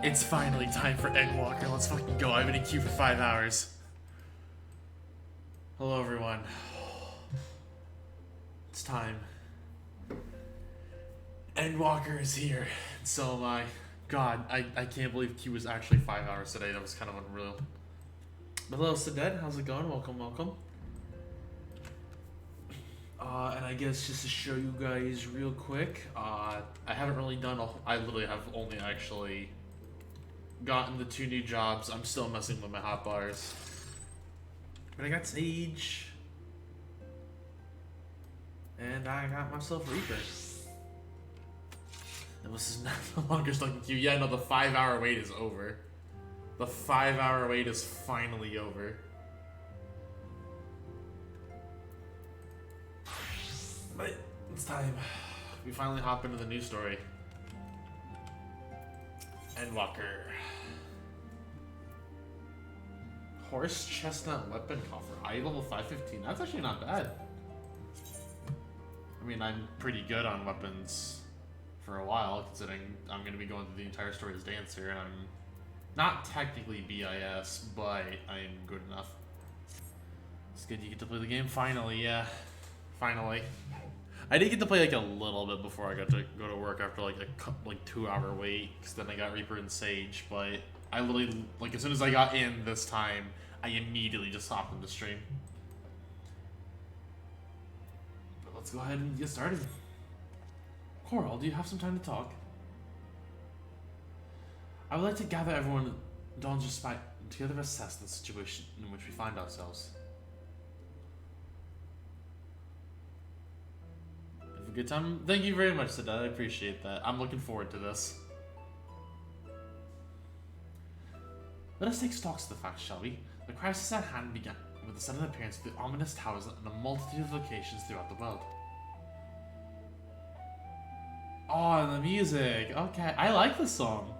It's finally time for Endwalker. Let's fucking go. I've been in queue for 5 hours. Hello, everyone. It's time. Endwalker is here. And so am I. God, I can't believe queue was actually 5 hours today. That was kind of unreal. But hello, Saded. How's it going? Welcome, welcome. And I guess just to show you guys real quick, I haven't really done I literally have only actually gotten the 2 new jobs. I'm still messing with my hotbars. But I got Sage. And I got myself Reaper. And this is not the longest looking queue. Yeah, no, the 5 hour wait is over. The 5 hour wait is finally over. But it's time. We finally hop into the news story. Endwalker. Horse chestnut weapon coffer. I level 515. That's actually not bad. I mean, I'm pretty good on weapons for a while, considering I'm going to be going through the entire story as Dancer, and I'm not technically BIS, but I'm good enough. It's good you get to play the game finally, yeah. Finally. I did get to play like a little bit before I got to go to work after like a 2 hour wait, because then I got Reaper and Sage, but I literally, like as soon as I got in this time, I immediately just hopped into stream. But let's go ahead and get started. Coral, do you have some time to talk? I would like to gather everyone Dawn's respite and together assess the situation in which we find ourselves. Have a good time? Thank you very much, Sada. I appreciate that. I'm looking forward to this. Let us take stock of the facts, shall we? The crisis at hand began with the sudden appearance of the ominous towers in a multitude of locations throughout the world. Oh, the music. Okay, I like this song.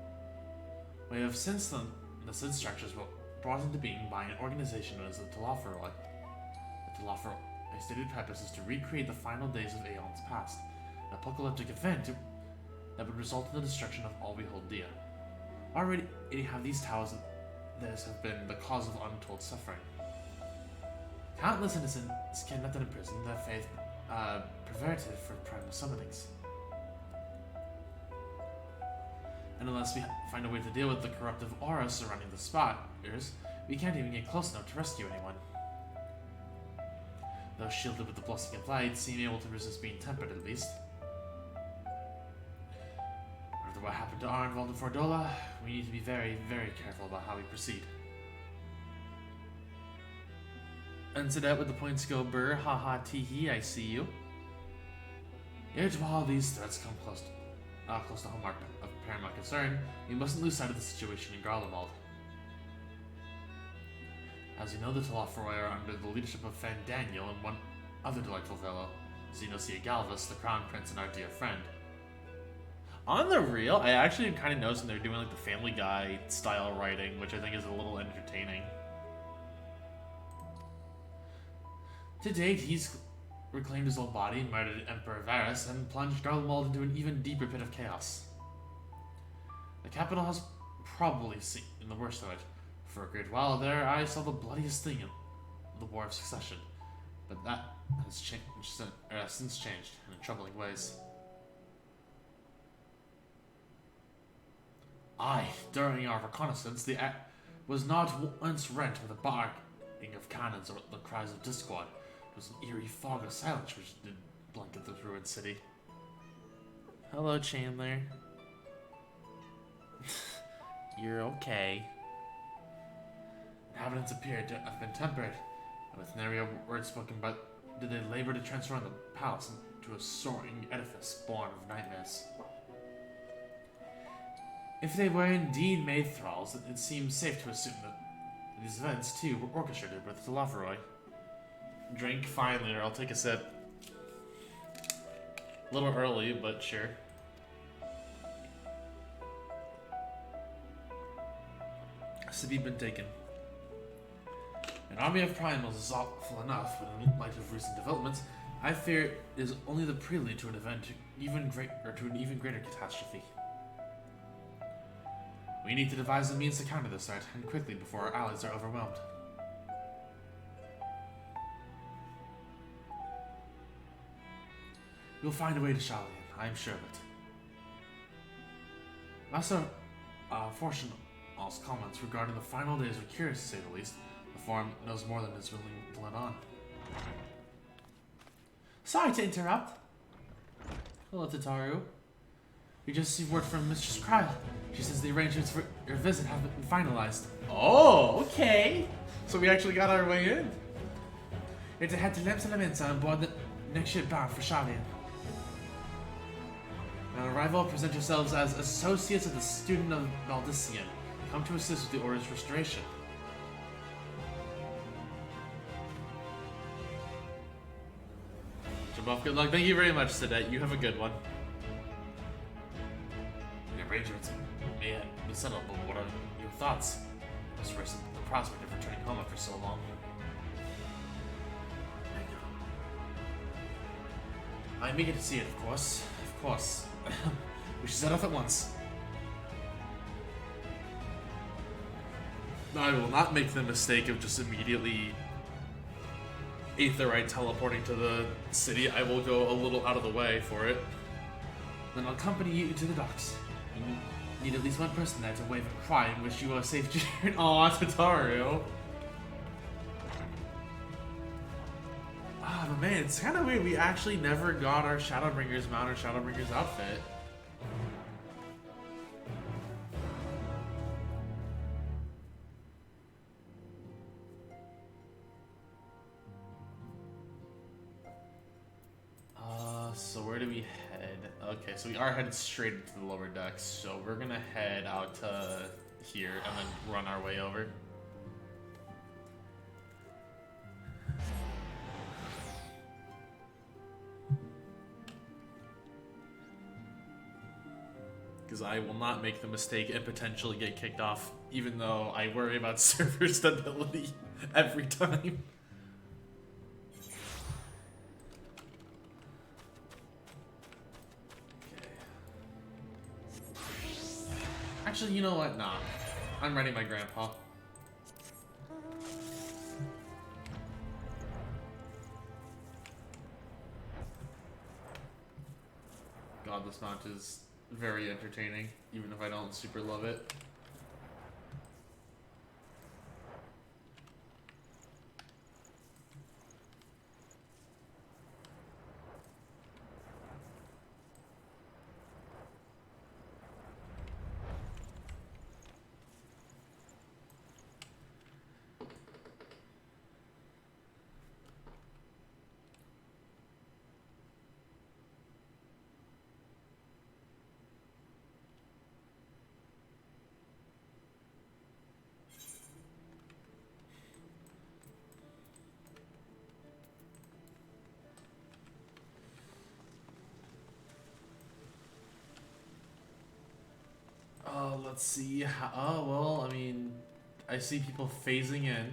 We have since then, the said structures were brought into being by an organization known as the Telephoroi. The Telephoroi, a stated purpose is to recreate the final days of aeons past, an apocalyptic event that would result in the destruction of all we hold dear. Already have these towers theirs have been the cause of untold suffering. Countless innocents kidnapped and imprisoned, their faith perverted for primal summonings. And unless we find a way to deal with the corruptive aura surrounding the spires, we can't even get close enough to rescue anyone. Those shielded with the blossoming of light seem able to resist being tempered at least. After what happened to Arnvald and Fordola, we need to be very, very careful about how we proceed. And so that with the points go burr, haha, tee-hee, I see you. Yet while these threats come close to home of paramount concern, we mustn't lose sight of the situation in Garlemald. As you know, the Telephoroi are under the leadership of Fan Daniel and one other delightful fellow, Xenosia Galvus, the Crown Prince and our dear friend. On the real, I actually am kind of noticing they're doing like the Family Guy style writing, which I think is a little entertaining. To date, he's reclaimed his old body, murdered Emperor Varus, and plunged Garlemald into an even deeper pit of chaos. The capital has probably seen the worst of it. For a great while there, I saw the bloodiest thing in the War of Succession, but that has since changed in troubling ways. Aye, during our reconnaissance, the air was not once rent with a barking of cannons or the cries of discord. It was an eerie fog of silence which did blanket the ruined city. Hello, Chandler. You're okay. Inhabitants appeared to have been tempered, and with nary a word spoken, but did they labor to transform the palace into a soaring edifice born of nightmares. If they were indeed made thralls, it seems safe to assume that these events, too, were orchestrated by the Telephoroi. Drink finally, or I'll take a sip. A little early, but sure. City been taken. An army of primals is awful enough, but in light of recent developments, I fear it is only the prelude to an event to an even greater catastrophe. We need to devise a means to counter this threat, and quickly before our allies are overwhelmed. We'll find a way to Shalian, I am sure of it. Master Fortune's comments regarding the final days were curious to say the least. The Forum knows more than is willing to let on. Sorry to interrupt. Hello, Tataru. We just received word from Mistress Kryle. She says the arrangements for your visit have been finalized. Oh, okay. So we actually got our way in. You're to head to Lemsa on board the next ship bound for Shalian. On arrival, present yourselves as associates of the student of Valdician. Come to assist with the Order's restoration. Jabuff, good luck. Thank you very much, Sadet. You have a good one. The arrangements may be settled, but what are your thoughts? As for the prospect of returning home after so long. I'm eager to see it, of course. Of course. We should set off at once. I will not make the mistake of just immediately Aetherite teleporting to the city. I will go a little out of the way for it. Then I'll accompany you to the docks. You need at least one person there to wave a cry and wish you a safe journey. Aw, Tataru. Ah, but man, it's kind of weird. We actually never got our Shadowbringer's mount or Shadowbringer's outfit. So where do we head? Okay, so we are headed straight into the lower decks. So we're gonna head out to here and then run our way over. Because I will not make the mistake and potentially get kicked off, even though I worry about server stability every time. Actually, you know what? Nah. I'm ready, my grandpa. God, this mount is very entertaining, even if I don't super love it. Let's see how, oh, well, I mean, I see people phasing in.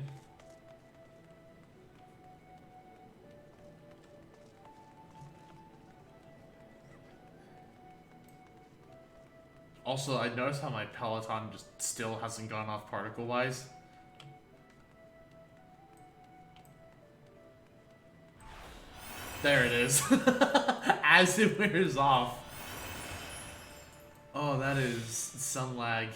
Also, I noticed how my Peloton just still hasn't gone off particle-wise. There it is. As it wears off. Oh, that is some lag. Okay.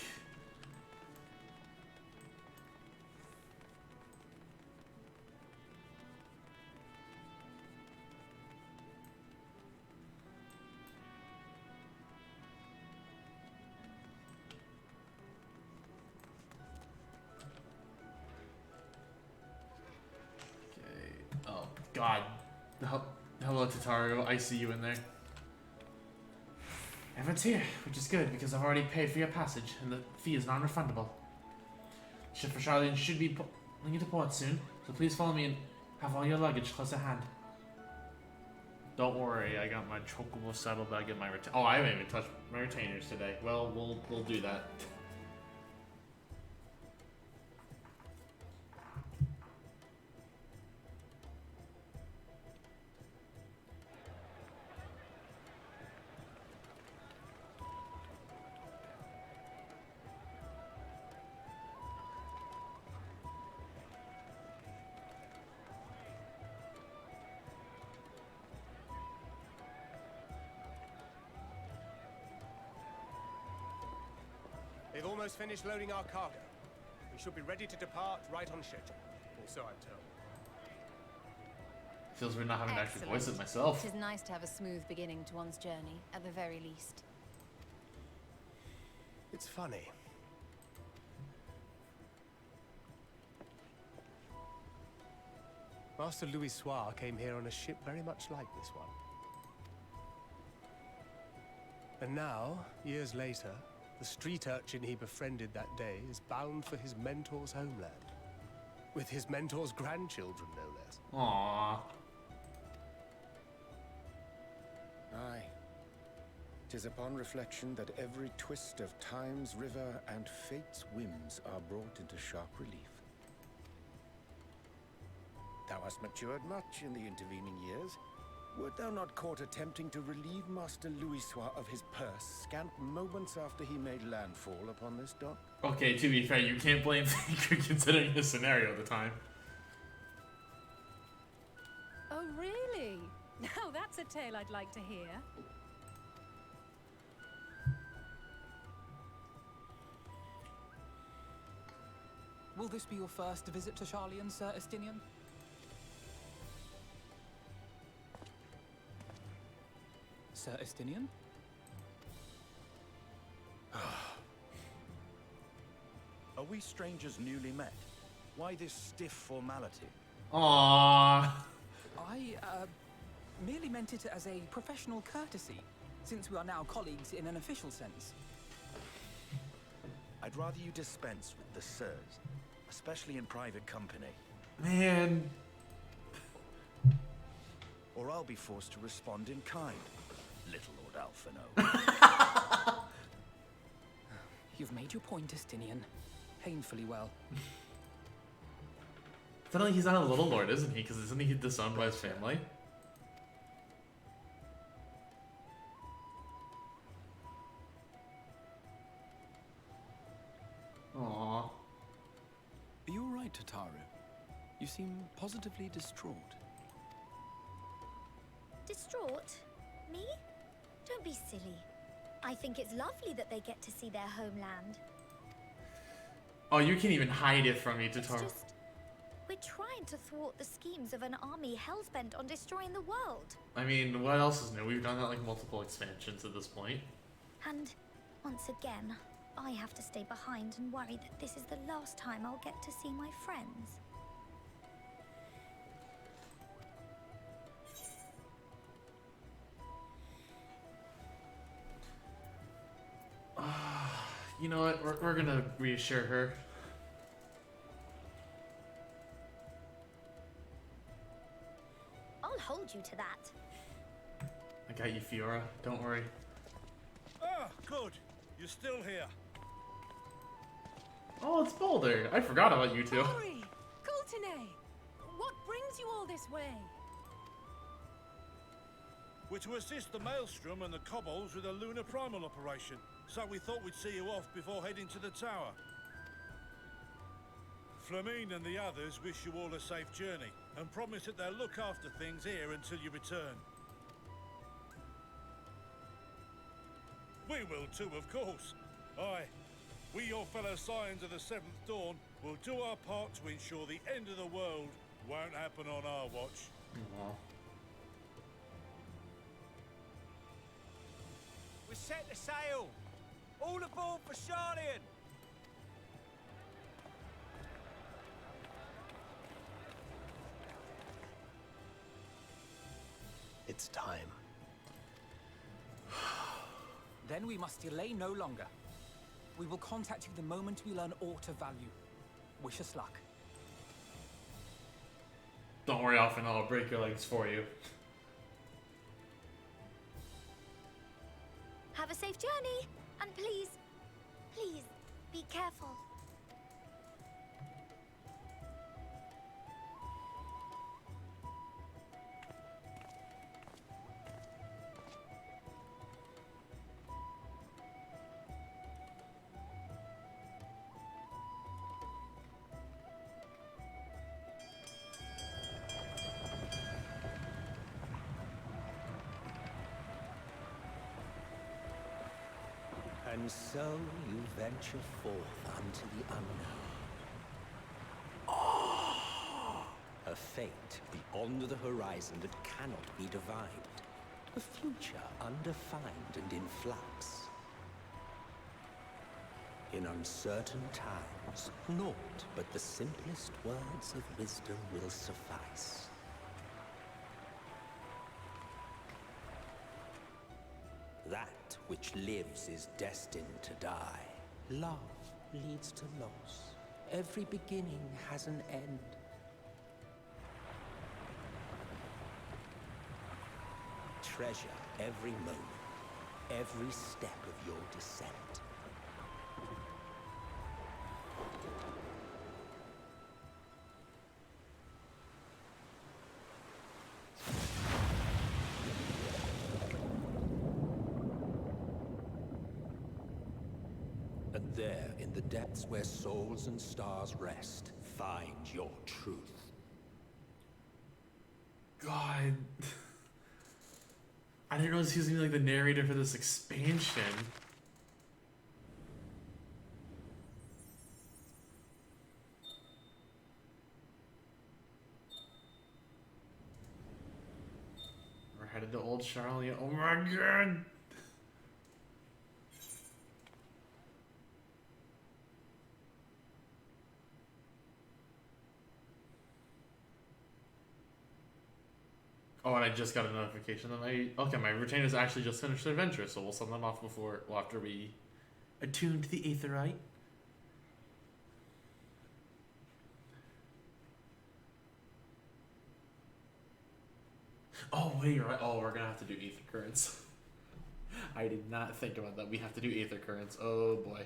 Oh, God. Hello, Tataru. I see you in there. Everyone's here, which is good because I've already paid for your passage and the fee is non-refundable. Ship for Charlotte should be pulling into port soon, so please follow me and have all your luggage close at hand. Don't worry, I got my chocobo saddlebag and my oh, I haven't even touched my retainers today. Well, we'll do that. almost finished loading our cargo. We should be ready to depart right on schedule. Or so I'm told. Feels weird not having to actually voice it myself. It is nice to have a smooth beginning to one's journey, at the very least. It's funny. Master Louis Soir came here on a ship very much like this one. And now, years later, the street urchin he befriended that day is bound for his mentor's homeland. With his mentor's grandchildren, no less. Aww. Aye. 'Tis upon reflection that every twist of time's river and fate's whims are brought into sharp relief. Thou hast matured much in the intervening years. Wert thou not caught attempting to relieve Master Louis Soir of his purse scant moments after he made landfall upon this dock? Okay, to be fair, you can't blame Thinker considering his scenario at the time. Oh, really? Now that's a tale I'd like to hear. Will this be your first visit to Charlian, Sir Estinian? Sir Estinian? Are we strangers newly met? Why this stiff formality? Aww. I, merely meant it as a professional courtesy, since we are now colleagues in an official sense. I'd rather you dispense with the sirs, especially in private company. Man. Or I'll be forced to respond in kind, little Lord Alphino. You've made your point, Estinian. Painfully well. Definitely he's not a little lord, isn't he? Because isn't he disowned by his family? Aww. Are you alright, Tataru? You seem positively distraught. Distraught? Me? Don't be silly. I think it's lovely that they get to see their homeland. Oh, you can't even hide it from me, It's Tataru. just... we're trying to thwart the schemes of an army hellbent on destroying the world. I mean, what else is new? We've done that like multiple expansions at this point. And once again, I have to stay behind and worry that this is the last time I'll get to see my friends. You know what? We're gonna reassure her. I'll hold you to that. I got you, Fiora. Don't worry. Ah, good. You're still here. Oh, it's Boulder. I forgot about you two. Ori! Coulternay! What brings you all this way? We're to assist the Maelstrom and the Kobolds with a lunar primal operation, so we thought we'd see you off before heading to the tower. Flamine and the others wish you all a safe journey, and promise that they'll look after things here until you return. We will too, of course. Aye, we, your fellow Scions of the Seventh Dawn, will do our part to ensure the end of the world won't happen on our watch. Aw. We set the sail! All aboard for Charlian! It's time. Then we must delay no longer. We will contact you the moment we learn aught of value. Wish us luck. Don't worry, often I'll break your legs for you. Have a safe journey, and please, please, be careful. And And so you venture forth unto the unknown. A fate beyond the horizon that cannot be divined. A future undefined and in flux. In uncertain times, naught but the simplest words of wisdom will suffice. That which lives is destined to die. Love leads to loss. Every beginning has an end. Treasure every moment, every step of your descent. And there, in the depths where souls and stars rest, find your truth. God. I didn't realize he was gonna be like the narrator for this expansion. We're headed to Old Charlie. Oh my god! Oh, and I just got a notification that my retainers actually just finished their adventure, so we'll send them off after we attune to the Aetherite. Oh wait, you're right. Oh, we're gonna have to do Aether Currents. I did not think about that. We have to do Aether Currents. Oh boy.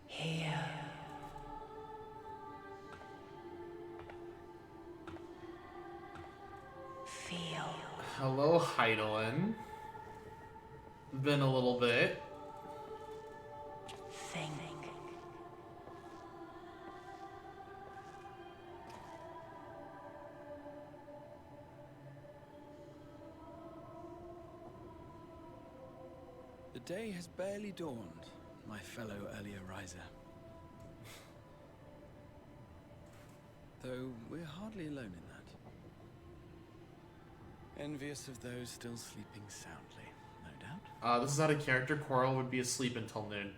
Here. Feel. Hello, Heidelin. Been a little bit. Think. The day has barely dawned, my fellow earlier riser. Though we're hardly alone in that. Envious of those still sleeping soundly, no doubt. This is out of character. Coral would be asleep until noon.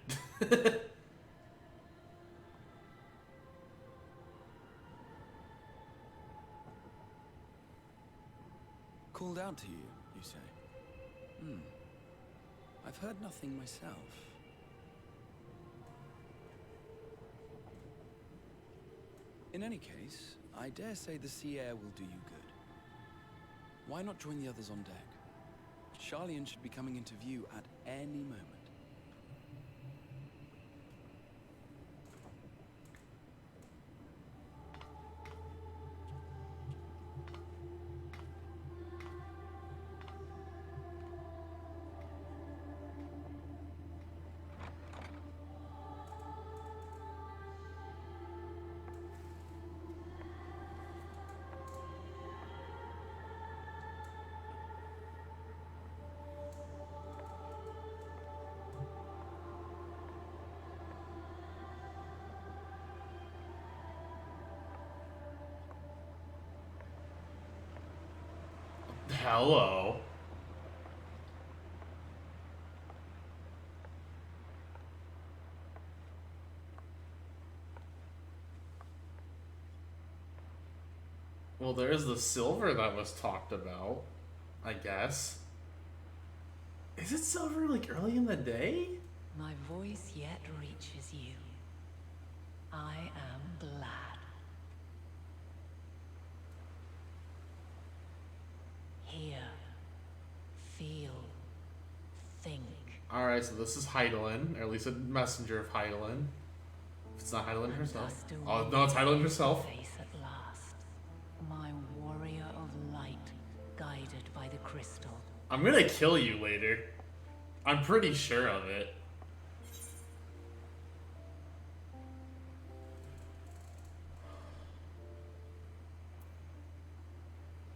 Called out to you, you say? I've heard nothing myself. In any case, I dare say the sea air will do you good. Why not join the others on deck? Charlian should be coming into view at any moment. Hello. Well, there's the silver that was talked about, I guess. Is it silver like early in the day? My voice yet reaches you. I am glad. Hear, feel, think. Alright, so this is Heidelin, or at least a messenger of Heidelin. If it's not Heidelin herself. Oh, no, it's Heidelin herself. Face at last. My warrior of light, guided by crystal. I'm gonna kill you later. I'm pretty sure of it.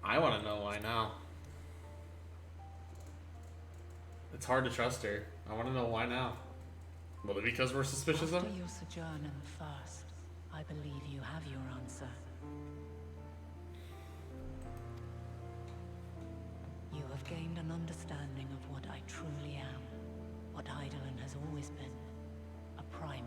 I want to know why now. It's hard to trust her. I want to know why now. Well, because we're suspicious of After her? your sojourn in the First, I believe you have your answer. You have gained an understanding of what I truly am, what Hydaelyn has always been, a primal.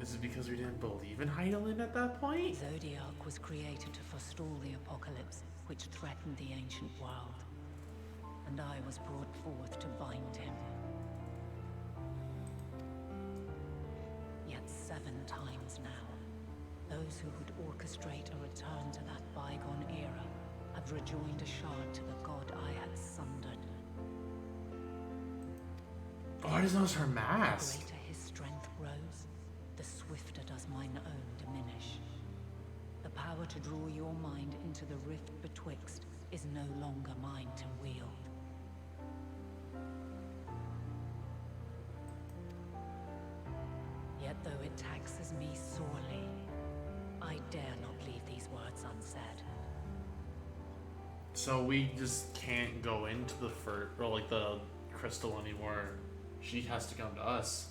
Is it because we didn't believe in Hydaelyn at that point? Zodiac was created to forestall the apocalypse, which threatened the ancient world. And I was brought forth to bind him. Yet 7 times now, those who would orchestrate a return to that bygone era have rejoined a shard to the god I had sundered. Oh, I just noticed her The mask. greater his strength grows, the swifter does mine own diminish. The power to draw your mind into the rift betwixt is no longer mine to wield. Yet though it taxes me sorely, I dare not leave these words unsaid. So we just can't go into the the crystal anymore. She has to come to us.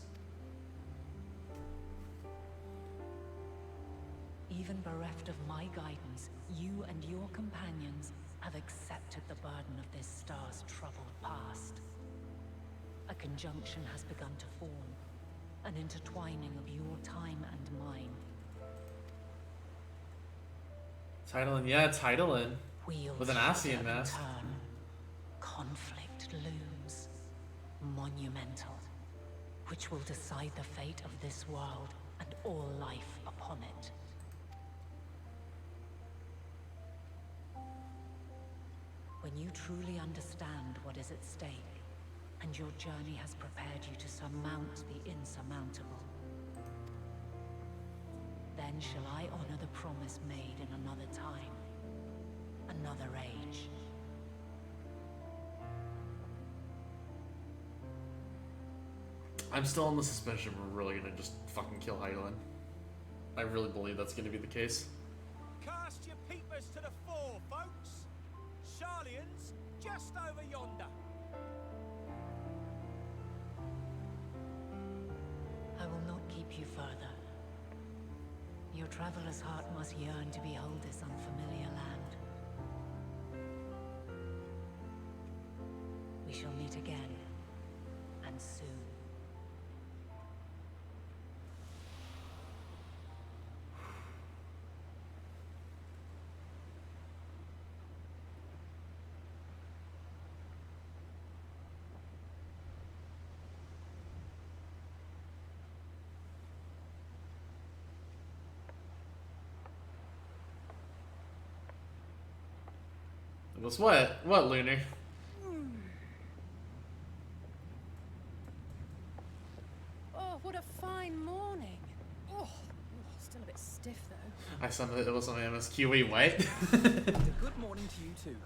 Even bereft of my guidance, you and your companions have accepted the burden of this star's troubled past. A conjunction has begun to form, an intertwining of your time and mine. Hydaelyn, yeah, it's Hydaelyn. Wheels With an shudder Ascian and mask. turn. Conflict looms, monumental, which will decide the fate of this world and all life upon it. When you truly understand what is at stake, and your journey has prepared you to surmount the insurmountable, then shall I honor the promise made in another time, another age. I'm still on the suspicion we're really gonna just fucking kill Hydaelyn. I really believe that's gonna be the case. Cast your peepers to the fore, folks. Sharlian's just over yonder. I will not keep you further. Your traveler's heart must yearn to behold this unfamiliar land. We shall meet again, and soon. It was what? What, Lunar? Oh, what a fine morning. Oh, still a bit stiff though. I summoned it was on MSQ. Wait, what? A good morning to you too.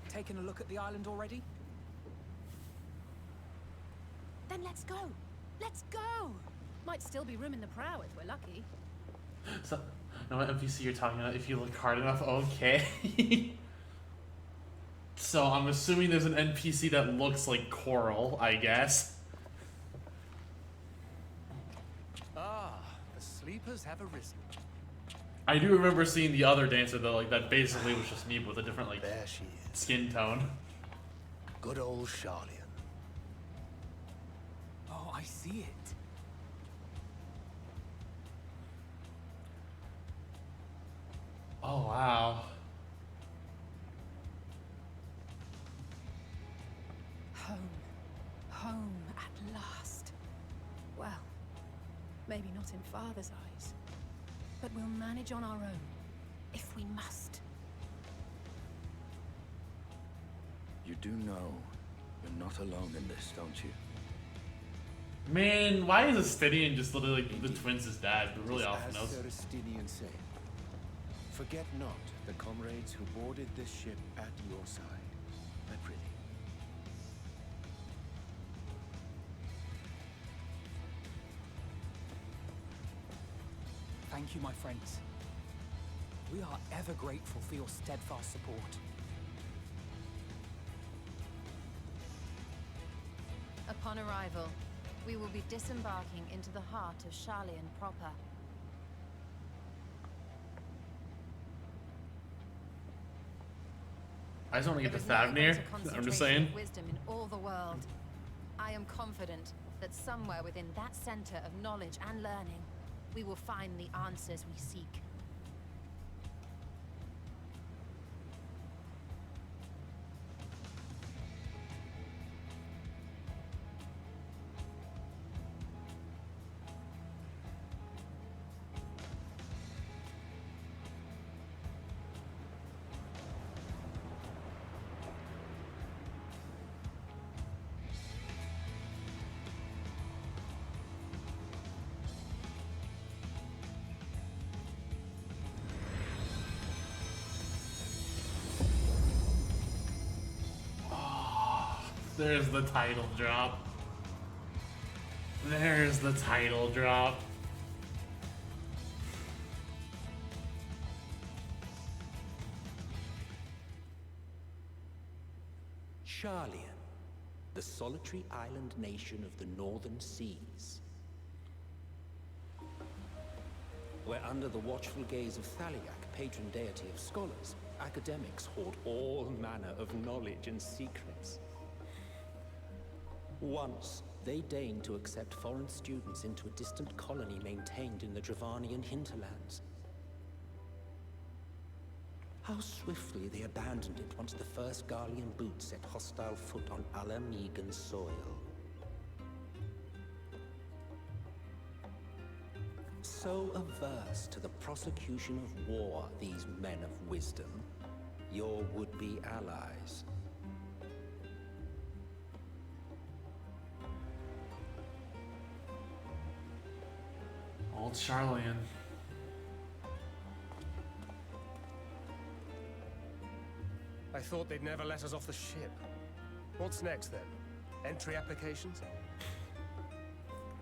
Taking a look at the island already? Then let's go. Let's go. Might still be room in the prow if we're lucky. So, know what NPC you're talking about? If you look hard enough, okay. So I'm assuming there's an NPC that looks like Coral, I guess. Ah, the sleepers have arisen. I do remember seeing the other dancer though, like that basically was just me with a different like There she is. skin tone. Good old Sharlian. Oh, I see it. Oh wow. Home. Home at last. Well, maybe not in Father's eyes. But we'll manage on our own, if we must. You do know you're not alone in this, don't you? Man, why is Estinian just literally like the twins' dad? But really off As knows. Sir Estinian said, forget not the comrades who boarded this ship at your side. I prithee. Thank you, my friends. We are ever grateful for your steadfast support. Upon arrival, we will be disembarking into the heart of Sharlayan proper. I just want to get There to is no Thavnir. greater I'm just concentration saying. of wisdom in all the world. I am confident that somewhere within that center of knowledge and learning, we will find the answers we seek. There's the title drop. There's the title drop. Sharlayan, the solitary island nation of the northern seas. Where under the watchful gaze of Thaliak, patron deity of scholars, academics hoard all manner of knowledge and secrets. Once, they deigned to accept foreign students into a distant colony maintained in the Dravanian hinterlands. How swiftly they abandoned it once the first Garlean boot set hostile foot on Alamegan soil. So averse to the prosecution of war, these men of wisdom, your would-be allies. Old Sharlayan. I thought they'd never let us off the ship. What's next then? Entry applications?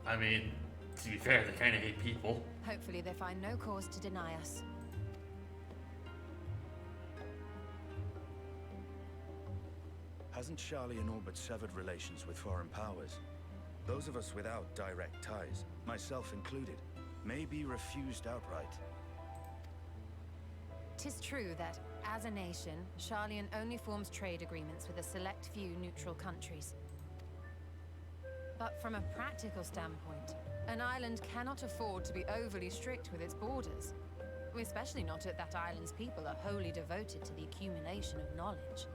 I mean, to be fair, they kind of hate people. Hopefully they find no cause to deny us. Hasn't Sharlayan all but severed relations with foreign powers? Those of us without direct ties, myself included, may be refused outright. 'Tis true that, as a nation, Sharlayan only forms trade agreements with a select few neutral countries. But from a practical standpoint, an island cannot afford to be overly strict with its borders. Especially not if that island's people are wholly devoted to the accumulation of knowledge.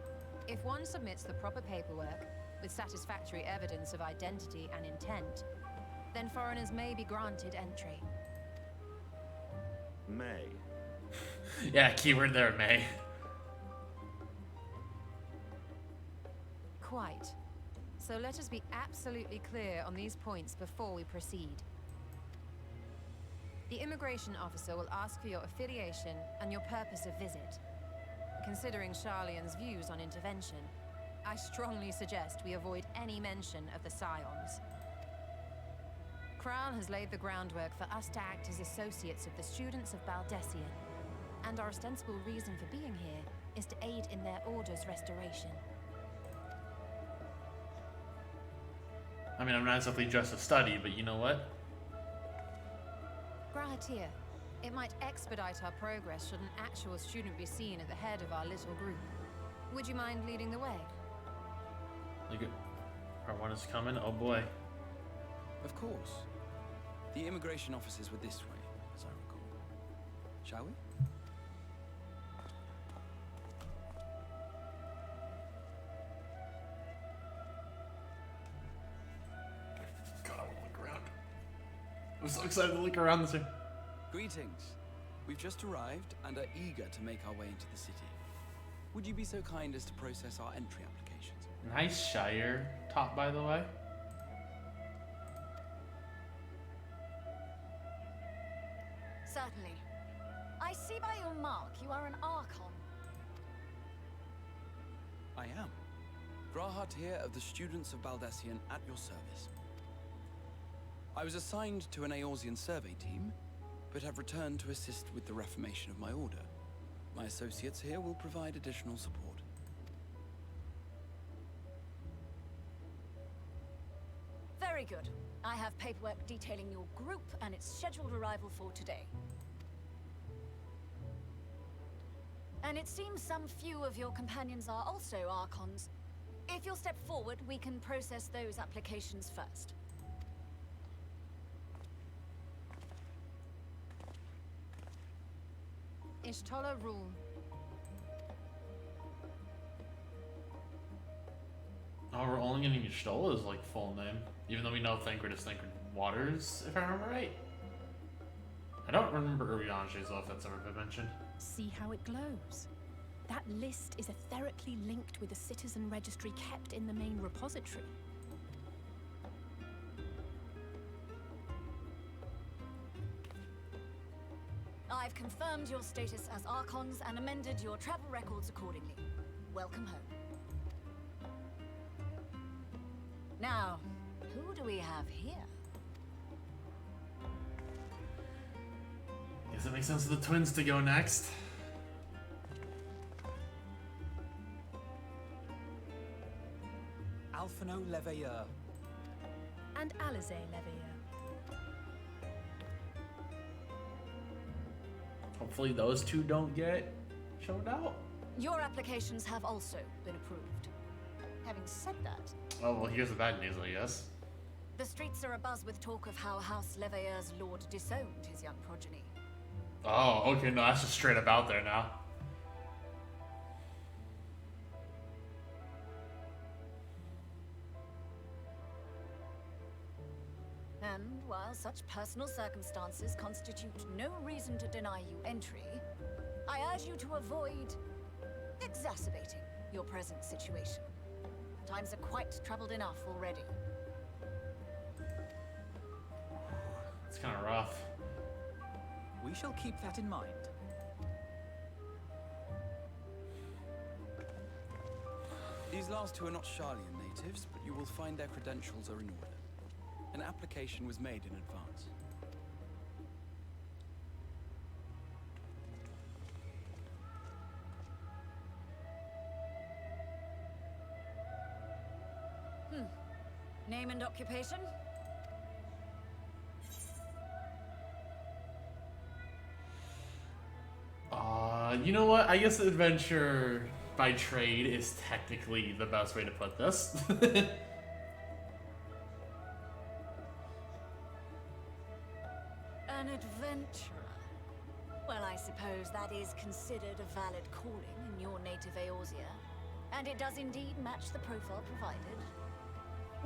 If one submits the proper paperwork, with satisfactory evidence of identity and intent, then foreigners may be granted entry. May. Yeah, keyword there, May. Quite. So let us be absolutely clear on these points before we proceed. The immigration officer will ask for your affiliation and your purpose of visit. Considering Sharlayan's views on intervention, I strongly suggest we avoid any mention of the Scions. Kral has laid the groundwork for us to act as associates of the students of Baldessian, and our ostensible reason for being here is to aid in their order's restoration. I mean, I'm not exactly dressed to study, but you know what? Grahatir, it might expedite our progress should an actual student be seen at the head of our little group. Would you mind leading the way? Look at our one is coming. Oh boy. Of course. The immigration officers were this way, as I recall. Shall we? God, I want to look around. I'm so excited to look around this thing. Greetings. We've just arrived and are eager to make our way into the city. Would you be so kind as to process our entry applications? Nice Shire top, by the way. remark, you are an Archon. I am. Grahat here of the Students of Baldessian at your service. I was assigned to an Eorzean survey team, but have returned to assist with the reformation of my order. My associates here will provide additional support. Very good. I have paperwork detailing your group and its scheduled arrival for today. And it seems some few of your companions are also Archons. If you'll step forward, we can process those applications first. Ishtola rule. Oh, we're only getting Ishtola's like full name, even though we know Thancred is Thancred Waters, if I remember right. I don't remember Uriange's though, if that's ever been mentioned. See how it glows. That list is etherically linked with a citizen registry kept in the main repository. I've confirmed your status as Archons and amended your travel records accordingly. Welcome home. Now, who do we have here? Guess it makes sense for the twins to go next. Alphino Leveilleur. And Alize Leveilleur. Hopefully those two don't get showed out. Your applications have also been approved. Having said that... Oh, well, here's the bad news, I guess. The streets are abuzz with talk of how House Leveilleur's lord disowned his young progeny. Oh, okay, no, that's just straight up out there now. And while such personal circumstances constitute no reason to deny you entry, I urge you to avoid exacerbating your present situation. Times are quite troubled enough already. It's kind of rough. We shall keep that in mind. These last two are not Sharlayan natives, but you will find their credentials are in order. An application was made in advance. Name and occupation? You know what? I guess adventure by trade is technically the best way to put this. An adventurer. Well, I suppose that is considered a valid calling in your native Eorzea. And it does indeed match the profile provided.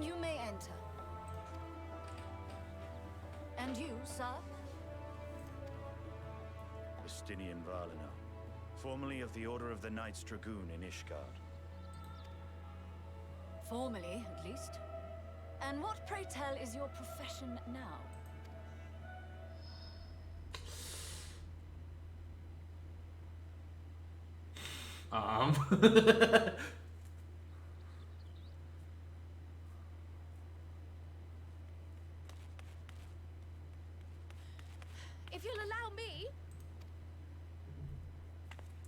You may enter. And you, sir? Justinian Valina, formerly of the Order of the Knights Dragoon in Ishgard. Formally, at least. And what, pray tell, is your profession now? If you'll allow me...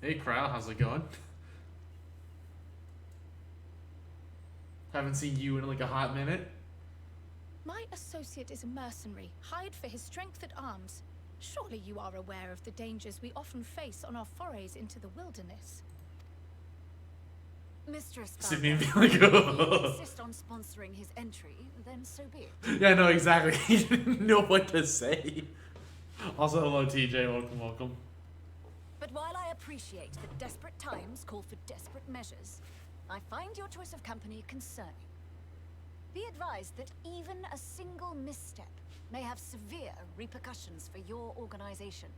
Hey, Kral, how's it going? Haven't seen you in like a hot minute. My associate is a mercenary, hired for his strength at arms. Surely you are aware of the dangers we often face on our forays into the wilderness. Mistress Sydney Valdez, be like, if you oh. insist on sponsoring his entry, then so be it. Yeah, no, exactly. He didn't know what to say. Also, hello, TJ. Welcome, welcome. But while I appreciate that desperate times call for desperate measures, I find your choice of company concerning. Be advised that even a single misstep may have severe repercussions for your organization.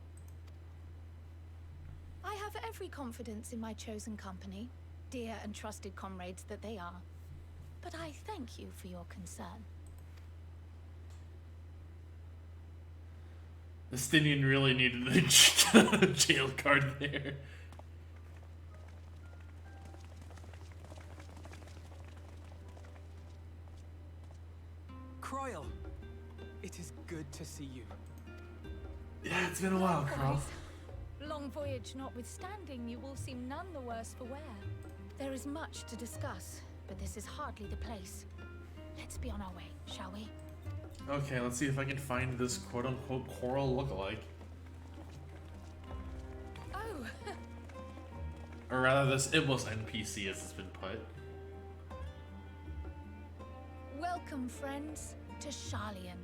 I have every confidence in my chosen company, dear and trusted comrades that they are. But I thank you for your concern. The Stinian really needed a jail card there. Croyle, it is good to see you. Yeah, it's been a while, Carl. Long voyage notwithstanding, you all seem none the worse for wear. There is much to discuss, but this is hardly the place. Let's be on our way, shall we? Okay, let's see if I can find this quote-unquote coral lookalike. Oh! Or rather, this Iblis NPC as it's been put. Welcome, friends, to Sharlayan.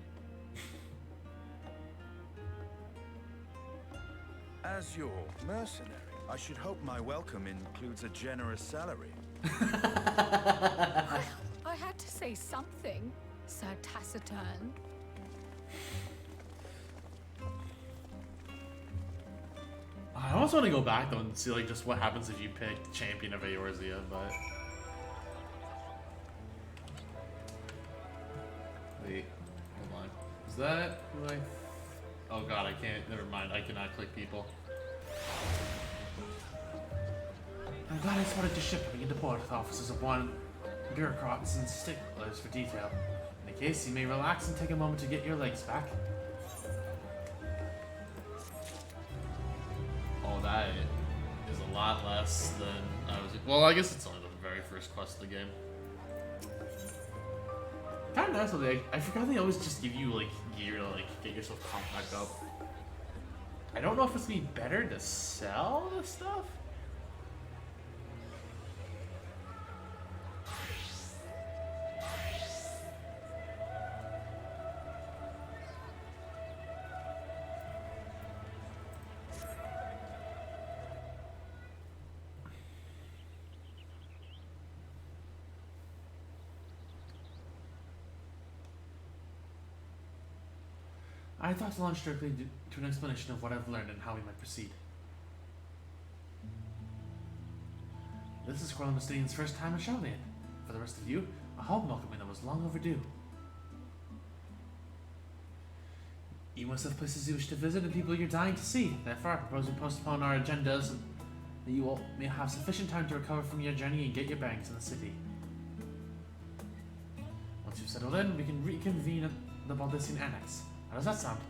As your mercenary, I should hope my welcome includes a generous salary. I had to say something, Sir Taciturn. I almost want to go back though and see like just what happens if you pick Champion of Eorzea, but wait, hold on. Is that who I? Oh god, I can't. Never mind. I cannot click people. I'm glad I spotted your ship coming into port. The officers of one bureaucrats and sticklers for detail. In the case, you may relax and take a moment to get your legs back. Oh, that is a lot less than I was. Well, I guess it's only the very first quest of the game. Kind of nice, though. I forgot they always just give you like gear to like get yourself pumped back up. I don't know if it's gonna be better to sell this stuff. I thought to launch directly to an explanation of what I've learned and how we might proceed. This is Corlin Mustanian's first time at Sharlayan. For the rest of you, a home welcoming that was long overdue. You must have places you wish to visit and people you're dying to see. Therefore, I propose we postpone our agendas and that you all may have sufficient time to recover from your journey and get your bearings in the city. Once you've settled in, we can reconvene at the Baldessian Annex. How does that sound?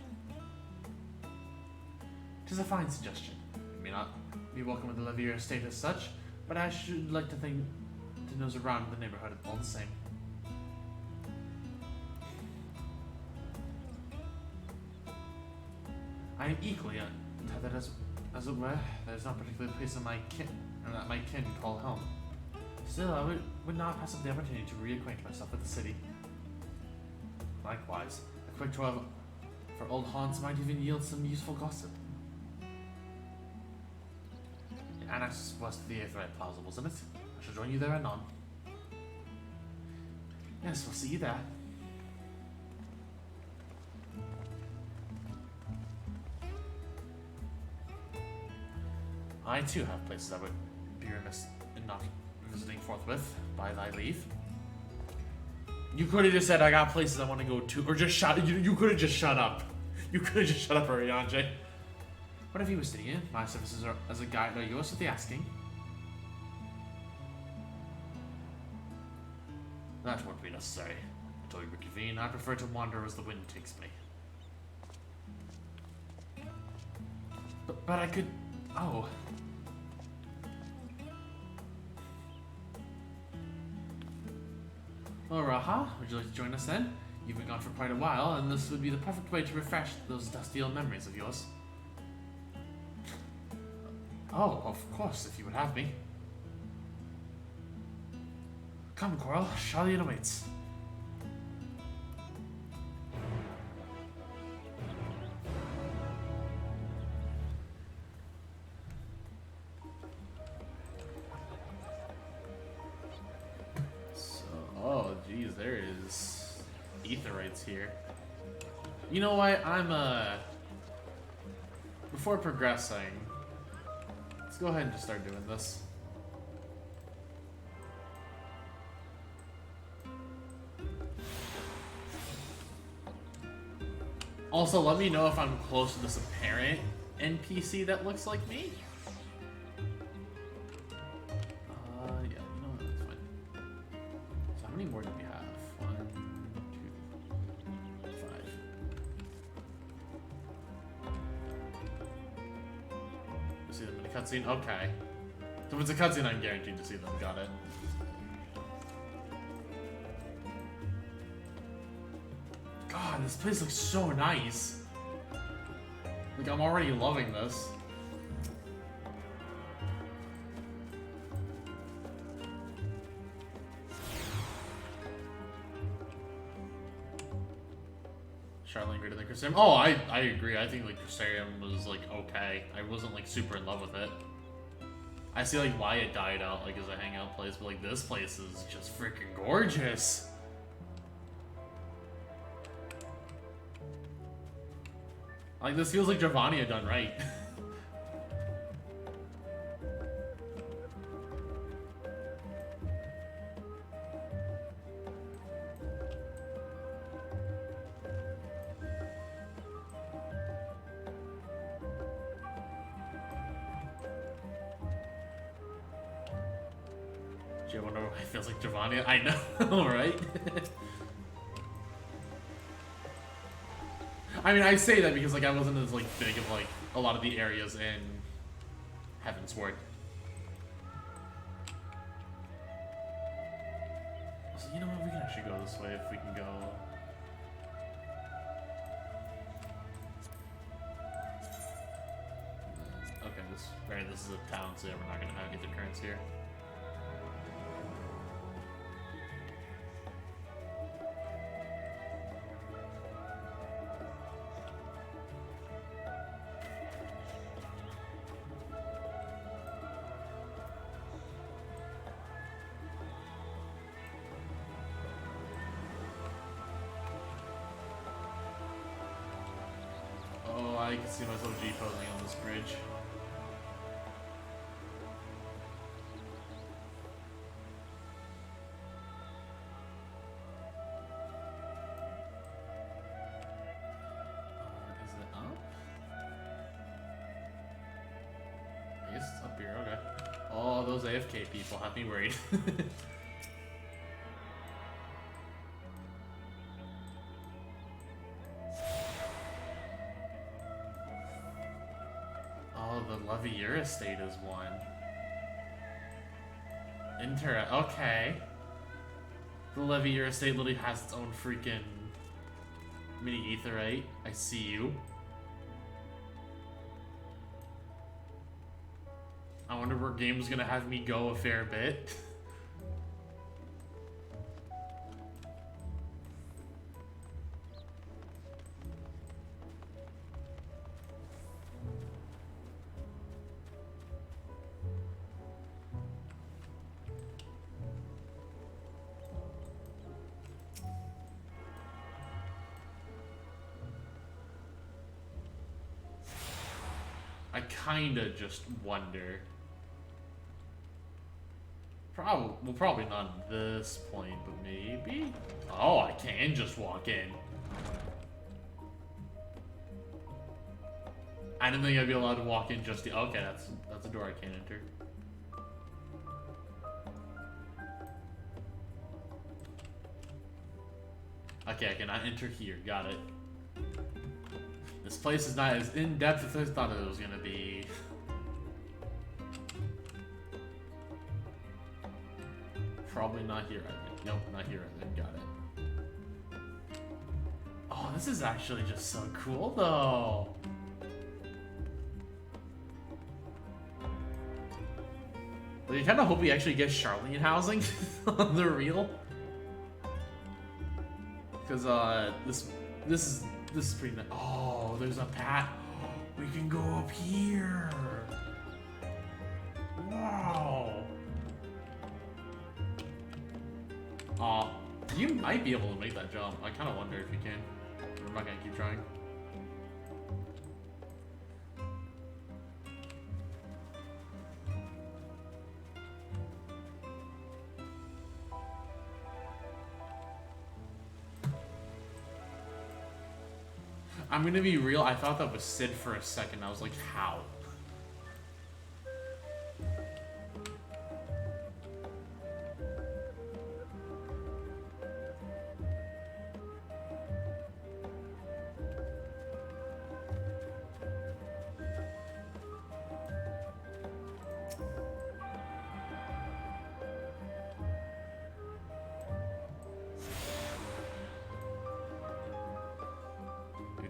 It is a fine suggestion. It may not be welcome at the Levier estate as such, but I should like to think to nose around the neighborhood all the same. I am equally untethered as it were. There is no particular place in my kin, or that my kin call home. Still, I would not pass up the opportunity to reacquaint myself with the city. Likewise, a quick tour for old haunts might even yield some useful gossip. The annex is west of the Aetheryte Plaza, wasn't it? I shall join you there anon. Yes, we'll see you there. I too have places I would be remiss in not visiting forthwith, by thy leave. You could have just said I got places I want to go to, or just shut. You could have just shut up. You could have just shut up, Arianje. What if you were sitting in? My services are, as a guide are yours with the asking. That won't be necessary. Until we reconvene, I prefer to wander as the wind takes me. But I could. Oh. Well, Raha, would you like to join us then? You've been gone for quite a while, and this would be the perfect way to refresh those dusty old memories of yours. Oh, of course, if you would have me. Come, Coral, Sharlayan awaits. Oh, geez, there is Aetherites here. You know what? Before progressing, let's go ahead and just start doing this. Also, let me know if I'm close to this apparent NPC that looks like me. Yeah, you know what, that's fine. So how many more do we have? 1, 2, 5. You see them in the cutscene? Okay. So if it's a cutscene, I'm guaranteed to see them. Got it. God, this place looks so nice. Like, I'm already loving this. Charlene greater than Crystarium. Oh, I agree. I think like Crystarium was like okay. I wasn't like super in love with it. I see like why it died out like as a hangout place, but like this place is just freaking gorgeous. Like this feels like Giovanni done right. Gee, I wonder why it feels like Giovanni. I know, right? I mean, I say that because like I wasn't as like big of like a lot of the areas in Heavensward. So you know what? We can actually go this way if we can go. Okay, this is a town, so yeah, we're not gonna have either currents here. I can see myself G-posing on this bridge. Is it up? I guess it's up here, okay. Oh, those AFK people have me worried. Your estate is one. Okay. The Levier estate literally has its own freaking mini aetheryte. I see you. I wonder where game's gonna have me go a fair bit. I kinda just wonder. Probably not at this point, but maybe? Oh, I can just walk in. I didn't think I'd be allowed to walk in just the... Okay, that's a door I can't enter. Okay, I cannot enter here. Got it. This place is not as in-depth as I thought it was gonna be. Probably not here, I think. Nope, not here, I think. Got it. Oh, this is actually just so cool, though. Like, I kind of hope we actually get Charlene housing on the reel. Because, this is pretty nice. Oh, there's a path. We can go up here. Wow. You might be able to make that jump. I kind of wonder if you can. I'm not gonna keep trying. I'm gonna be real, I thought that was Sid for a second. I was like, how?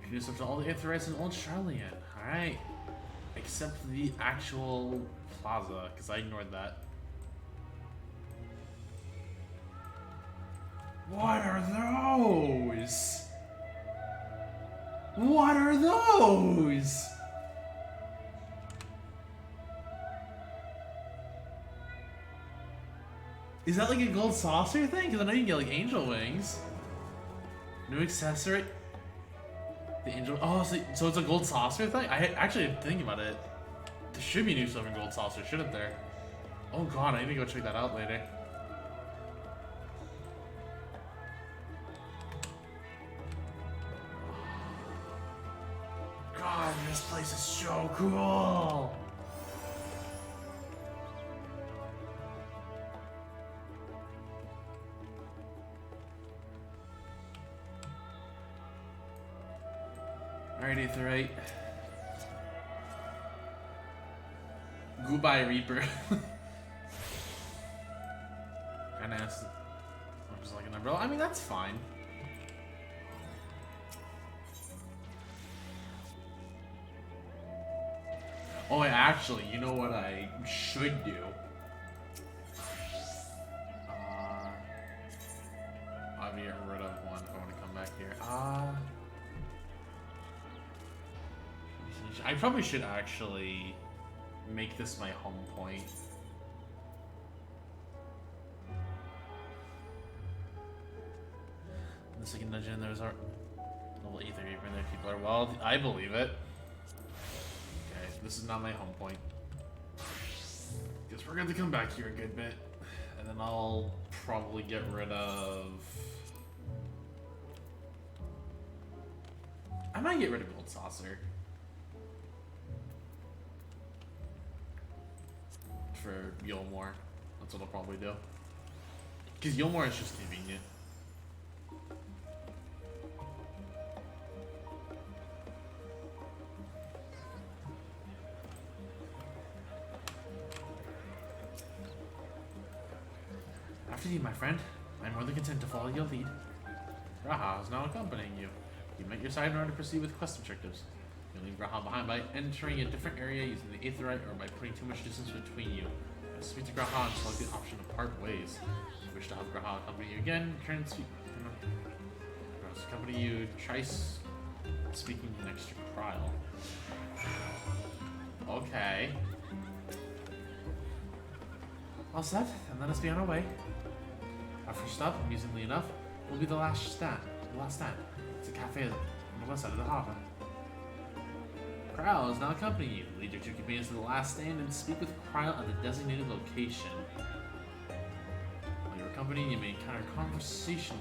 Introduce to all the Aetherites in Old Charlian. Alright. Except the actual plaza, because I ignored that. What are those? What are those? Is that like a gold saucer thing? Because I know you can get like angel wings. New accessory. The angel. Oh, so it's a gold saucer thing? I actually didn't think about it. There should be new silver and gold saucer, shouldn't there? Oh god, I need to go check that out later. God, this place is so cool. Alright, Aetherite. Goodbye, Reaper. And that's just like an umbrella. I mean, that's fine. Oh, actually, you know what I should do? I'll be getting rid of one if I want to come back here. I probably should actually make this my home point. In the second dungeon, there's our little Aether Reaper, and there people are. Well, I believe it. Okay, this is not my home point. Guess we're going to come back here a good bit, and then I'll probably get rid of. I might get rid of Gold Saucer. For Yulmore. That's what I'll probably do. Because Yulmore is just convenient. After you, my friend. I'm more than content to follow your lead. Raha is now accompanying you. You met your side in order to proceed with quest objectives. You leave Raha behind by entering a different area using the Aetherite or by putting too much distance between you. Speak to Graha and select the option to part ways. If you wish to have Graha accompany you again, turn and speak. Accompany you, try speaking next to Kryl. Okay. All set, and let us be on our way. Our first stop, amusingly enough, will be the last stand. It's a cafe on the west side of the harbor. Kryl is now accompanying you. Lead your two companions to the last stand and speak with Kryl at the designated location. While you're accompanying, you may encounter conversation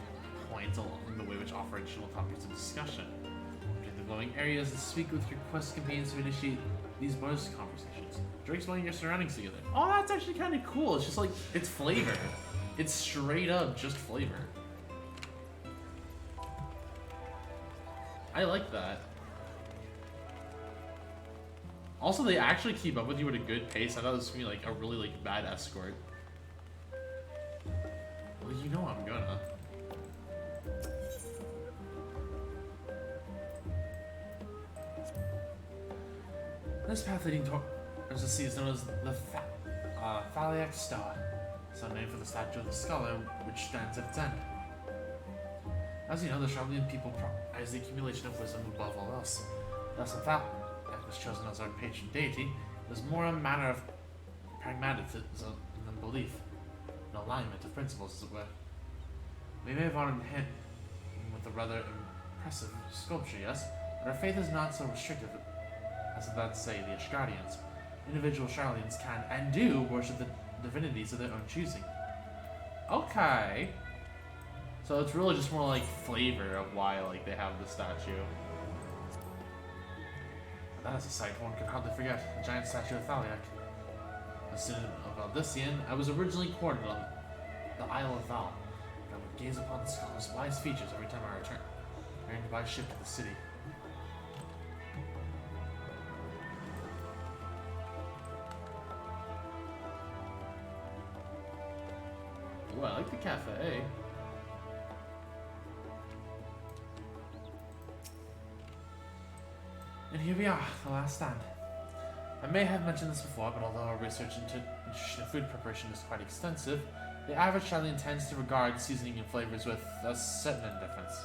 points along the way which offer additional topics of discussion. Enter the glowing areas and speak with your quest companions to initiate these bonus conversations. Try exploring your surroundings together. Oh, that's actually kind of cool. It's just like, it's flavor. It's straight up just flavor. I like that. Also, they actually keep up with you at a good pace. I thought this was gonna be like a really like bad escort. Well, you know I'm gonna. This path leading towards the sea is known as the Thaliac Star, some name for the statue of the scholar which stands at its end. As you know, the Charlian people prize the accumulation of wisdom above all else. Thus, the Thaliac was chosen as our patron deity. It was more a matter of pragmatism than belief, an alignment of principles, as it were. We may have honored him with a rather impressive sculpture, yes, but our faith is not so restrictive as that say the Asgardians. Individual Charlians can and do worship the divinities of their own choosing. Okay. So it's really just more like flavor of why like they have the statue. That is a sight one can hardly forget, a giant statue of Thaliak. A student of Valdisian, I was originally quartered on the Isle of Val, but I would gaze upon the scholar's wise features every time I returned by ship to the city. Ooh, I like the cafe. And here we are, the last stand. I may have mentioned this before, but although our research into food preparation is quite extensive, the average Charlian tends to regard seasoning and flavors with a certain indifference.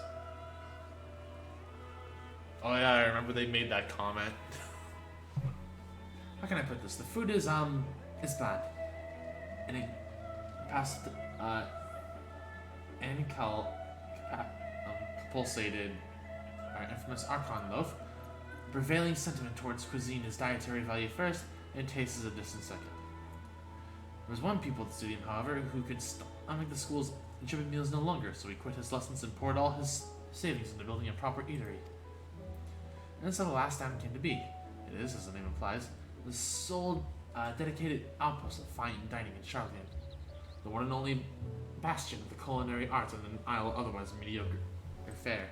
Oh yeah, I remember they made that comment. How can I put this? The food is bland. And it passed, pulsated, our infamous Archon loaf. The prevailing sentiment towards cuisine is dietary value first, and taste is a distant second. There was one pupil at the studium, however, who could stomach the school's insipid meals no longer, so he quit his lessons and poured all his savings into building a proper eatery. And so the last time came to be. It is, as the name implies, the sole dedicated outpost of fine dining in Charlian, the one and only bastion of the culinary arts in an isle otherwise mediocre fare.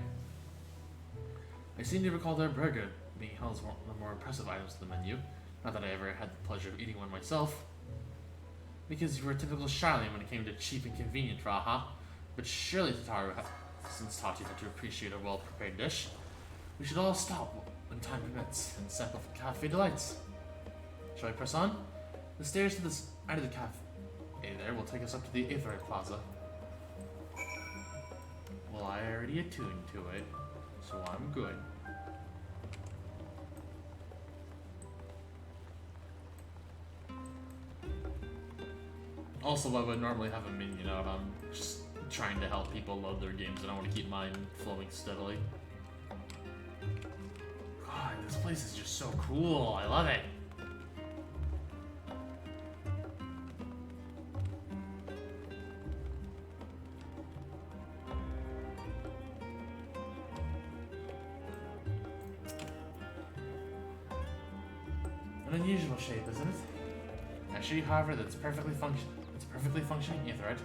I seem to recall their burger being held as one of the more impressive items of the menu, not that I ever had the pleasure of eating one myself, because you were a typical Charlian when it came to cheap and convenient raha, but surely Tataru has since taught you how to appreciate a well-prepared dish. We should all stop when time permits and sample the cafe delights. Shall we press on? The stairs to the side of the cafe there will take us up to the Aetherite Plaza. Well, I already attuned to it, so I'm good. Also, I would normally have a minion out. I'm just trying to help people load their games, and I want to keep mine flowing steadily. God, this place is just so cool. I love it. An unusual shape, isn't it? I assure you, however, that it's a perfectly functioning aetherite.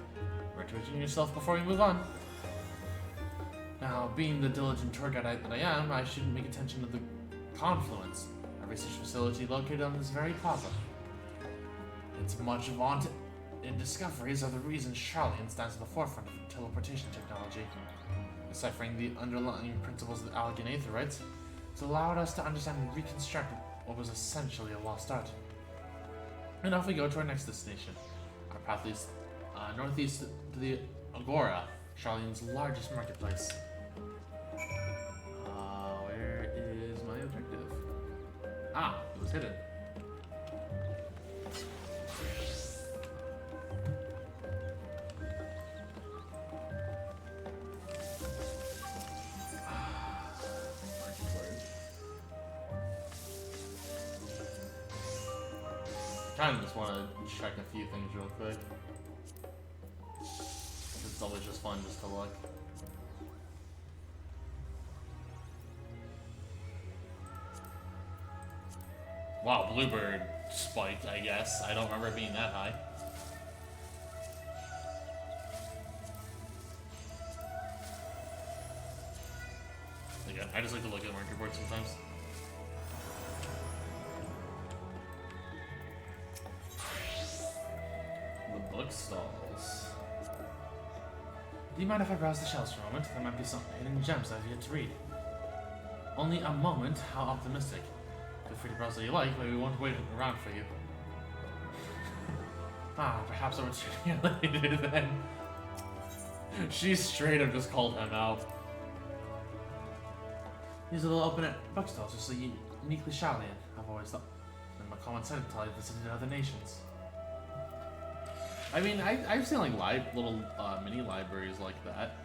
Work to engineer yourself before we move on. Now, being the diligent tour guide that I am, I should make attention to the confluence, a research facility located on this very plaza. Its much vaunted discoveries are the reason Charlian stands at the forefront of teleportation technology. Deciphering the underlying principles of the Allegan aetherites, it's allowed us to understand and reconstruct what was essentially a lost art. And off we go to our next destination. Our path leads northeast to the Agora, Charlian's largest marketplace. Where is my objective? Ah, it was hidden. I just want to check a few things real quick. It's always just fun just to look. Wow, Bluebird spiked, I guess. I don't remember it being that high. Again, I just like to look at market boards sometimes. Bookstalls. Do you mind if I browse the shelves for a moment? There might be some hidden gems I've yet to read. Only a moment? How optimistic. Feel free to browse all you like, but we won't wait around for you. Perhaps I'll return you later then. She straight up just called him out. These little open bookstalls are so uniquely Charlian, I've always thought. And my common sense tell you visited other nations. I mean, I've seen like little mini libraries like that.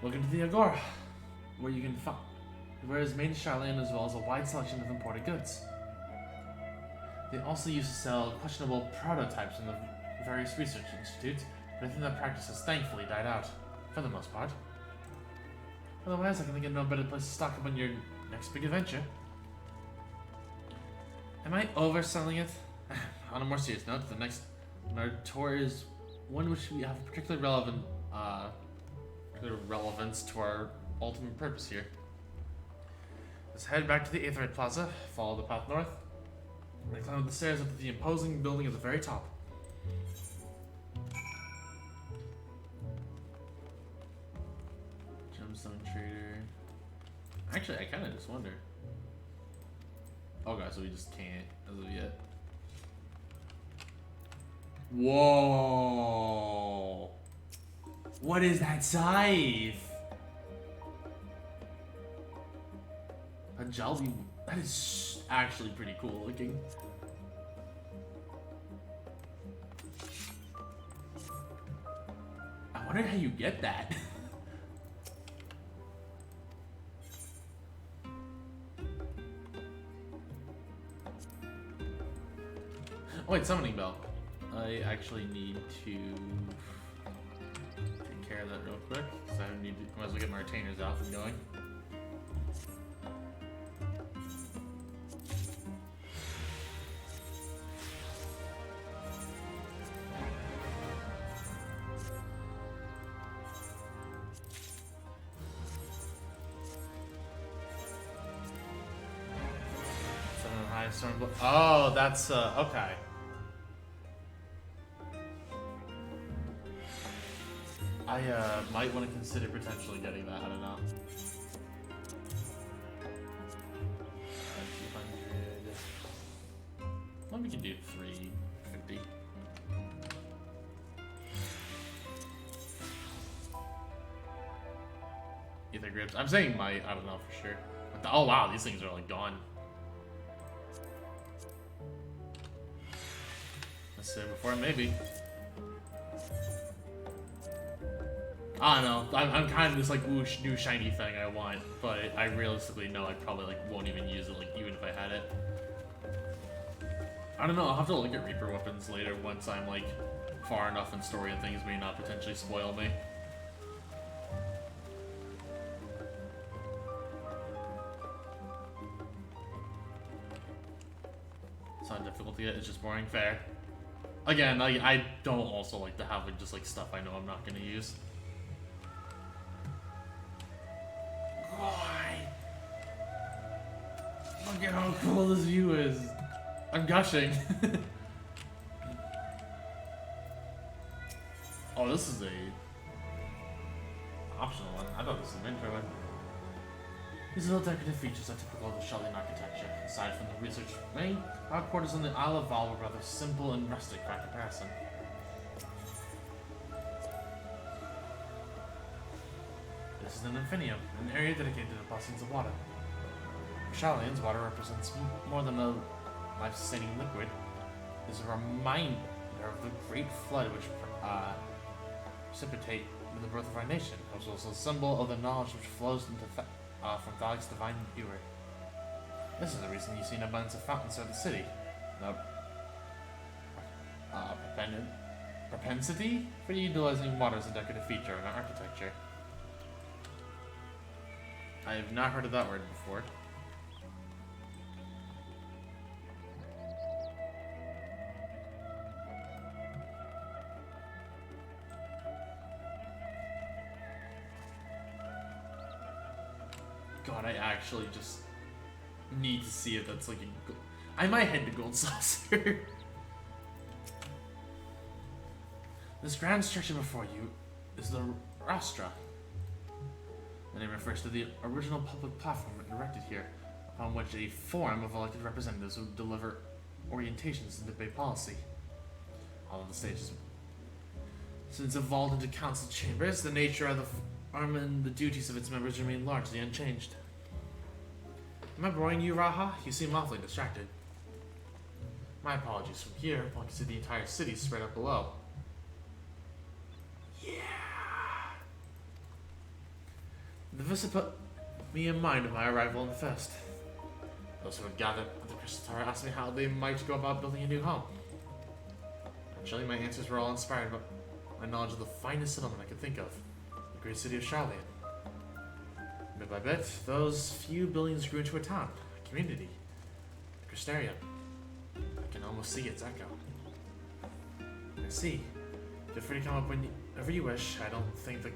Welcome to the Agora, where you can find is made in Charlian as well as a wide selection of imported goods. They also used to sell questionable prototypes in the various research institutes but I think that practice has thankfully died out, for the most part. Otherwise, I can think of no better place to stock up on your next big adventure. Am I overselling it? On a more serious note, the next on our tour is one which we have particular relevance to our ultimate purpose here. Let's head back to the Aetherite Plaza, follow the path north, and climb up the stairs up to the imposing building at the very top. Gemstone Trader. Actually, I kind of just wonder. Okay, so we just can't as of yet. Whoa! What is that scythe? A Jalbi. That is actually pretty cool looking. I wonder how you get that. Oh wait, summoning bell. I actually need to take care of that real quick, because I need to, might as well get my retainers off and going. Summon high storm. Oh, that's okay. I might want to consider potentially getting that, I don't know. 200. Well, we can do 350. Ether grips. I'm saying might, I don't know for sure. Oh wow, these things are like gone. Let's say before, maybe. I don't know. I'm kind of this like whoosh new shiny thing I want, but I realistically know I probably like won't even use it, like even if I had it. I don't know. I'll have to look at Reaper weapons later once I'm like far enough in story and things may not potentially spoil me. It's not difficult to get. It's just boring. Fair. Again, I don't also like to have like just like stuff I know I'm not gonna use. Why? Look at how cool this view is. I'm gushing. Oh, this is a optional one. I thought this was an intro one. These little decorative features are typical of the Shellian architecture. Aside from the research wing, our quarters on the Isle of Val were rather simple and rustic by comparison. This is an infinium, an area dedicated to the blessings of water. For Shellians, water represents more than a life-sustaining liquid. It is a reminder of the great flood which precipitated the birth of our nation. It was also a symbol of the knowledge which flows into from Thalic's divine viewer. This is the reason you see an abundance of fountains throughout the city. The propensity for utilizing water as a decorative feature in our architecture. I have not heard of that word before. God, I actually just need to see if that's like a... I might head to Gold Saucer. This grand structure before you is the Rastra. The name refers to the original public platform erected here, upon which a forum of elected representatives would deliver orientations and debate policy. Although the stage has since evolved into council chambers, the nature of the forum and the duties of its members remain largely unchanged. Am I boring you, Raha? You seem awfully distracted. My apologies. From here, one can see the entire city spread out below. Yeah. The vista put me in mind of my arrival in the Fest. Those who had gathered at the Crystal Tower asked me how they might go about building a new home. Actually, my answers were all inspired by my knowledge of the finest settlement I could think of, the great city of Charlian. Bit by bit, those few buildings grew into a town, a community, a Crystarium. I can almost see its echo. I see. Feel free to come up whenever you wish. I don't think the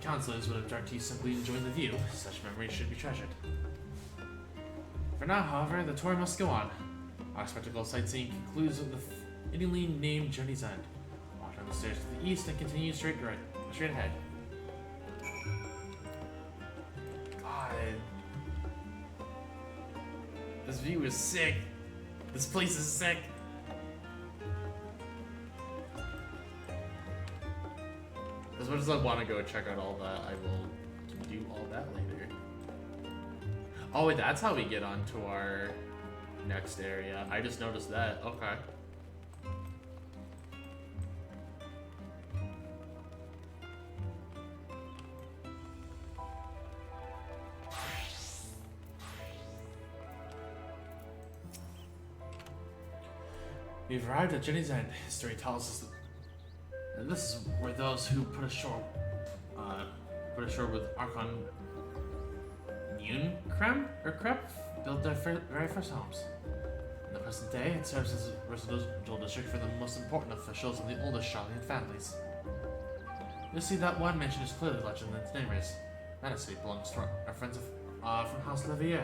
counselors would object to you simply enjoying the view. Such memories should be treasured. For now, however, the tour must go on. Our spectacle sightseeing concludes with the fittingly named Journey's End. Walk down the stairs to the east and continue straight ahead. God, this view is sick. This place is sick. As much as I want to go check out all that, I will do all that later. Oh wait, that's how we get onto our next area. I just noticed that. Okay. We've arrived at Jenny's End. History tells us that this is where those who put ashore with Archon Krep built their very first homes. In the present day, it serves as a residential district for the most important officials and the oldest Charlian families. You'll see that one mansion is clearly legend in its name is. That estate belongs to our friends from House Levier.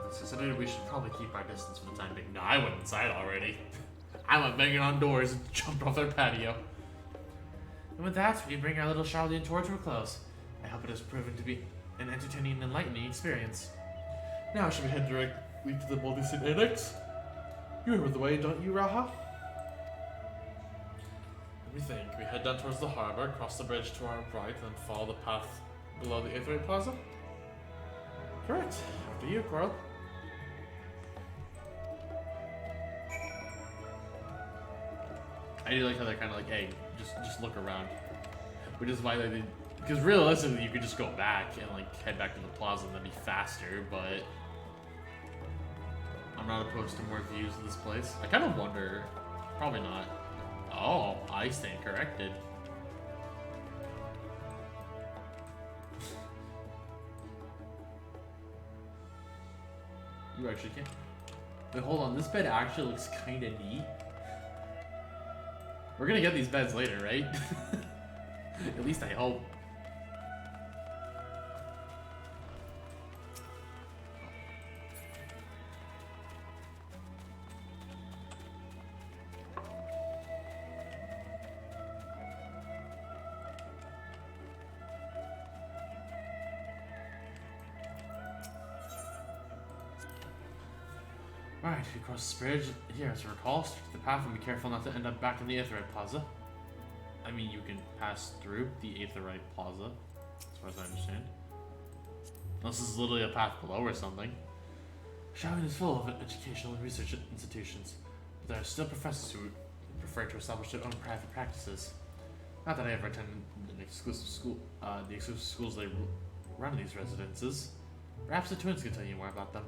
As considered, we should probably keep our distance for the time being. No, I went inside already. I went banging on doors and jumped off their patio. And with that, we bring our little Charlian tour to a close. I hope it has proven to be an entertaining and enlightening experience. Now, should we head directly to the multi-site annex? You remember the way, don't you, Raha? Let me think. We head down towards the harbor, cross the bridge to our right, then follow the path below the Aetherite Plaza? Correct. After you, Coral. I do like how they're kind of like, hey, just look around. Which is why they did, because realistically you could just go back and like head back to the plaza and that'd be faster, but I'm not opposed to more views of this place. I kind of wonder, probably not. Oh, I stand corrected. You actually can't. Wait, hold on, this bed actually looks kind of neat. We're gonna get these beds later, right? At least I hope. Alright, we cross this bridge here as I recall. Stick to the path and be careful not to end up back in the Aetherite Plaza. I mean, you can pass through the Aetherite Plaza, as far as I understand. Unless this is literally a path below or something. Charlian is full of educational and research institutions, but there are still professors who prefer to establish their own private practices. Not that I ever attended an exclusive school, the exclusive schools they run in these residences. Perhaps the twins can tell you more about them.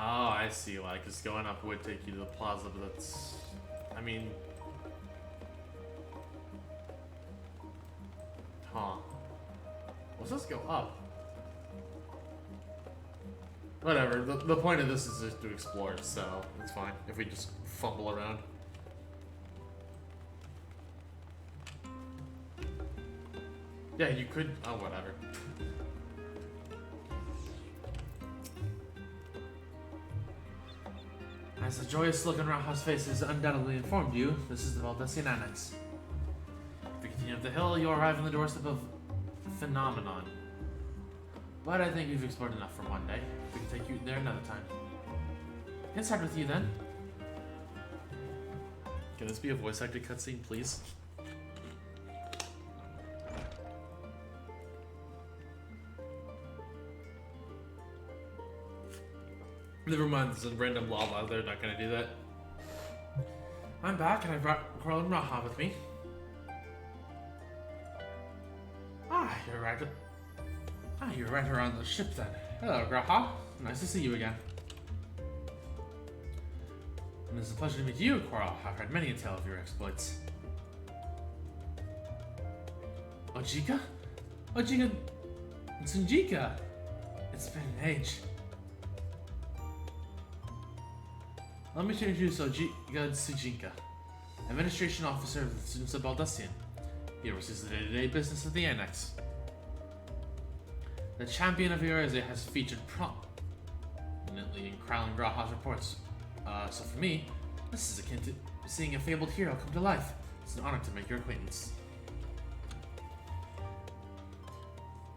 Oh, I see why, because going up would take you to the plaza, but that's... I mean... Huh. Let's just go up. Whatever, the point of this is just to explore, so it's fine if we just fumble around. Yeah, you could... Oh, whatever. As the joyous look on Raha's face has undoubtedly informed you, this is the Valdesian Annex. If you continue up the hill, you'll arrive on the doorstep of Phenomenon. But I think we've explored enough for one day. We can take you there another time. Can I start with you then? Can this be a voice acted cutscene, please? Never mind, there's a random lava. They're not gonna do that. I'm back and I brought Coral and Raha with me. Ah, you're right around the ship then. Hello, Graha. Nice to see you again. And it's a pleasure to meet you, Quarrel. I've heard many a tale of your exploits. Ojika? Ojika Tsunjika! It's been an age. Let me introduce Ojika Tsujinka, Administration Officer of the Students of Baldesion. He oversees the day-to-day business of the Annex. The champion of Urize has featured prominently in Crown Graha's reports. So for me, this is akin to seeing a fabled hero come to life. It's an honor to make your acquaintance.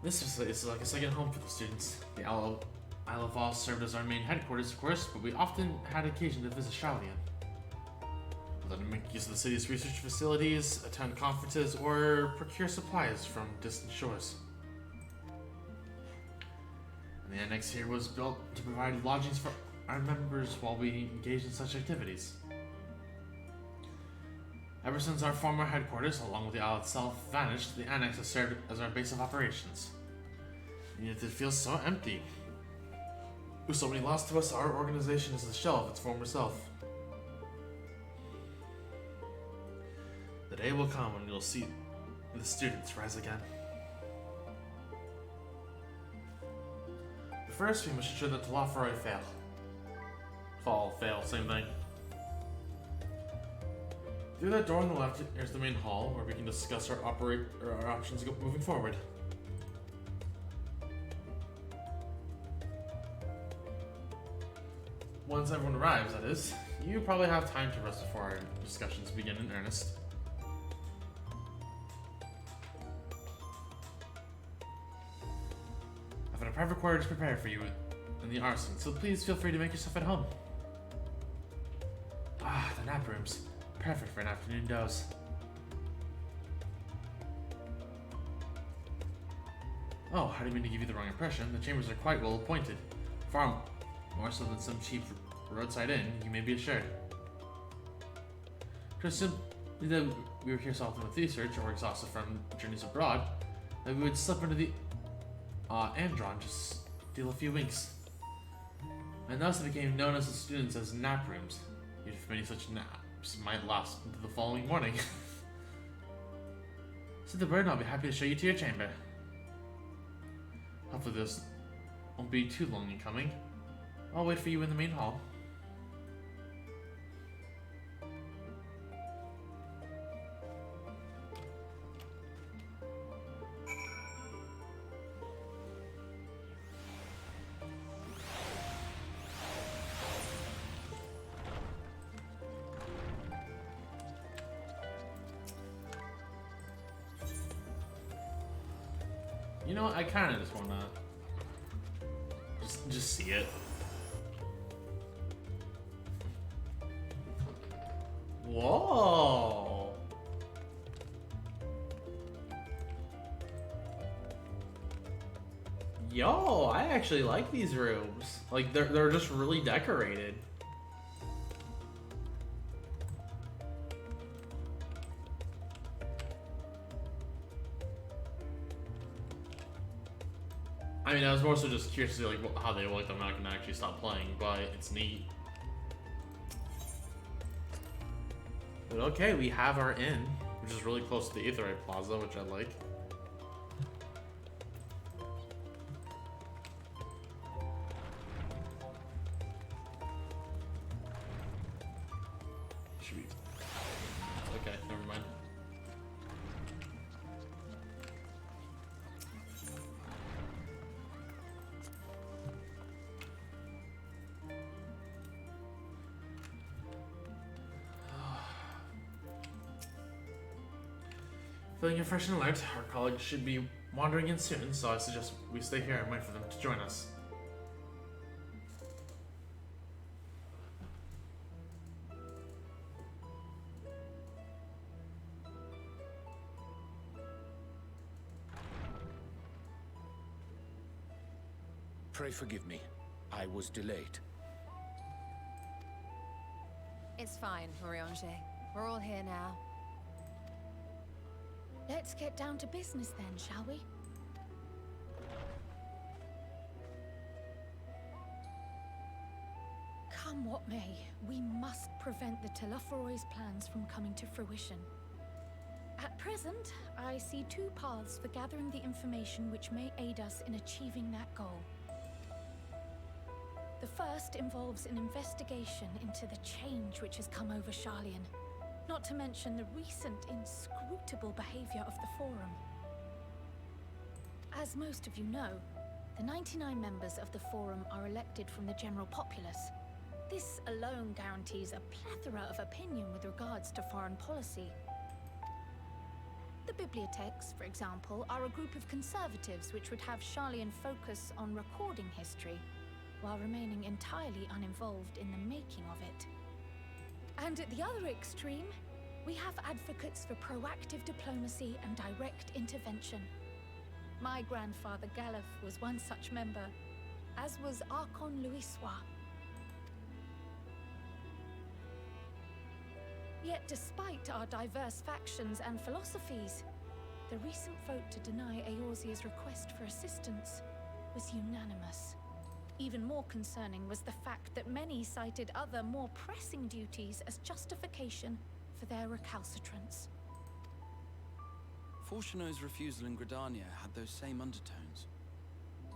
This facility is like a second home for the students. The Isle of Voss served as our main headquarters, of course, but we often had occasion to visit Shalien. Whether to make use of the city's research facilities, attend conferences, or procure supplies from distant shores. And the annex here was built to provide lodgings for our members while we engaged in such activities. Ever since our former headquarters, along with the isle itself, vanished, the annex has served as our base of operations. And yet it feels so empty. With so many lost to us, our organization is the shell of its former self. The day will come when you'll see the students rise again. But first, we must ensure that Telaferoi fail. Fail, same thing. Through that door on the left, here's the main hall, where we can discuss our options moving forward. Once everyone arrives, that is, you probably have time to rest before our discussions begin in earnest. I've got a private quarters prepared for you in the arson, so please feel free to make yourself at home. Ah, the nap rooms. Perfect for an afternoon doze. Oh, I didn't mean to give you the wrong impression. The chambers are quite well appointed. Far more so than some cheap roadside inn, you may be assured. Just simply that we were here so often with research, or exhausted from journeys abroad, that we would slip into the Andron, just steal a few winks. And thus it became known as the students as nap rooms. If many such naps might last into the following morning. Said the bird, I'll be happy to show you to your chamber. Hopefully this won't be too long in coming. I'll wait for you in the main hall. You know what? I kind of just want to just see it. Whoa! Yo, I actually like these rooms. Like they're just really decorated. I mean, I was more so just curious to see like how they look. I'm not gonna actually stop playing, but it's neat. But okay, we have our inn, which is really close to the Aetheryte Plaza, which I like. Should we? Okay, never mind. Feeling you're fresh and alert, our colleagues should be wandering in soon, so I suggest we stay here and wait for them to join us. Pray forgive me. I was delayed. It's fine, Moriange. We're all here now. Let's get down to business then, shall we? Come what may, we must prevent the Telophoroi's plans from coming to fruition. At present, I see two paths for gathering the information which may aid us in achieving that goal. The first involves an investigation into the change which has come over Sharlayan, not to mention the recent inscrutable behavior of the Forum. As most of you know, the 99 members of the Forum are elected from the general populace. This alone guarantees a plethora of opinion with regards to foreign policy. The bibliotheques, for example, are a group of conservatives which would have Sharlayan focus on recording history, while remaining entirely uninvolved in the making of it. And at the other extreme, we have advocates for proactive diplomacy and direct intervention. My grandfather Galef was one such member, as was Archon Louisois. Yet despite our diverse factions and philosophies, the recent vote to deny Eorzea's request for assistance was unanimous. Even more concerning was the fact that many cited other, more pressing duties as justification for their recalcitrance. Fortuno's refusal in Gridania had those same undertones.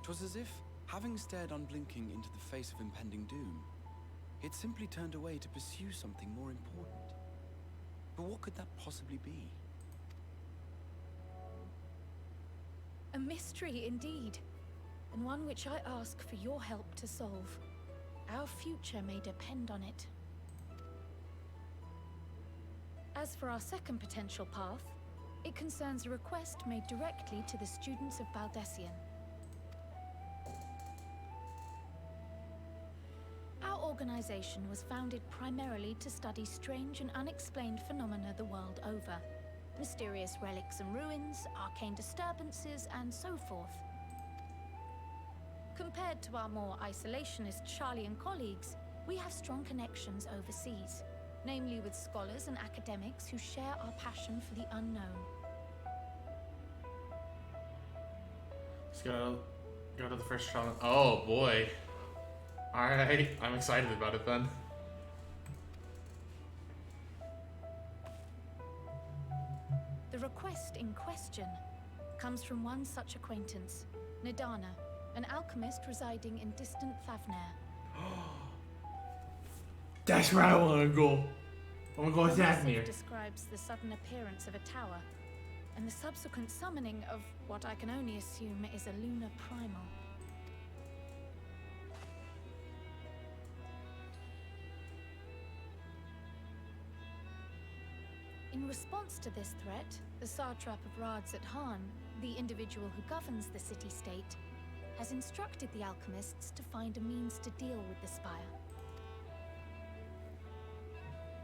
'Twas as if, having stared unblinking into the face of impending doom, it simply turned away to pursue something more important. But what could that possibly be? A mystery indeed, and one which I ask for your help to solve. Our future may depend on it. As for our second potential path, it concerns a request made directly to the students of Baldessian. Our organization was founded primarily to study strange and unexplained phenomena the world over. Mysterious relics and ruins, arcane disturbances, and so forth. Compared to our more isolationist Sharlayan colleagues, we have strong connections overseas, namely with scholars and academics who share our passion for the unknown. Let's go to the first trial. Oh boy. Alright, I'm excited about it then. The request in question comes from one such acquaintance, Nadana, an alchemist residing in distant Thavnair. That's where I want to go. I want to go to The missive Thavnair. describes the sudden appearance of a tower, and the subsequent summoning of what I can only assume is a lunar primal. In response to this threat, the Satrap of Rads at Han, the individual who governs the city-state, has instructed the alchemists to find a means to deal with the spire.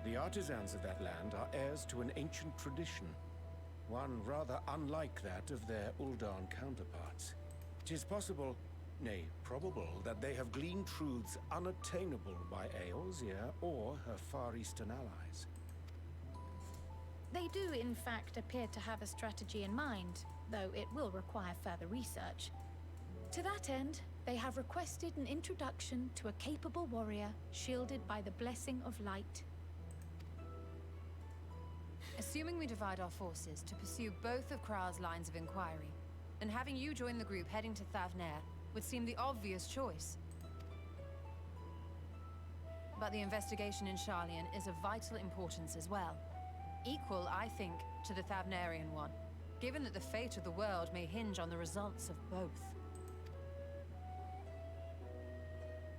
The artisans of that land are heirs to an ancient tradition, one rather unlike that of their Uldan counterparts. It is possible, nay, probable, that they have gleaned truths unattainable by Eorzea or her Far Eastern allies. They do, in fact, appear to have a strategy in mind, though it will require further research. To that end, they have requested an introduction to a capable warrior shielded by the blessing of light. Assuming we divide our forces to pursue both of Kral's lines of inquiry, then having you join the group heading to Thavnair would seem the obvious choice. But the investigation in Sharlayan is of vital importance as well. Equal, I think, to the Thavnarian one, given that the fate of the world may hinge on the results of both.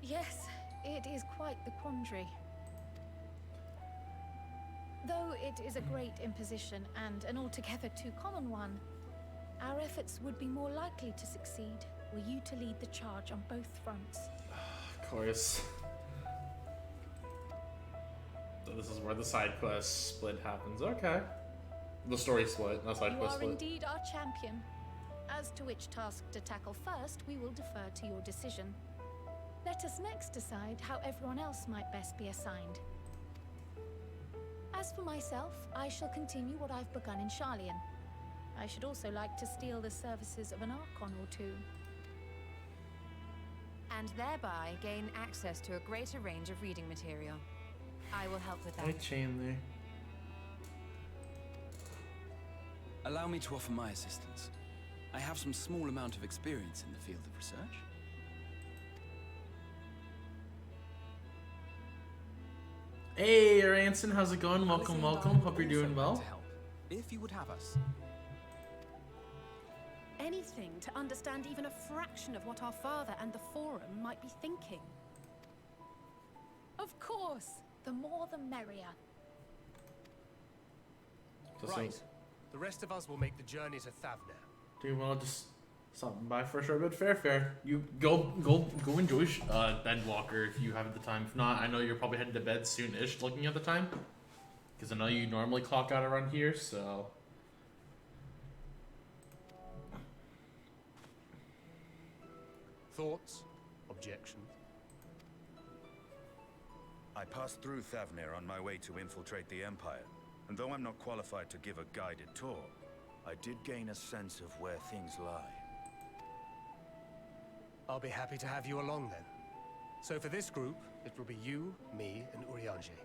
Yes, it is quite the quandary. Though it is a great imposition and an altogether too common one, our efforts would be more likely to succeed were you to lead the charge on both fronts. Of course. So this is where the side quest split happens. Okay. The story split, not side You quest are split. indeed our champion. As to which task to tackle first, we will defer to your decision. Let us next decide how everyone else might best be assigned. As for myself, I shall continue what I've begun in Sharlayan. I should also like to steal the services of an Archon or two. and thereby gain access to a greater range of reading material. I will help with that. Right chain there. Allow me to offer my assistance. I have some small amount of experience in the field of research. Hey, Ranson, how's it going? Welcome, welcome. Hope you're doing well. If you would have us. Anything to understand even a fraction of what our father and the Forum might be thinking. Of course. The more the merrier. Right. The rest of us will make the journey to Thavner. Do you want to just stop by for a short bit? Fair. You go enjoy Endwalker if you have the time. If not, I know you're probably heading to bed soon-ish looking at the time. Because I know you normally clock out around here, so... Thoughts? Objections? I passed through Thavner on my way to infiltrate the Empire, and though I'm not qualified to give a guided tour, I did gain a sense of where things lie. I'll be happy to have you along then. So for this group, it will be you, me, and Urianger.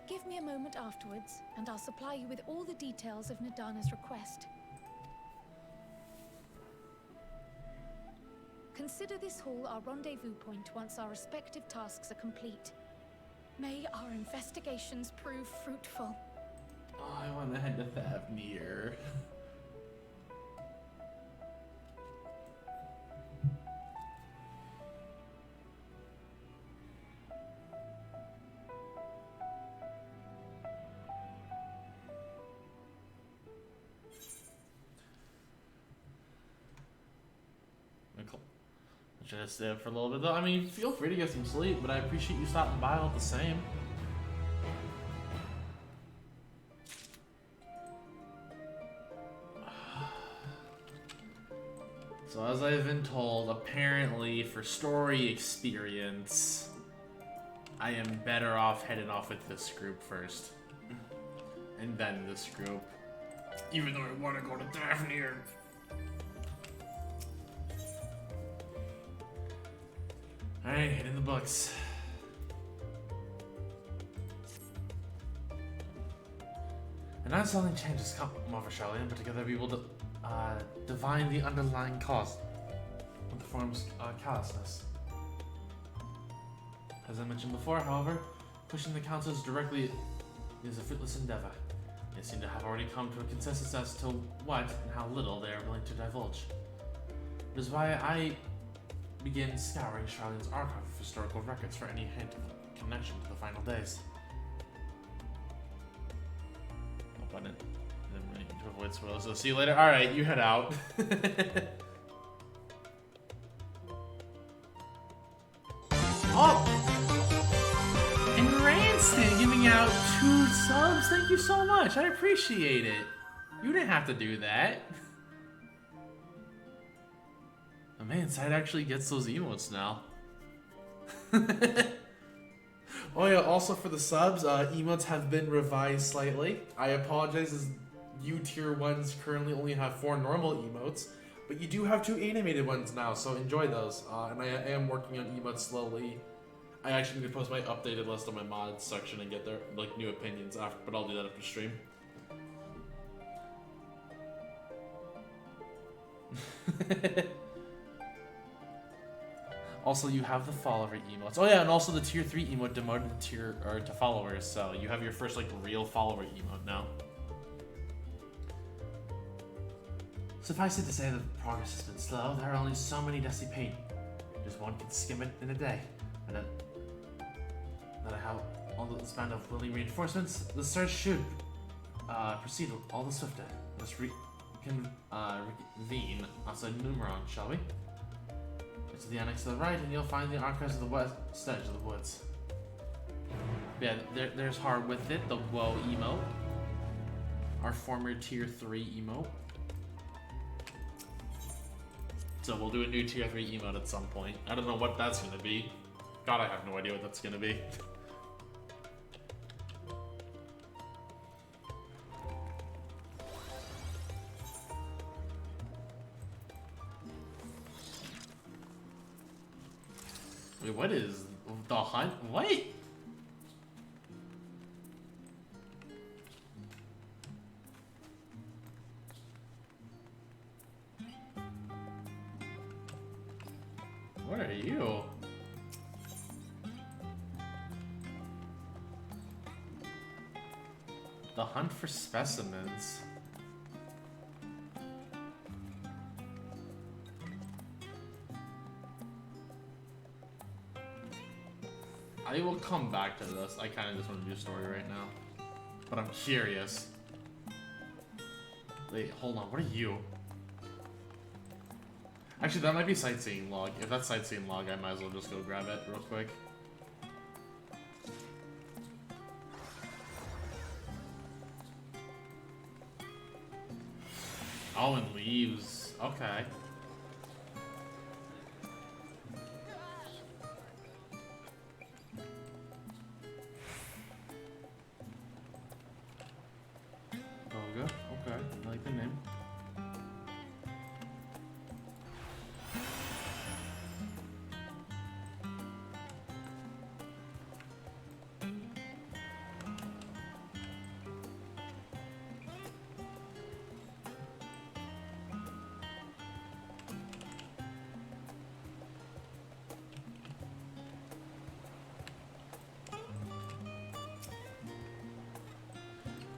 Give me a moment afterwards, and I'll supply you with all the details of Nadana's request. Consider this hall our rendezvous point once our respective tasks are complete. May our investigations prove fruitful. Oh, I want to head to Thavner. Should I stay up for a little bit though? I mean, feel free to get some sleep, but I appreciate you stopping by all the same. So as I've been told, apparently for story experience, I am better off heading off with this group first. And then this group. Even though I want to go to Thavner. Alright, hit in the books. And not only changes come over Charlian, but together we will divine the underlying cause of the Forum's callousness. As I mentioned before, however, pushing the councils directly is a fruitless endeavor. They seem to have already come to a consensus as to what and how little they are willing to divulge. It is why I begin scouring Charlian's archive of historical records for any hint of connection to the final days. Oh, I didn't really need to avoid spoilers, so see you later. Alright, you head out. Oh! And Ranston giving out 2 subs, thank you so much, I appreciate it. You didn't have to do that. Oh man, Side actually gets those emotes now. Oh yeah, also for the subs, emotes have been revised slightly. I apologize as you tier 1s currently only have 4 normal emotes, but you do have 2 animated ones now, so enjoy those. And I am working on emotes slowly. I actually need to post my updated list on my mods section and get their like new opinions after, but I'll do that after stream. Also, you have the follower emotes. Oh yeah, and also the tier 3 emote demoted to tier or to followers, so you have your first like real follower emote now. Suffice it to say that progress has been slow. There are only so many Dusty paid. Just one can skim it in a day. And then that I have all the span of willing reinforcements, the search should proceed all the swifter. Let's reconvene outside Numeron, shall we? To the annex to the right, and you'll find the archives of the west edge of the woods. Yeah, there's Hard with it, the Whoa emote. Our former tier 3 emote. So we'll do a new tier 3 emote at some point. I don't know what that's gonna be. God, I have no idea what that's gonna be. Wait, what is the hunt? What? What are you? The hunt for specimens. I will come back to this. I kind of just want to do a story right now. But I'm curious. Wait, hold on. What are you? Actually, that might be sightseeing log. If that's sightseeing log, I might as well just go grab it real quick. Oh, and leaves. Okay. Boga. Okay. I like the name.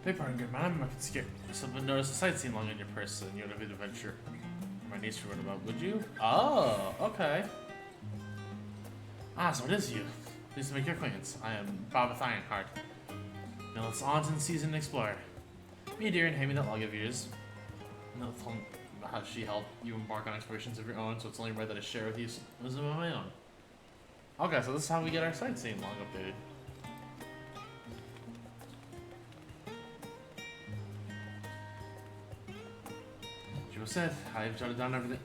Big pardon, good man. I'm scared. Someone noticed a sightseeing log in your purse and you had a bit of adventure. My niece forgot about. Would you? Oh, okay. Ah, so it is you. Pleased to make your acquaintance. I am Bob Ironheart. Now let's on to the season explorer. Me, dear, and hand me that log of yours. Now tell me how she helped you embark on explorations of your own, so it's only right that I share with you wisdom of my own. Okay, so this is how we get our sightseeing log updated. Said, I've jotted down everything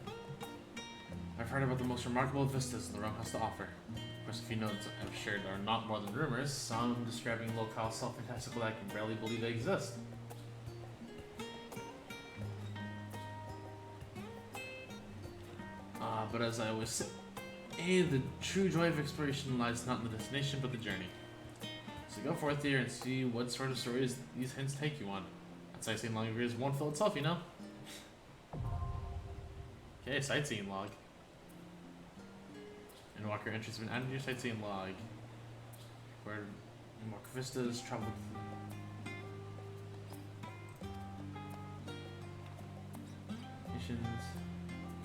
I've heard about the most remarkable vistas the realm has to offer. Of course, a few notes I've shared are not more than rumors, some describing locales so fantastical that I can barely believe they exist. But as I always say, the true joy of exploration lies not in the destination, but the journey. So go forth here and see what sort of stories these hints take you on. That sightseeing log of yours won't fill itself, you know? Okay, sightseeing log. Endwalker entries have been added to your sightseeing log. Where Endwalker vistas, traveled. Missions.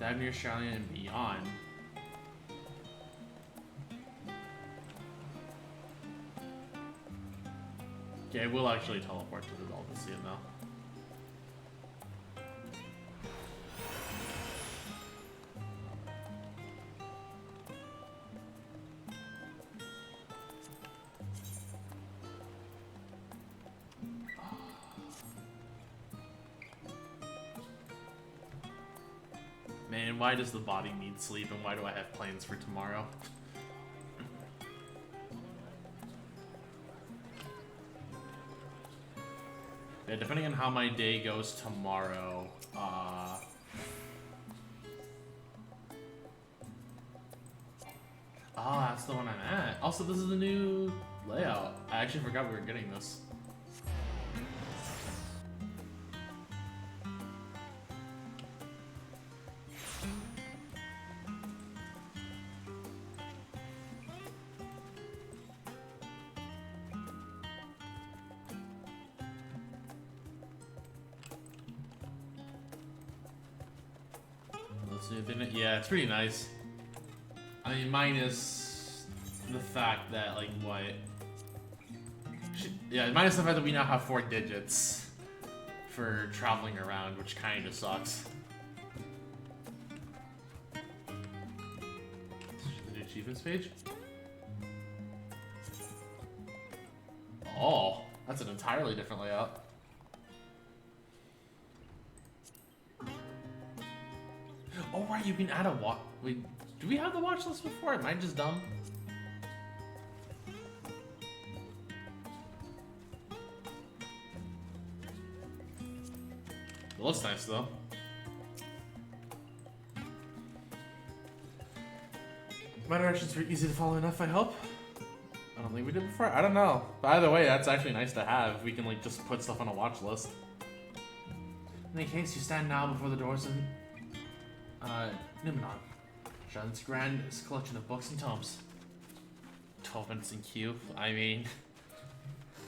Dive near Charlian and beyond. Okay, we'll actually teleport to the Dolphin Sea now. Man, why does the body need sleep and why do I have plans for tomorrow? Yeah, depending on how my day goes tomorrow, that's the one I'm at. Also, this is the new layout. I actually forgot we were getting this. Yeah, it's pretty nice. I mean, minus the fact that, like, what? Yeah, minus the fact that we now have 4 digits for traveling around, which kind of sucks. The new achievements page? Oh, that's an entirely different layout. Oh, right, you can add a watch. Wait, do we have the watch list before? Am I just dumb? It looks nice, though. My directions were easy to follow enough, I hope. I don't think we did before. I don't know. By the way, that's actually nice to have. We can like just put stuff on a watch list. In any case, you stand now before the doors in Numenon. Shen's grandest collection of books and tomes. 12 minutes in queue. I mean,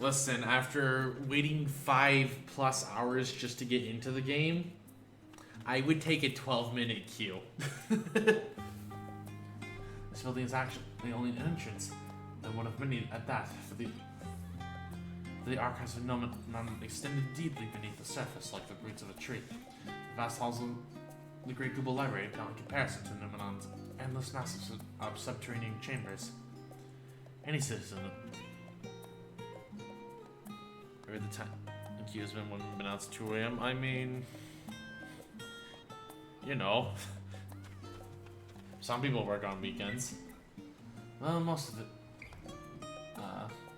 listen, after waiting 5+ hours just to get into the game, I would take a 12-minute queue. This building is actually the only entrance, and one of many at that, for the archives of Numenon extended deeply beneath the surface like the roots of a tree. The vast halls of the Great Google Library pale in comparison to Numenon's endless masses of subterranean chambers. Any citizen at the time the queue has been when we've been out to 2 AM. I mean, you know, some people work on weekends. Well, most of it.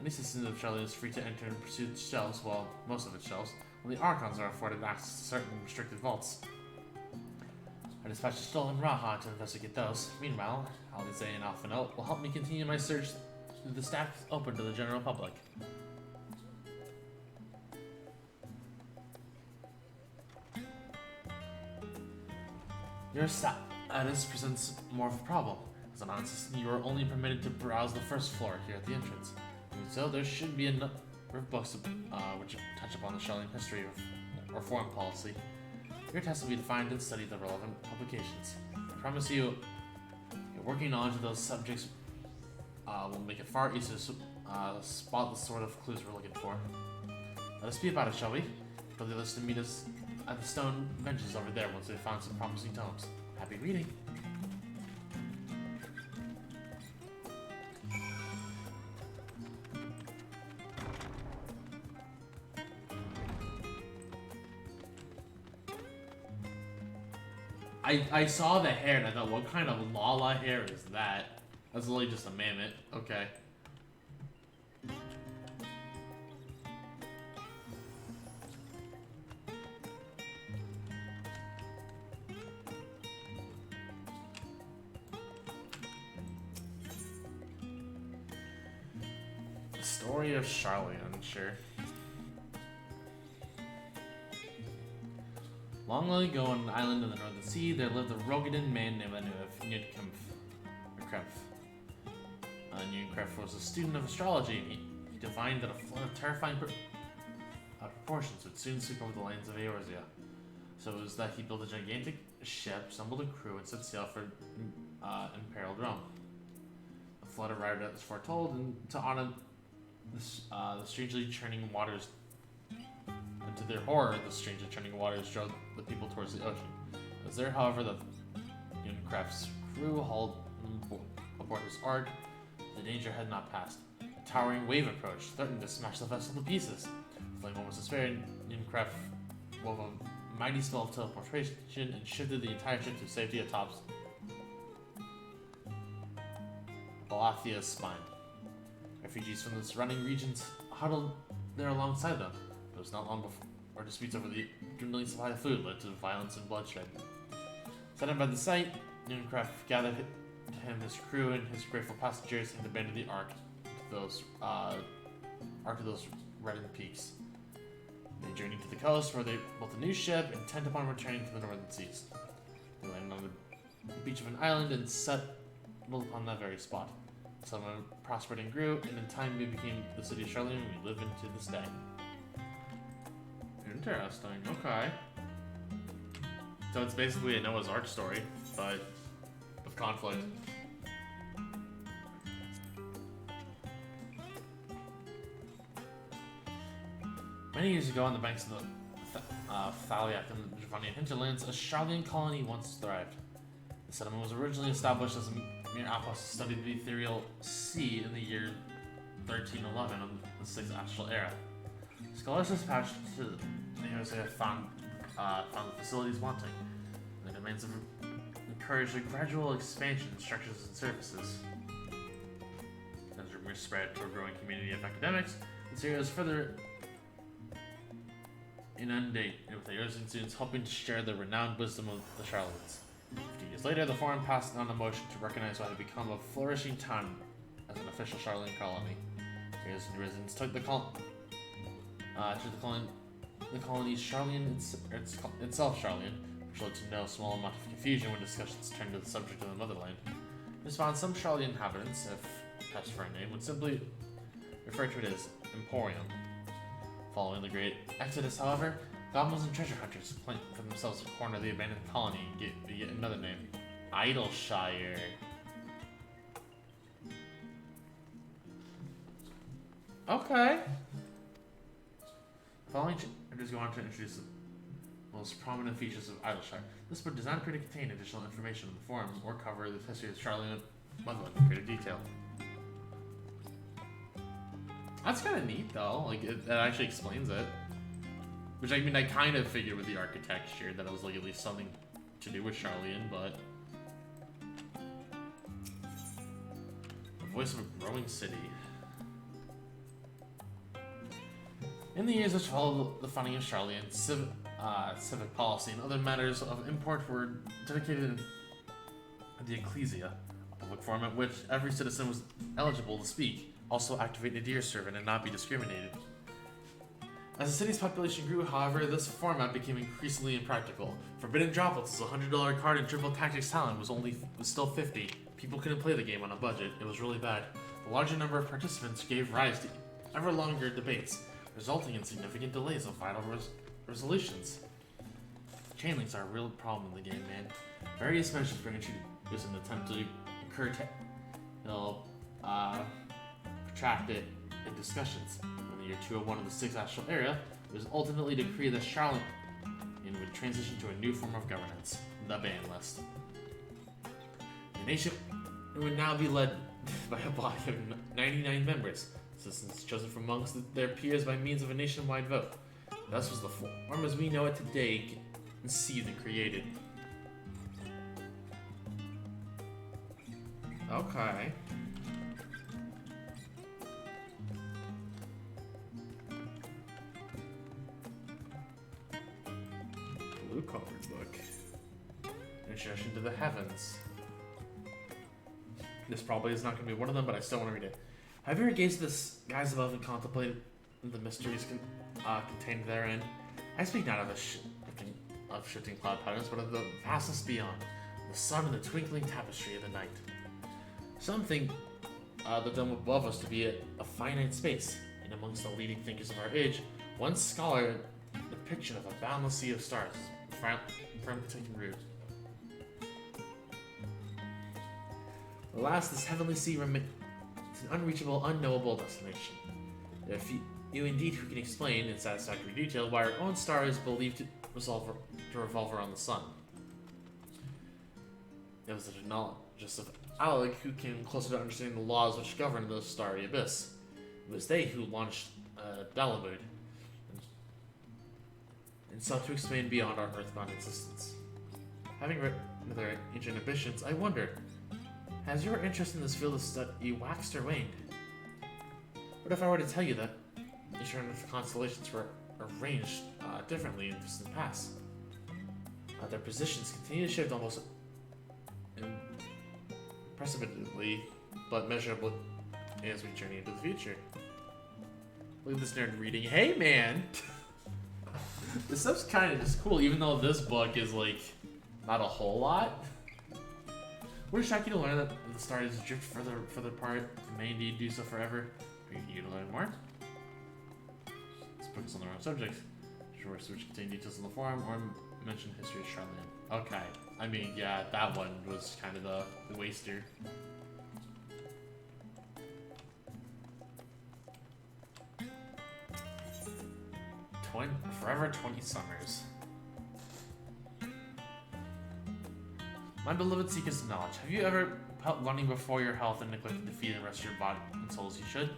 Any citizen of Shelley is free to enter and pursue its shelves, well, most of its shelves, while the Archons are afforded access to certain restricted vaults. I dispatched a stolen Raha to investigate those. Meanwhile, Alize and Alphanel will help me continue my search through the stacks open to the general public. Your status presents more of a problem. As an assistant, you are only permitted to browse the first floor here at the entrance. Doing so, there should be a number of books which touch upon the Shellian history or foreign policy. Your task will be to find and study the relevant publications. I promise you, your working knowledge of those subjects will make it far easier to spot the sort of clues we're looking for. Let us be about it, shall we? For the others to meet us at the stone benches over there once they've found some promising tomes. Happy reading! I saw the hair and I thought, what kind of Lala hair is that? That's literally just a mammoth. Okay. The story of Charlian, sure. Long ago on an island in the Northern Sea, there lived a Rogadan man named Nunkref. Nunkref was a student of astrology, and he divined that a flood of terrifying proportions would soon sweep over the lands of Eorzea. So it was that he built a gigantic ship, assembled a crew, and set sail for imperiled realm. The flood arrived as foretold, and to honor the strangely churning waters. And to their horror, the strangely churning waters drove the people towards the ocean. It was there, however, that Nunkref's crew hauled aboard his ark. The danger had not passed. A towering wave approached, threatening to smash the vessel to pieces. With like moments of despair, Nunkref wove a mighty spell of teleportation and shifted the entire ship to safety atop Balathia's spine. Refugees from the surrounding regions huddled there alongside them. It was not long before disputes over the dwindling supply of food led to violence and bloodshed. Saddened by the sight, Nunkref gathered him, his crew, and his grateful passengers and abandoned the ark to those reddened peaks. They journeyed to the coast where they built a new ship, intent upon returning to the northern seas. They landed on the beach of an island and settled upon that very spot. The settlement prospered and grew, and in time we became the city of Charlian, and we live into this day. Interesting, okay. So it's basically a Noah's Ark story, but with conflict. Many years ago, on the banks of the Thaliak and the Javanian hinterlands, a Charlian colony once thrived. The settlement was originally established as a mere outpost to study the ethereal sea in the year 1311 of the 6th Astral Era. Scholars dispatched to Eorzea found the facilities wanting. The demands of encouraged a gradual expansion in structures and services. As rumors spread to a growing community of academics, this area was further inundated with Eorzean students hoping to share the renowned wisdom of the Charlatans. 50 Years later, the forum passed on a motion to recognize what had become a flourishing town as an official Charlian colony. Here's new residents took the colony's Charlian itself Charlian, which led to no small amount of confusion when discussions turned to the subject of the motherland. In response, some Charlian inhabitants, if pressed for a name, would simply refer to it as Emporium. Following the Great Exodus, however, goblins and treasure hunters claimed for themselves a corner of the abandoned colony and gave it yet another name, Idleshire. Okay. Following chapters go on to introduce the most prominent features of Idleshire. This book does not appear to contain additional information on the forum or cover the history of Charlian Motherland in greater detail. That's kind of neat, though. Like, that actually explains it. Which, I mean, I kind of figured with the architecture that it was, like, at least something to do with Charlian, but... The voice of a growing city. In the years which followed the founding of Charlian, civic policy and other matters of import were dedicated to the Ecclesia, a public forum at which every citizen was eligible to speak, also activate the deer servant and not be discriminated. As the city's population grew, however, this format became increasingly impractical. Forbidden Droplets' $100 card and Triple Tactics talent was still $50. People couldn't play the game on a budget. It was really bad. The larger number of participants gave rise to ever longer debates, resulting in significant delays of vital resolutions. Chainlinks are a real problem in the game, man. Various measures were introduced in an attempt to protract it in discussions. In the year 201 of the 6th Astral Era, it was ultimately decreed that Charlian would transition to a new form of governance, the ban list. The nation would now be led by a body of 99 members, citizens chosen from amongst their peers by means of a nationwide vote. Thus was the form as we know it today conceived and created. Okay. Blue covered book. Introduction to the Heavens. This probably is not going to be one of them, but I still want to read it. Have you ever gazed at the skies above and contemplated the mysteries contained therein? I speak not of shifting cloud patterns, but of the vastness beyond, the sun and the twinkling tapestry of the night. Some think the dome above us to be a finite space, and amongst the leading thinkers of our age, one scholar depiction of a boundless sea of stars is firmly taking root. Alas, this heavenly sea remains an unreachable, unknowable destination. There are few indeed who can explain in satisfactory detail why our own star is believed to revolve around the sun. It was the genealogist of Alec who came closer to understanding the laws which govern the starry abyss. It was they who launched Dalamud and sought to expand beyond our earthbound existence. Having written their ancient ambitions, I wonder, has your interest in this field of study waxed or waned? What if I were to tell you that eternal constellations were arranged differently in the distant past? Their positions continue to shift almost imperceptibly, but measurably as we journey into the future. Look at this nerd reading. Hey, man! This stuff's kind of just cool, even though this book is, like, not a whole lot. We're shocking to learn that the stars drift further apart and may indeed do so forever. Are you eager to learn more? This book is on the wrong subject. Shorts which contain details in the forum or mention history of Charlian. Okay. I mean, yeah, that one was kind of the waster. Forever 20 summers. My beloved seekers of knowledge, have you ever felt running before your health and neglected to feed and rest your body and soul as you should?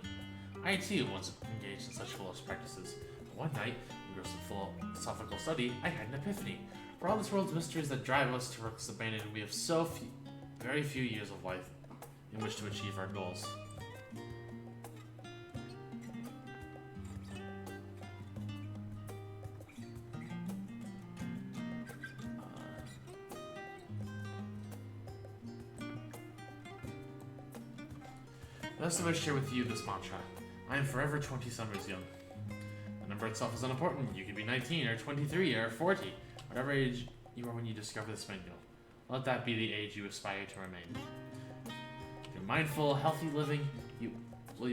I too once engaged in such foolish practices. But one night, engrossed in philosophical study, I had an epiphany. For all this world's mysteries that drive us to reckless abandon, we have very few years of life in which to achieve our goals. Thus I share with you this mantra. I am forever 20 summers young. The number itself is unimportant. You could be 19 or 23 or 40, whatever age you are when you discover this manual. Let that be the age you aspire to remain. Through mindful, healthy living, you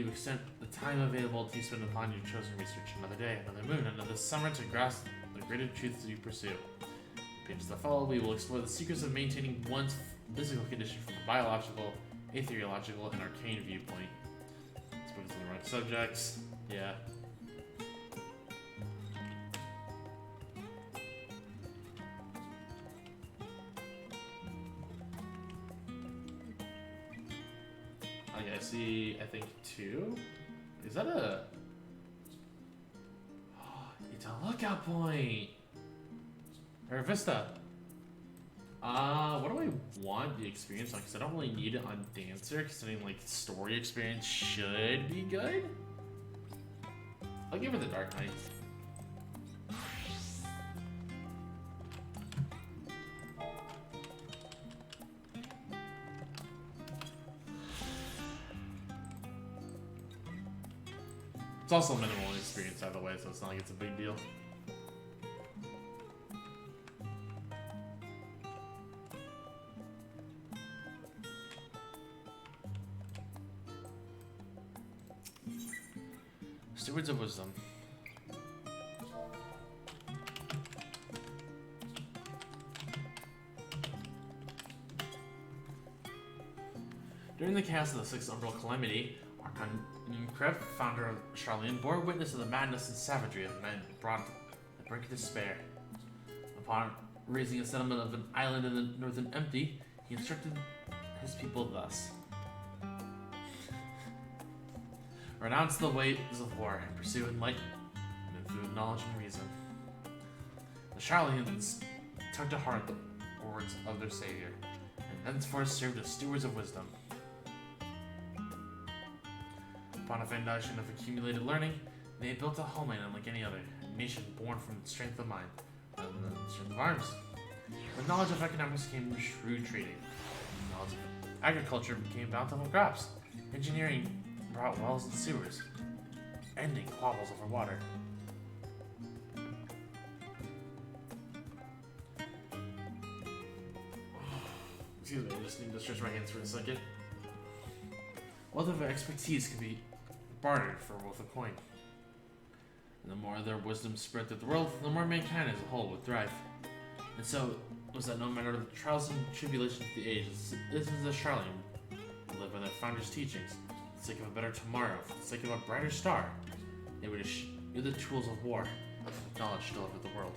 extend the time available to spend upon your chosen research. Another day, another moon, another summer to grasp the greater truths you pursue. The pages that follow, we will explore the secrets of maintaining one's physical condition from a biological, aetheriological, and arcane viewpoint. Let's focus on the right subjects. Yeah. Okay, I see, I think 2. Is that a... it's a lookout point! Or a vista. What do I want the experience on? Because I don't really need it on Dancer, considering like story experience should be good. I'll give her the Dark Knight. It's also minimal experience out of the way, so it's not like it's a big deal. Stewards of Wisdom. During the chaos of the Sixth Umbral Calamity, Archon Krebs, founder of Charlene, bore witness to the madness and savagery of men brought to the brink of despair. Upon raising a settlement of an island in the northern empty, he instructed his people thus. Renounce the ways of war and pursue enlightenment through knowledge and reason. The Charleans took to heart the words of their savior, and thenceforth served as stewards of wisdom. Upon a foundation of accumulated learning, they had built a homeland unlike any other, a nation born from strength of mind, rather than strength of arms. With knowledge of economics came shrewd trading. Knowledge of agriculture became bountiful crops. Engineering brought wells and sewers, ending squabbles over water. Excuse me, I just need to stretch my hands for a second. Wealth of expertise can be bartered for worth a coin. And the more their wisdom spread through the world, the more mankind as a whole would thrive. And so it was that no matter the trials and tribulations of the ages, this is the Charlene who lived by their founders' teachings. For the sake of a better tomorrow, for the sake of a brighter star, they would eschew the tools of war, with knowledge still over the world.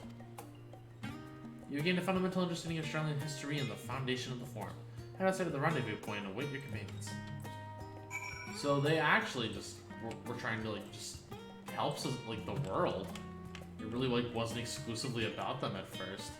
You gain a fundamental understanding of Charlene history and the foundation of the form. Head outside of the rendezvous point and await your companions. So they actually just were trying to like just help like the world. It really like wasn't exclusively about them at first.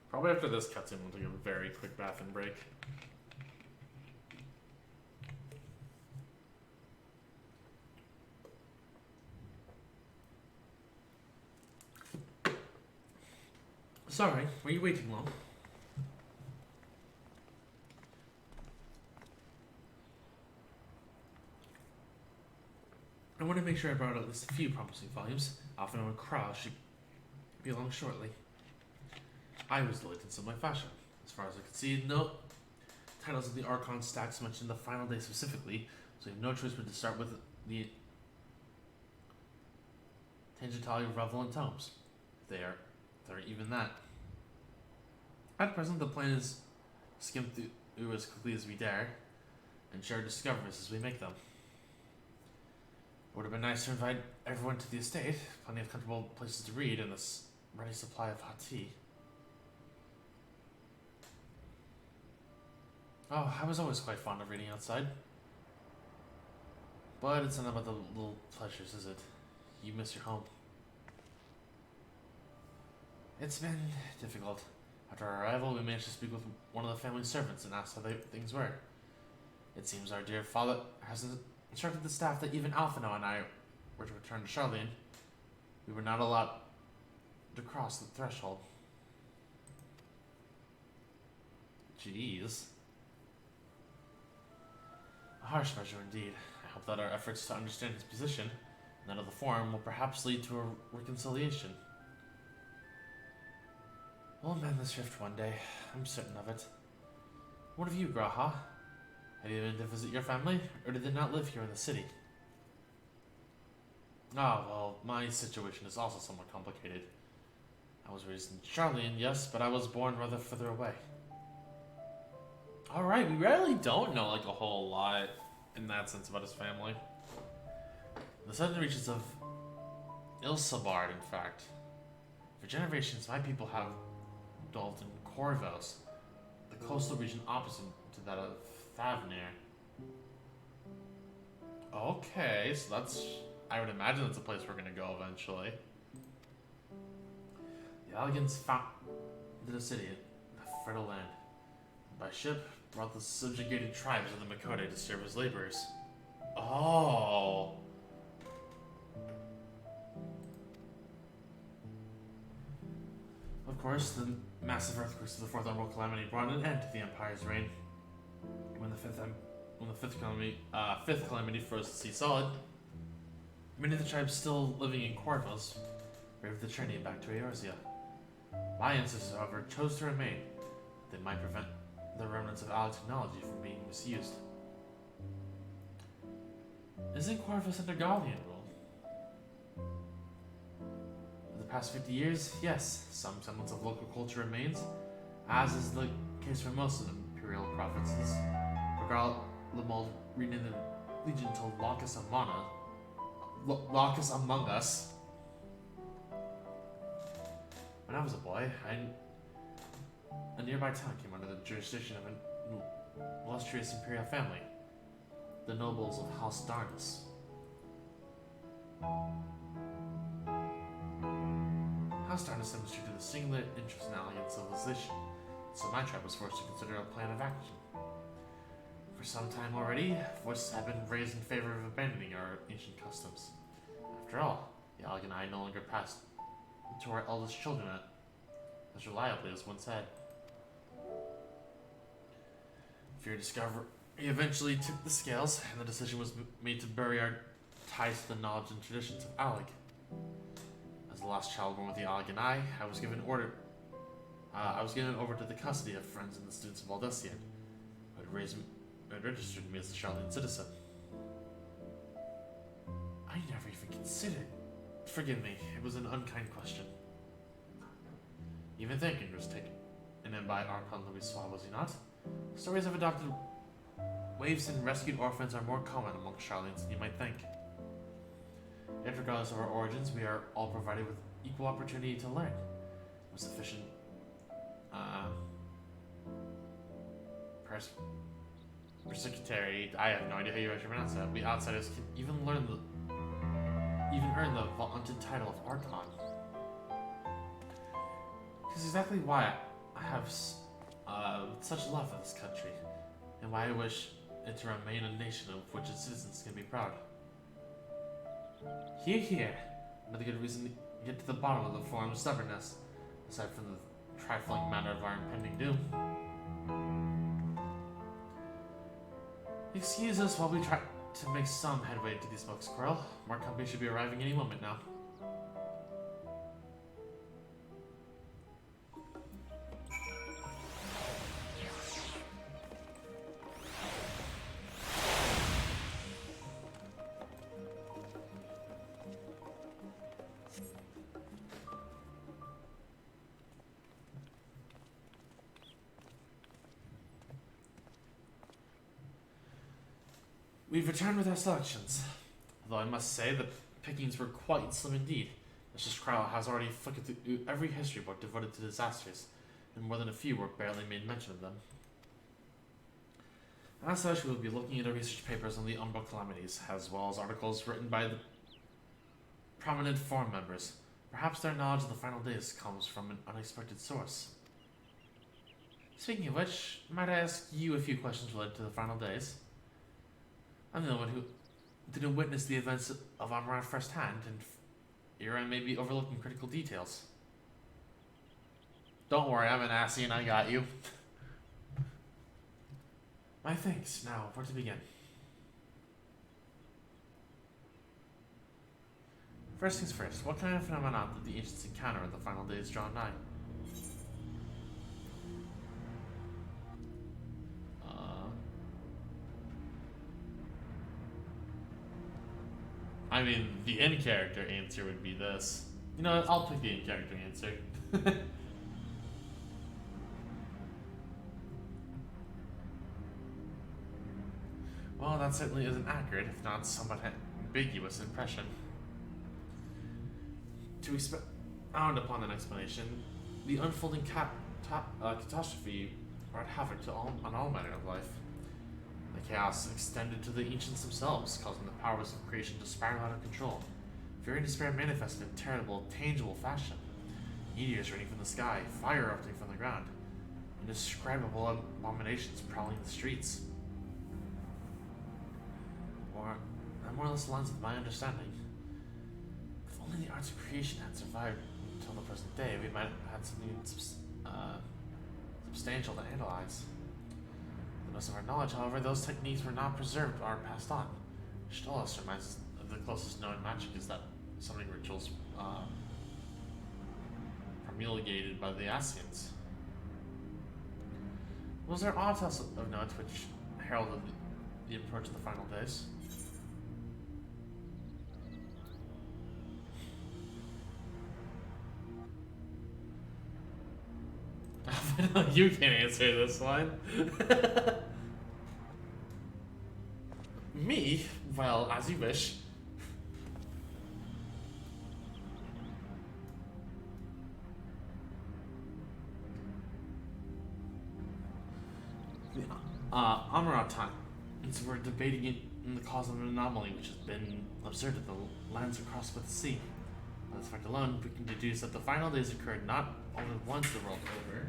Probably after this cutscene, we'll take a very quick bathroom break. Sorry, were you waiting long? I want to make sure I brought at least a few promising volumes. Often on a crowd should be along shortly. I was delayed in some fashion. As far as I could see, no titles of the Archon stacks mentioned the final day specifically, so we have no choice but to start with the Tangentali Revel tomes. If they're even that. At present, the plan is skim through as quickly as we dare, and share discoveries as we make them. It would have been nice to invite everyone to the estate, plenty of comfortable places to read, and a ready supply of hot tea. Oh, I was always quite fond of reading outside. But it's not about the little pleasures, is it? You miss your home. It's been difficult. After our arrival, we managed to speak with one of the family servants and asked how things were. It seems our dear father has instructed the staff that even Alphino and I were to return to Charlene. We were not allowed to cross the threshold. Jeez. A harsh measure indeed. I hope that our efforts to understand his position and that of the Forum will perhaps lead to a reconciliation. We'll mend this rift one day. I'm certain of it. What of you, Graha? Have you been to visit your family, or did they not live here in the city? Ah, well, my situation is also somewhat complicated. I was raised in Charlene, yes, but I was born rather further away. Alright, we really don't know like a whole lot in that sense about his family. The southern reaches of Ilsabard, in fact. For generations, my people have dwelt in Corvos, the coastal region opposite to that of Thavnir. Okay, so that's... I would imagine that's a place we're gonna go eventually. The Elegans founded a city in a fertile land. By ship, brought the subjugated tribes of the Makode to serve as laborers. Oh! Of course, the massive earthquakes of the Fourth Emerald Calamity brought an end to the Empire's reign. When the fifth calamity froze the sea solid, many of the tribes still living in Corvos braved the journey back to Eorzea. My ancestors, however, chose to remain. They might prevent the remnants of allied technology from being misused. Isn't Corvus under Gallian rule? For the past 50 years, yes, some semblance of local culture remains, as is the case for most of the imperial provinces. Regal Lemold renamed the legion to Locus Among Us. When I was a boy, a nearby town came under the jurisdiction of an illustrious imperial family, the nobles of House Darnus. House Darnus demonstrated a singular interest in alien civilization, so my tribe was forced to consider a plan of action. For some time already, voices have been raised in favor of abandoning our ancient customs. After all, the Allegheny no longer passed to our eldest children as reliably as once had. Fear discovery eventually tipped the scales, and the decision was made to bury our ties to the knowledge and traditions of Alleg. As the last child born with the Allegheny, I was given over to the custody of friends and the students of Baldessian, who had registered me as a Charlene citizen. I never even considered. Forgive me, it was an unkind question. Even thinking was taken in by Archon Louis, was he not? Stories of adopted waifs and rescued orphans are more common among Charlenes than you might think. Yet regardless of our origins, we are all provided with equal opportunity to learn, with sufficient persecutory. I have no idea how you actually pronounce that. We outsiders can even earn the vaunted title of Archon. This is exactly why I have such love for this country, and why I wish it to remain a nation of which its citizens can be proud. Hear. Another good reason to get to the bottom of the Forum's stubbornness, aside from the trifling matter of our impending doom. Excuse us while we try to make some headway to the Smoke Squirrel. More company should be arriving any moment now. We've returned with our selections, though I must say the pickings were quite slim indeed. Mrs. Crowell has already flickered through every history book devoted to disasters, and more than a few were barely made mention of them. As such, we will be looking at our research papers on the Umbral calamities, as well as articles written by the prominent forum members, Perhaps their knowledge of the final days comes from an unexpected source. Speaking of which, might I ask you a few questions related to the final days? I'm the one who didn't witness the events of Amaranth firsthand, and here I may be overlooking critical details. Don't worry, I'm an Assi and I got you. My thanks. Now, where to begin? First things first, what kind of phenomenon did the ancients encounter in the final days draw nigh? I mean, the in-character answer would be this. You know what, I'll pick the in-character answer. Well, that certainly isn't accurate, if not somewhat ambiguous impression. To expound upon an explanation, the unfolding catastrophe wrought havoc on all manner of life. The chaos extended to the ancients themselves, causing the powers of creation to spiral out of control. Fear and despair manifested in terrible, tangible fashion. Meteors raining from the sky, fire erupting from the ground, indescribable abominations prowling the streets. Or, that more or less aligns with my understanding. If only the arts of creation had survived until the present day, we might have had something substantial to analyze. To the best of our knowledge, however, those techniques were not preserved or passed on. Stolas reminds us of the closest known magic is that summoning rituals promulgated by the Asians. Was there aught else of note which heralded the approach of the final days? You can answer this one. Me? Well, as you wish. Amaranth time. And so we're debating it in the cause of an anomaly which has been observed at the lands across by the sea. By this fact alone, we can deduce that the final days occurred not only once the world over.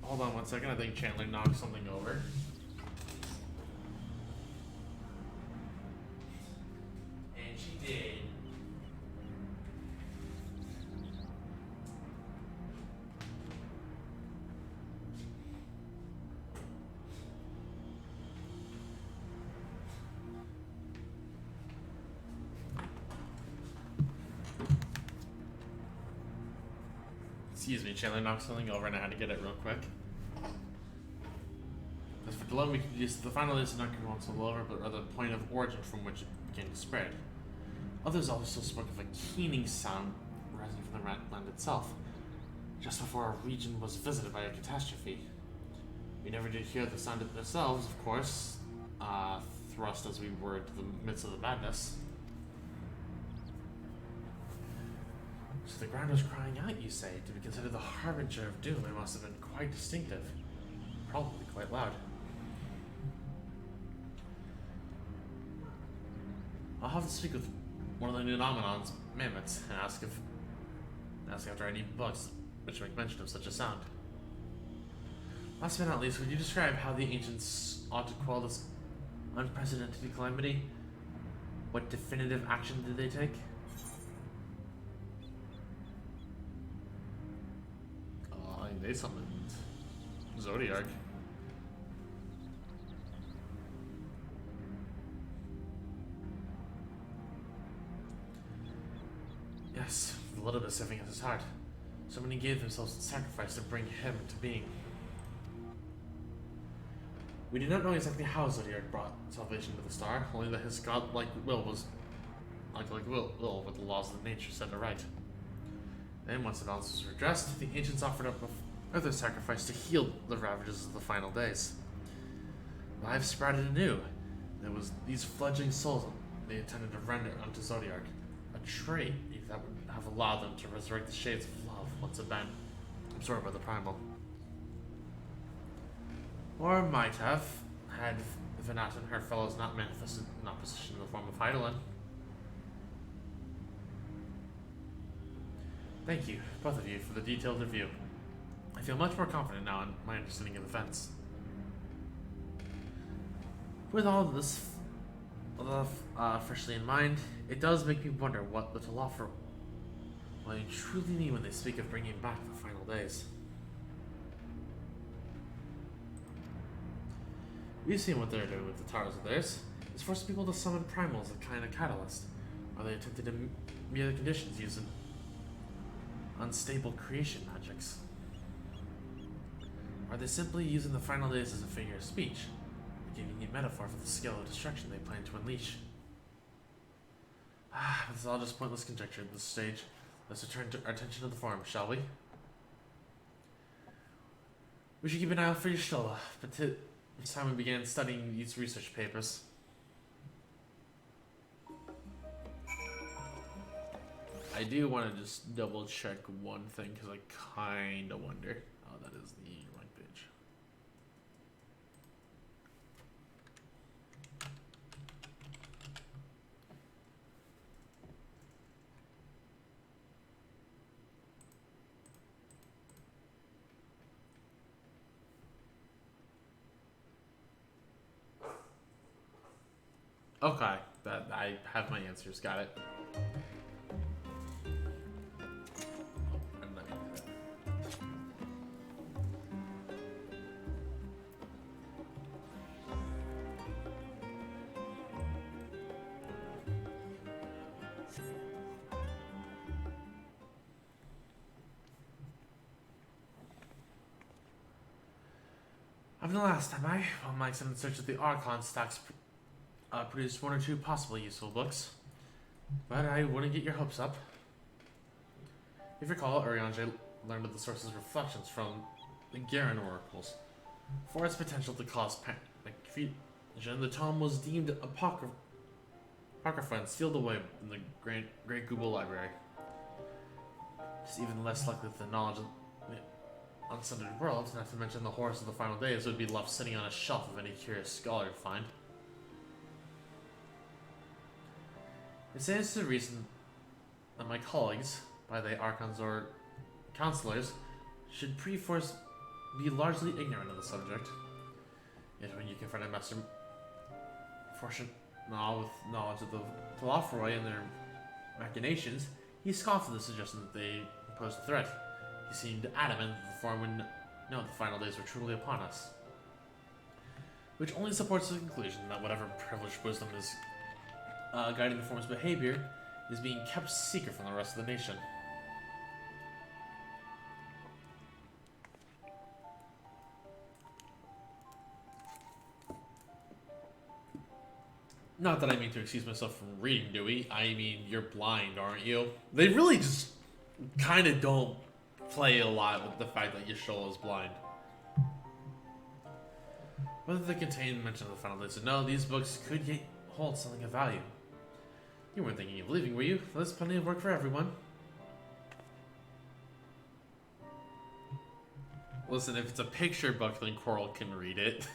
Hold on one second, I think Chandler knocked something over. And she did. Excuse me, Chandler knocked something over and I had to get it real quick. As for Delone, we can deduce that the final days did not occur once all over, but rather the point of origin from which it began to spread. Others also spoke of a keening sound rising from the land itself, just before our region was visited by a catastrophe. We never did hear the sound ourselves, of course, thrust as we were into the midst of the madness. So the ground was crying out, you say. To be considered the harbinger of doom, it must have been quite distinctive. Probably quite loud. I'll have to speak with one of the Nunomenon's mammoths and ask after any books which make mention of such a sound. Last but not least, would you describe how the ancients ought to quell this unprecedented calamity? What definitive action did they take? They summoned Zodiac. Yes, the little bit serving at his heart. So many gave themselves in sacrifice to bring him to being. We do not know exactly how Zodiac brought salvation to the star, only that his godlike will was like will with the laws of nature set aright. Then, once the balance was redressed, the ancients offered up another sacrifice to heal the ravages of the final days. Lives sprouted anew. There was these fledgling souls they intended to render unto Zodiac, a trait that would have allowed them to resurrect the shades of love once had been absorbed by the primal. Or might have, had Venat and her fellows not manifested in opposition in the form of Heidelin. Thank you, both of you, for the detailed review. I feel much more confident now in my understanding of events. With all of this freshly in mind, it does make me wonder what the Talafra will truly mean when they speak of bringing back the final days. We've seen what they're doing with the towers of theirs. It's forcing people to summon primals, a kind of catalyst. Are they attempting to mirror the conditions using unstable creation magics? Are they simply using the final days as a figure of speech, a convenient metaphor for the scale of destruction they plan to unleash? This is all just pointless conjecture at this stage. Let's return our attention to the forum, shall we? We should keep an eye out for your Stola, but it's time we began studying these research papers. I do want to just double check one thing because I kind of wonder. Oh, that is the right page. Okay, that I have my answers. Got it. Of the last time while Mike's in search of the Archon stacks, produced one or two possibly useful books, but I wouldn't get your hopes up. If you recall, Urianger learned of the source's reflections from the Garen oracles. For its potential to cause confusion, the tome was deemed apocrypha and sealed away in the Great Google Library. It's even less likely that the knowledge of the unsundered world, not to mention the horrors of the final days, would be left sitting on a shelf of any curious scholar to find. It stands to reason that my colleagues, by the Archons or counselors, should perforce be largely ignorant of the subject. Yet when you confront a master fortune with knowledge of the Talafroi and their machinations, he scoffed at the suggestion that they posed a threat. He seemed adamant that the forum would know the final days were truly upon us. Which only supports the conclusion that whatever privileged wisdom is guiding the forum's behavior is being kept secret from the rest of the nation. Not that I mean to excuse myself from reading, Dewey. I mean, you're blind, aren't you? They really just kind of don't play a lot with the fact that Yashola is blind. Whether they contain mention of the final days or no, these books could yet hold something of value. You weren't thinking of leaving, were you? There's plenty of work for everyone. Listen, if it's a picture book, then Coral can read it.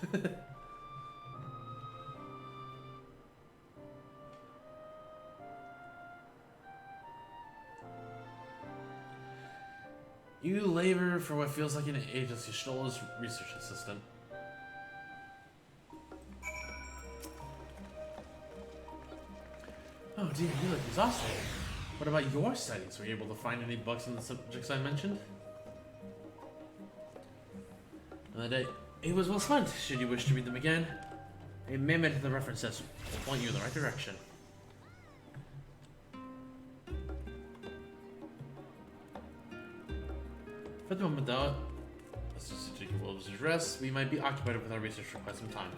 You labor for what feels like an age as Yashtola's research assistant. Oh dear, you look exhausted. What about your studies? Were you able to find any books on the subjects I mentioned? Another day. It was well spent. Should you wish to read them again, a memo to the references will point you in the right direction. For the moment, though, let's just take a little rest. We might be occupied with our research for quite some time.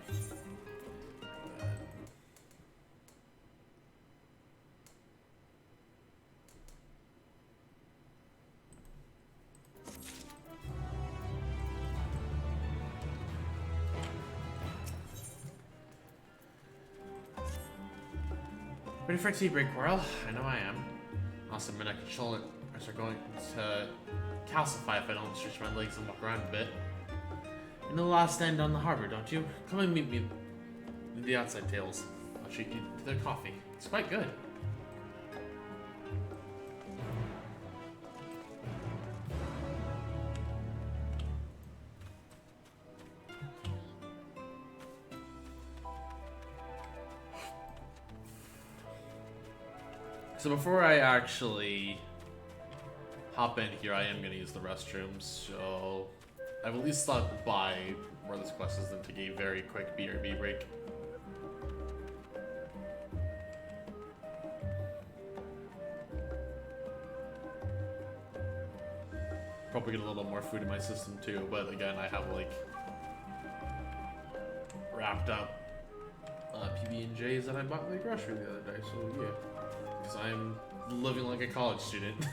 Ready for a tea break, Coral? I know I am. Also, my neck and shoulders are going to calcify if I don't stretch my legs and walk around a bit. You know the last end on the harbor, don't you? Come and meet me in the outside tables. I'll treat you to their coffee. It's quite good. So before I actually hop in here, I am going to use the restrooms, so I've at least stopped by where this quest is and take a very quick BRB break. Probably get a little more food in my system too, but again, I have like wrapped up PB&Js that I bought in the grocery the other day, so yeah. Because I'm living like a college student.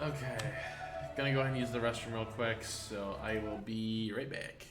Okay, gonna go ahead and use the restroom real quick, so I will be right back.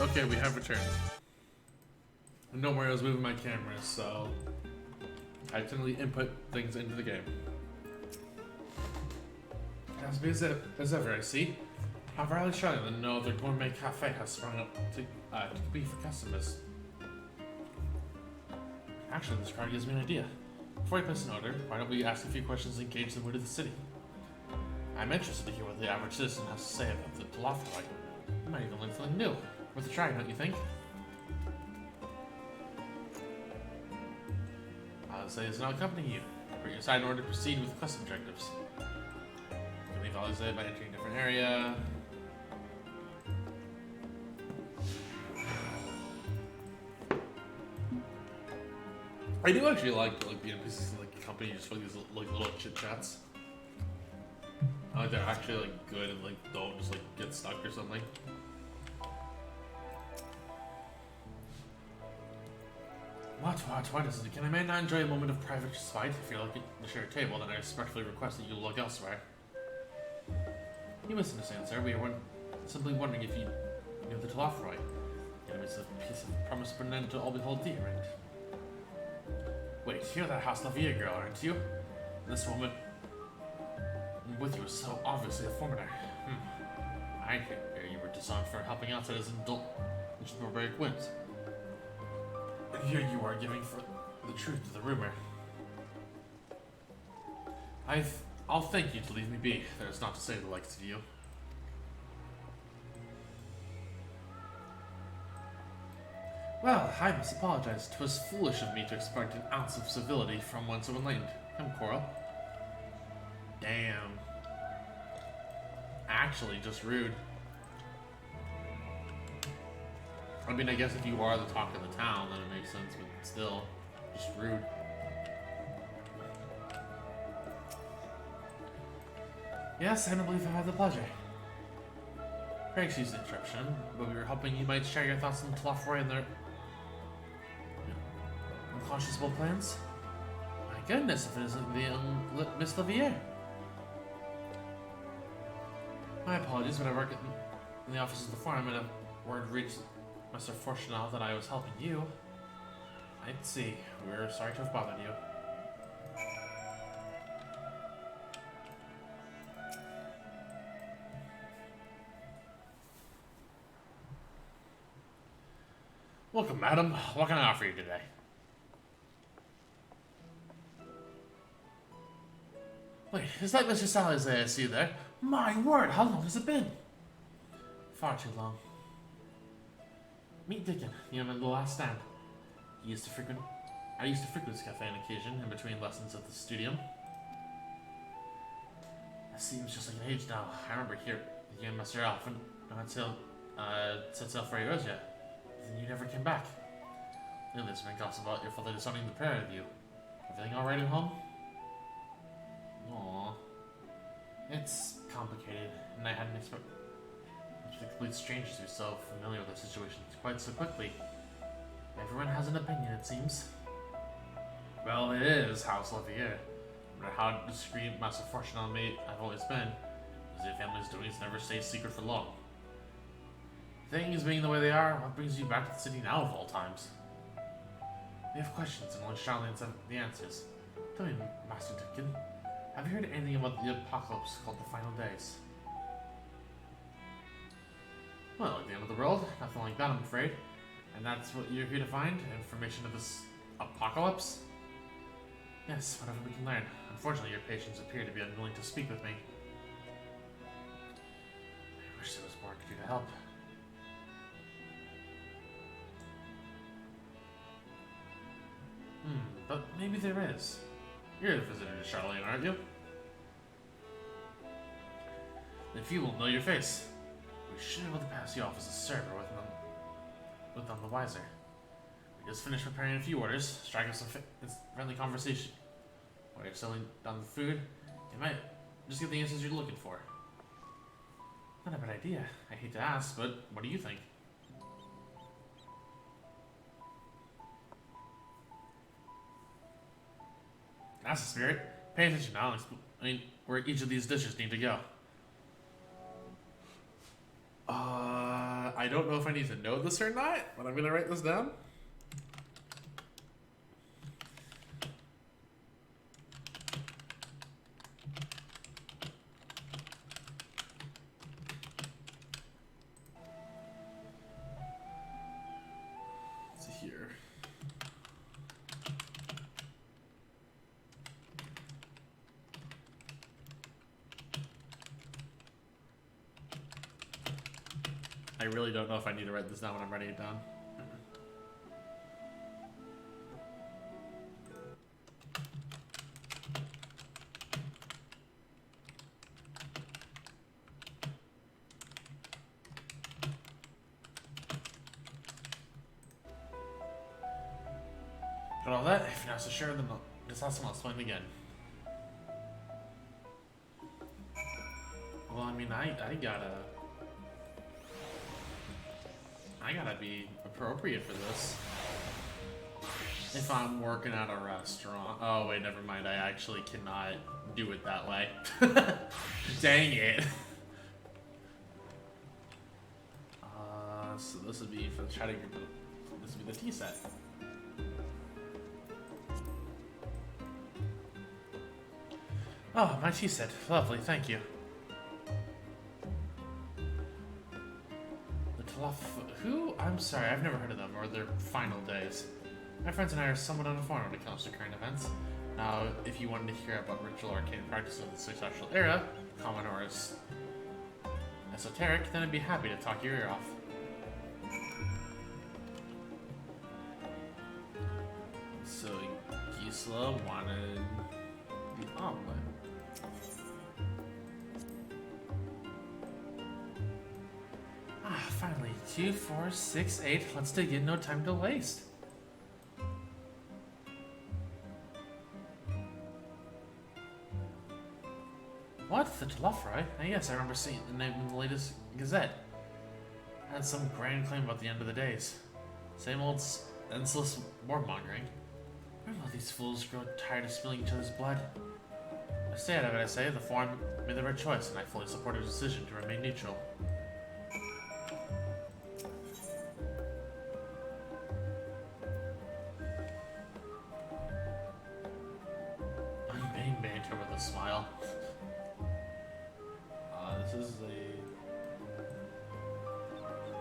Okay, we have returned. And don't worry, I was moving my camera, so I accidentally input things into the game. As busy as ever, I see. However, I was trying to know the gourmet cafe has sprung up to be for customers. Actually, this crowd gives me an idea. Before I place an order, why don't we ask a few questions and gauge the mood of the city? I'm interested to hear what the average citizen has to say about the Telophyte. I might even learn something new. Worth a try, don't you think? I'll say it's not accompanying you. Put your side in order to proceed with quest objectives. You can leave Alize by entering a different area. I do actually like the NPCs in the company just for these little chit chats. I like they're actually good and don't just get stuck or something. What is it? Can a man not enjoy a moment of private respite? If you're looking to share a table, then I respectfully request that you look elsewhere. You misunderstand, sir. We were simply wondering if you knew the Telophyte. It's a piece of promise for an end to all behold dear, and... Wait, you're that House Lavier girl, aren't you? This woman with you is so obviously a foreigner. I hear you were disarmed for helping outsiders indulge barbaric whims. And here you are giving for the truth to the rumor. I'll thank you to leave me be. That is not to say the likes of you. Well, I must apologize. 'Twas foolish of me to expect an ounce of civility from one so enlightened. Come, Coral. Damn. Actually, just rude. I mean, I guess if you are the talk of the town, then it makes sense, but still, just rude. Yes, I don't believe I have the pleasure. Pray excuse the interruption, but we were hoping you might share your thoughts on Telophyte and their unconscionable plans. My goodness, if it isn't the Miss Lavier. My apologies, but I work in the office of the farm, and a word reached Mr. Fortunal that I was helping you. I see. We're sorry to have bothered you. Welcome, madam. What can I offer you today? Wait, is that Mr. Sally's I see there? My word, how long has it been? Far too long. Meet Dickon, the young man at the last stand. I used to frequent this cafe on occasion, in between lessons at the studium. It seems just like an age now. I remember here, you and Mr. Alf, and set sail for Eosia. Then you never came back. Lately there's been gossip about your father disowning the pair of you. Everything alright at home? Aww. It's complicated, and I hadn't expected complete strangers who are so familiar with their situations quite so quickly. Everyone has an opinion, it seems. Well, it is House Lavier. No matter how discreet Master Fortune on me I've always been, as your family's doings never stay secret for long. Things being the way they are, what brings you back to the city now of all times? We have questions and only Charlene have the answers. Tell me, Master Dickon, have you heard anything about the apocalypse called the Final Days? Well, like the end of the world, nothing like that, I'm afraid. And that's what you're here to find? Information of this apocalypse? Yes, whatever we can learn. Unfortunately, your patients appear to be unwilling to speak with me. I wish there was more I could do to help. But maybe there is. You're the visitor to Charlene, aren't you? Then few will know your face. We should be able to pass you off as a server with none the wiser. We just finished preparing a few orders, strike up some friendly conversation. While you're selling down the food, you might just get the answers you're looking for. Not a bad idea. I hate to ask, but what do you think? That's the spirit. Pay attention now. I mean, where each of these dishes need to go. I don't know if I need to know this or not, but I'm gonna write this down. Let's see here. I really don't know if I need to write this down when I'm writing it down. Got all that? If you're not so sure, then just ask someone else explain again. Well, I mean, I gotta be appropriate for this. If I'm working at a restaurant. Oh, wait, never mind. I actually cannot do it that way. Dang it. So this would be for the chatting group. This would be the tea set. Oh, my tea set. Lovely, thank you. Who? I'm sorry, I've never heard of them, or their final days. My friends and I are somewhat uninformed when it comes to current events. Now, if you wanted to hear about ritual arcane practices of the successful era, common or esoteric, then I'd be happy to talk your ear off. So, Gisela wanted the omelet. Finally, 2, 4, 6, 8. Let's dig in, no time to waste. What? The Telefri? Yes, I remember seeing the name in the latest Gazette. Had some grand claim about the end of the days. Same old senseless warmongering. When will these fools grow tired of spilling each other's blood? I stay out of it, I say. The Forum made the right choice, and I fully support her decision to remain neutral. With a smile. This is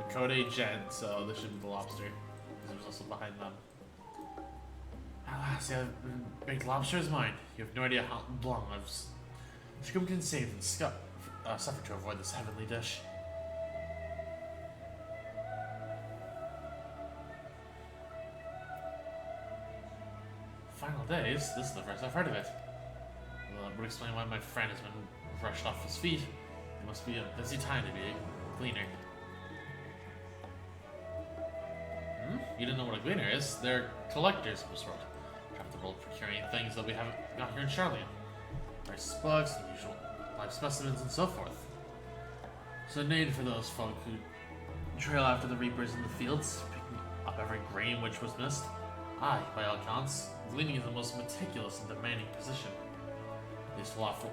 a Code Gent, so this should be the lobster. There's also behind them. Alas, the big lobster is mine. You have no idea how long I've screamed and saved and suffered to avoid this heavenly dish. Final days? This is the first I've heard of it. Well, that would explain why my friend has been rushed off his feet. It must be a busy time to be a gleaner. You didn't know what a gleaner is? They're collectors of the sort. Trapped the world procuring things that we haven't got here in Charlian. Priceless books, unusual live specimens, and so forth. So named for those folk who trail after the reapers in the fields, picking up every grain which was missed. Aye, by all accounts, gleaning is the most meticulous and demanding position. These falafel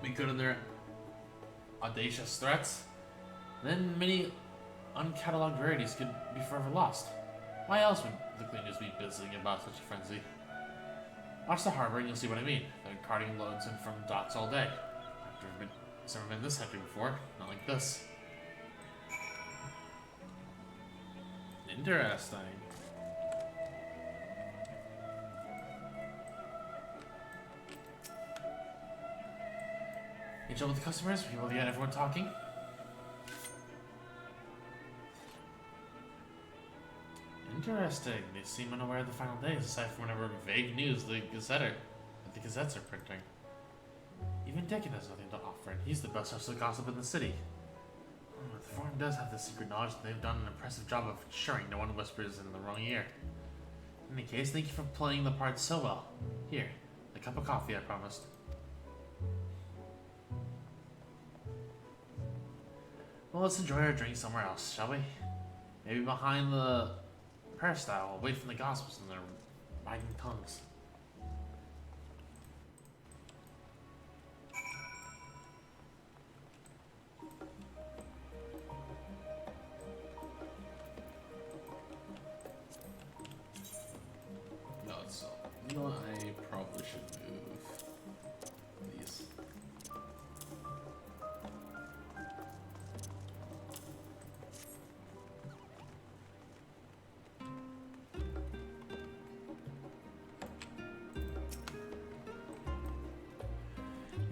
be good in their audacious threats. Then many uncatalogued rarities could be forever lost. Why else would the cleaners be busying about such a frenzy? Watch the harbor and you'll see what I mean. They're carting loads in from docks all day. It's never been this hectic before. Not like this. Interesting. You chill with the customers? People get everyone talking? Interesting. They seem unaware of the final days, aside from whatever vague news the Gazettes are printing. Even Deacon has nothing to offer, and he's the best source of gossip in the city. The Forum does have this secret knowledge, and they've done an impressive job of ensuring no one whispers in the wrong ear. In any case, thank you for playing the part so well. Here, the cup of coffee I promised. Well, let's enjoy our drink somewhere else, shall we? Maybe behind the peristyle, away from the gossips and their wagging tongues.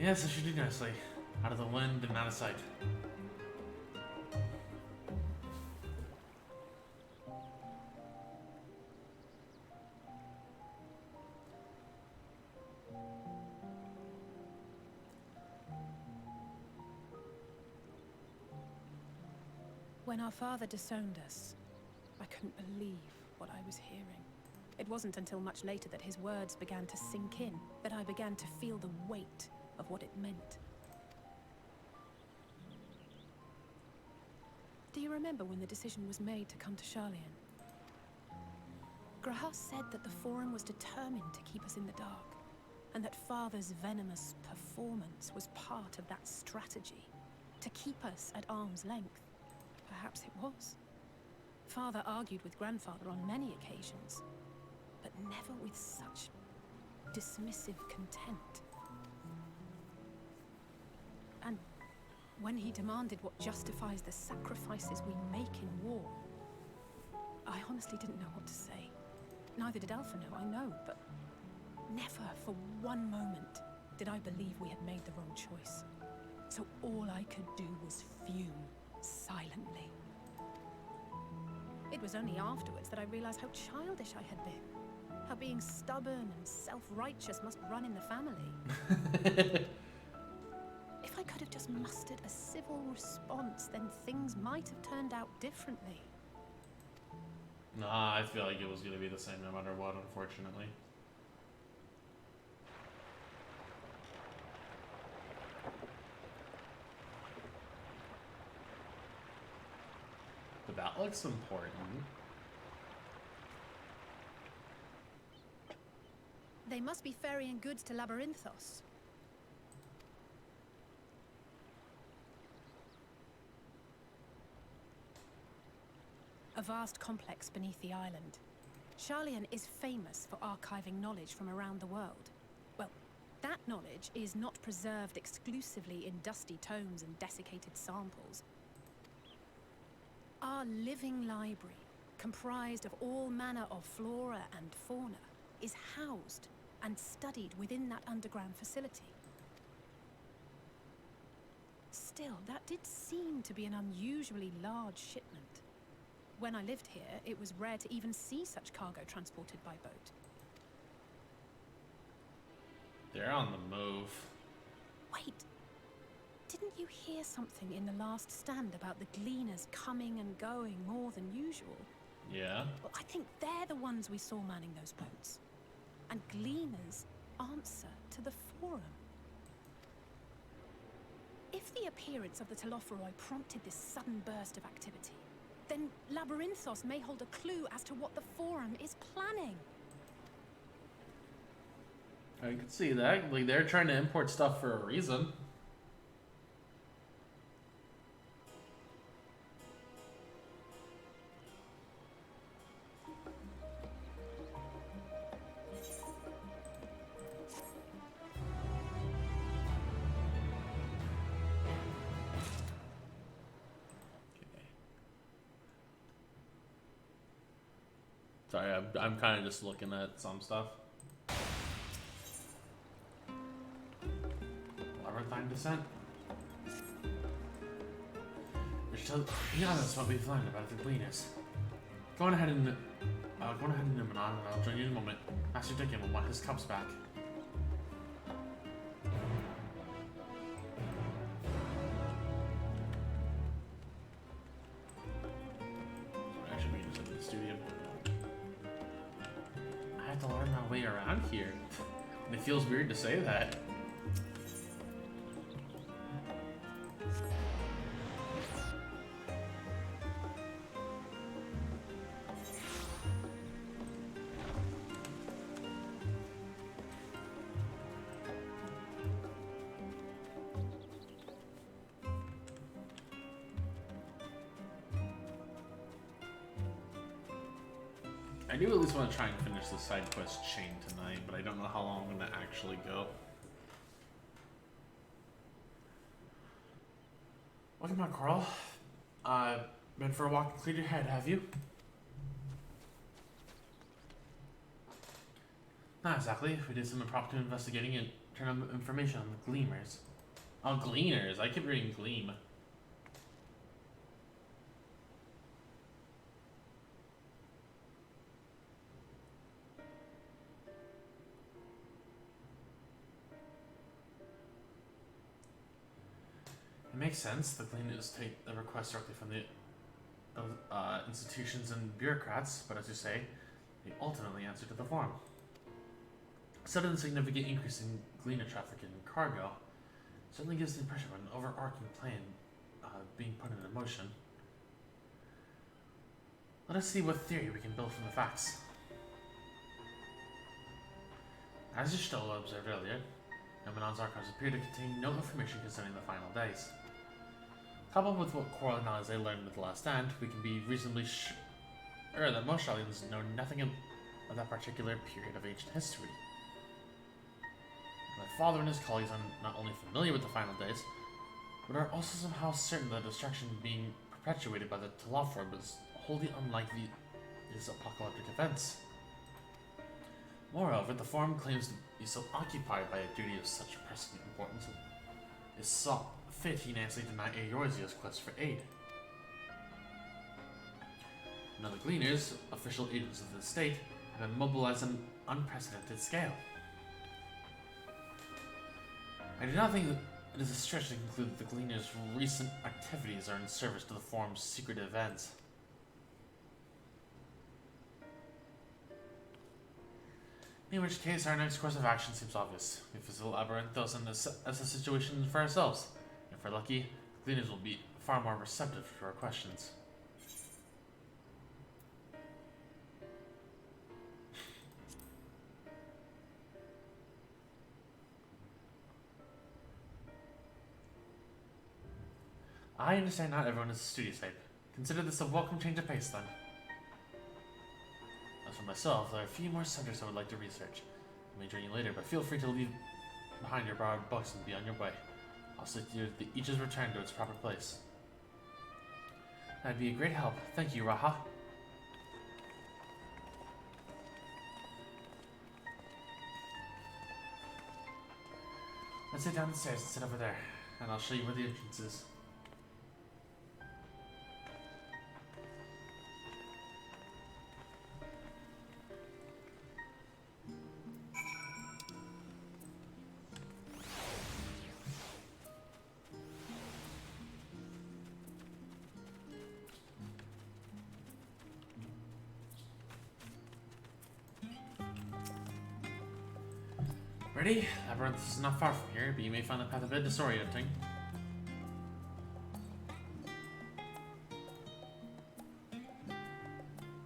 Yes, I should do nicely. Out of the wind and out of sight. When our father disowned us, I couldn't believe what I was hearing. It wasn't until much later that his words began to sink in, that I began to feel the weight of what it meant. Do you remember when the decision was made to come to Sharlayan? Grahas said that the Forum was determined to keep us in the dark, and that Father's venomous performance was part of that strategy, to keep us at arm's length. Perhaps it was. Father argued with Grandfather on many occasions, but never with such dismissive contempt. And when he demanded what justifies the sacrifices we make in war, I honestly didn't know what to say. Neither did Alpha know, I know, but never for one moment did I believe we had made the wrong choice. So all I could do was fume silently. It was only afterwards that I realized how childish I had been. How being stubborn and self-righteous must run in the family. If I could have just mustered a civil response, then things might have turned out differently. Nah, I feel like it was going to be the same no matter what, unfortunately. But that looks important. They must be ferrying goods to Labyrinthos. A vast complex beneath the island. Sharlayan is famous for archiving knowledge from around the world. Well, that knowledge is not preserved exclusively in dusty tomes and desiccated samples. Our living library, comprised of all manner of flora and fauna, is housed and studied within that underground facility. Still, that did seem to be an unusually large shipment. When I lived here, it was rare to even see such cargo transported by boat. They're on the move. Wait, didn't you hear something in the last stand about the gleaners coming and going more than usual? Yeah. Well, I think they're the ones we saw manning those boats. And gleaners answer to the Forum. If the appearance of the Telophoroi prompted this sudden burst of activity, then Labyrinthos may hold a clue as to what the Forum is planning. I could see that. Like, they're trying to import stuff for a reason. Sorry, I'm kind of just looking at some stuff. Labyrinthine descent. Which tells be honest what we've learned about the gleaners. Go on ahead and Numenon, and I'll join you in a moment. Master Dickin will want his cups back. Actually, we can just look at the studio. I have to learn my way around here. And it feels weird to say that. I do at least want to try and finish the side quest chain tonight, but I don't know how long I'm going to actually go. Welcome back, Carl. Been for a walk and cleared your head, have you? Not exactly. We did some impromptu investigating and return information on the Gleamers. Oh, Gleaners. I keep reading Gleam. It makes sense. The Gleaners take the request directly from the institutions and bureaucrats, but as you say, they ultimately answer to the form. Sudden significant increase in Gleaner traffic and cargo certainly gives the impression of an overarching plan being put into motion. Let us see what theory we can build from the facts. As Y'shtola observed earlier, Emanon's archives appear to contain no information concerning the final days. Coupled with what Coral and Alize learned with the Last Stand, we can be reasonably sure that most Sharlians know nothing of that particular period of ancient history. My father and his colleagues are not only familiar with the final days, but are also somehow certain that the destruction being perpetuated by the Telophor is wholly unlike these apocalyptic events. Moreover, the Forum claims to be so occupied by a duty of such pressing importance it is saw fit he nasty deny Eorzio's quest for aid. Now the Gleaners, official agents of the state, have been mobilized on an unprecedented scale. I do not think that it is a stretch to conclude that the Gleaners' recent activities are in service to the Forum's secret events. In which case, our next course of action seems obvious. We visit Labyrinthos and assess the situation for ourselves. If we're lucky, the Gleaners will be far more receptive to our questions. I understand not everyone is a studious type. Consider this a welcome change of pace, then. As for myself, there are a few more subjects I would like to research. I may join you later, but feel free to leave behind your borrowed books and be on your way. I'll see to that each is returned to its proper place. That'd be a great help. Thank you, Raha. Let's head down the stairs and sit over there, and I'll show you where the entrance is. Ready? Labyrinth is not far from here, but you may find the path a bit disorienting.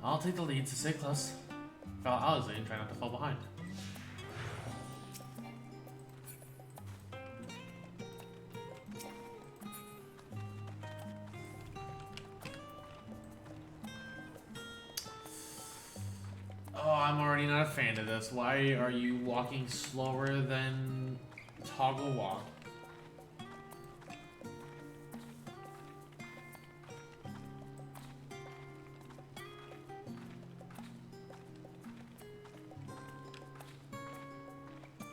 I'll take the lead, so stay close. Follow Alize and try not to fall behind. Oh, I'm already not a fan of this. Why are you walking slower than toggle walk?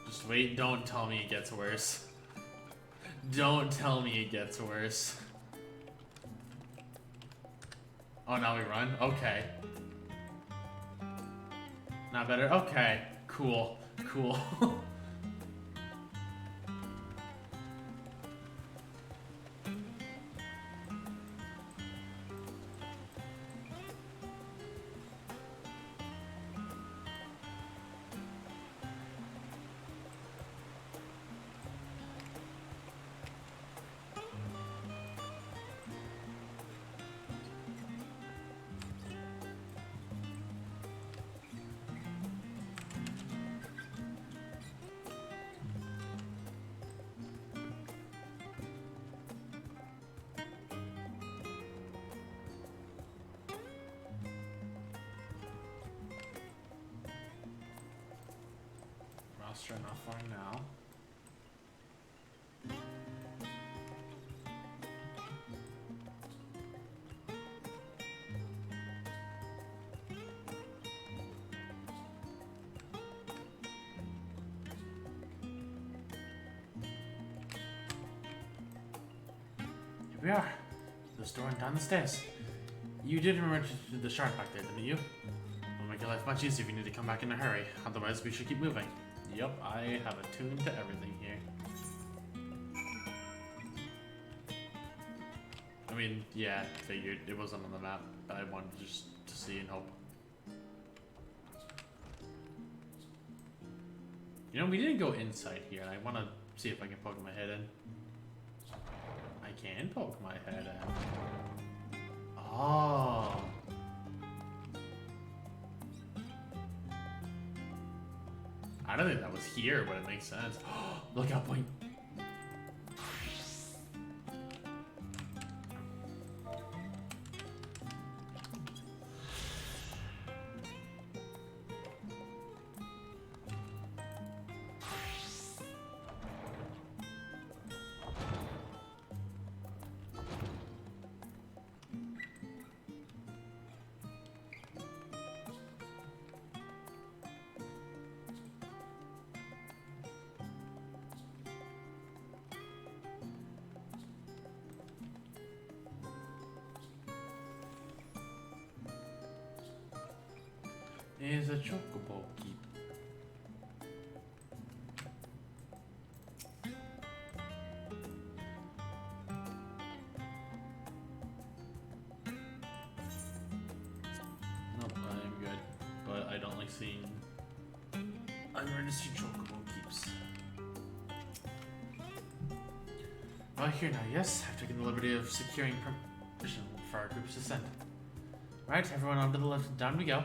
Just wait, don't tell me it gets worse. Don't tell me it gets worse. Oh, now we run? Okay. Not better? Okay. Cool. Cool. Roster not far now. we are. The door and down the stairs. You did remember to do the shard back there, didn't you? It'll make your life much easier if you need to come back in a hurry. Otherwise, we should keep moving. Yup, I have attuned to everything here. I mean, yeah, figured it wasn't on the map, but I wanted just to see and hope. You know, we didn't go inside here, and I want to see if I can poke my head in. I can poke my head in. Oh. I don't think that was here, but it makes sense. Lookout point. Is a chocobo keep. Nope, I'm good. But I don't like seeing unregistered chocobo keeps. Well, here now, yes, I've taken the liberty of securing permission for our group's descent. Right, everyone on to the left, down we go.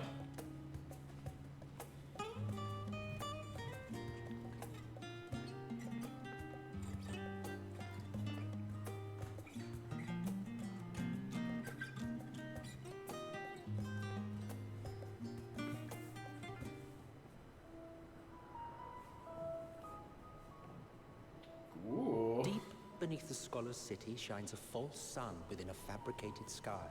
Beneath the scholar's city shines a false sun within a fabricated sky.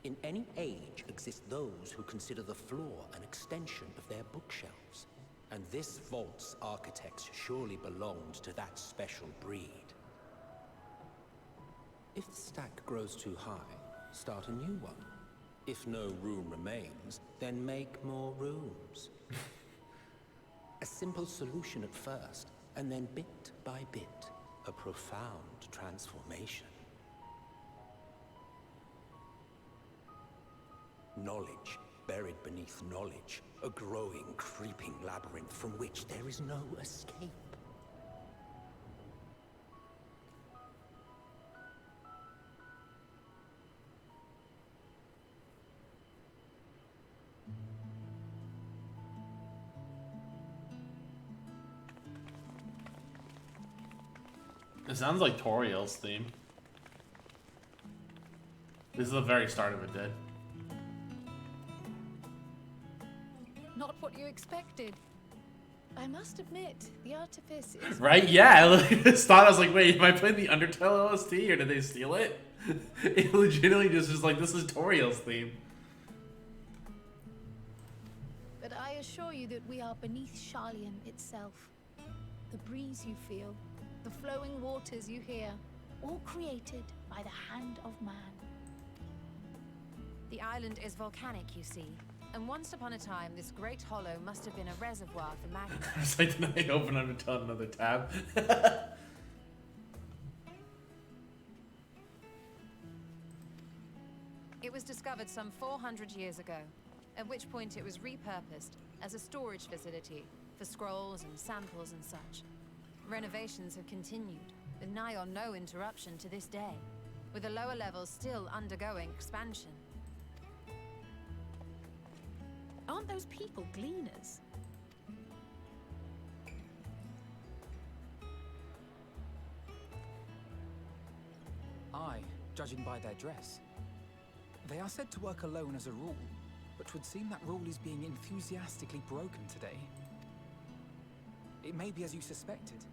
In any age exist those who consider the floor an extension of their bookshelves. And this vault's architects surely belonged to that special breed. If the stack grows too high, start a new one. If no room remains, then make more rooms. A simple solution at first, and then bit by bit, a profound transformation. Knowledge buried beneath knowledge, a growing, creeping labyrinth from which there is no escape. It sounds like Toriel's theme. This is the very start of it, did. Not what you expected. I must admit, the artifice is... Right? Yeah, I just thought, I was like, wait, am I playing the Undertale OST or did they steal it? It legitimately just was like, this is Toriel's theme. But I assure you that we are beneath Sharlayan itself. The breeze you feel, the flowing waters you hear, all created by the hand of man. The island is volcanic, you see. And once upon a time, this great hollow must have been a reservoir for magma. I was like, did I open Undertale another tab? It was discovered some 400 years ago, at which point it was repurposed as a storage facility for scrolls and samples and such. Renovations have continued, with nigh on no interruption to this day, with the lower levels still undergoing expansion. Aren't those people gleaners? Aye, judging by their dress. They are said to work alone as a rule, but 'twould seem that rule is being enthusiastically broken today. It may be as you suspected,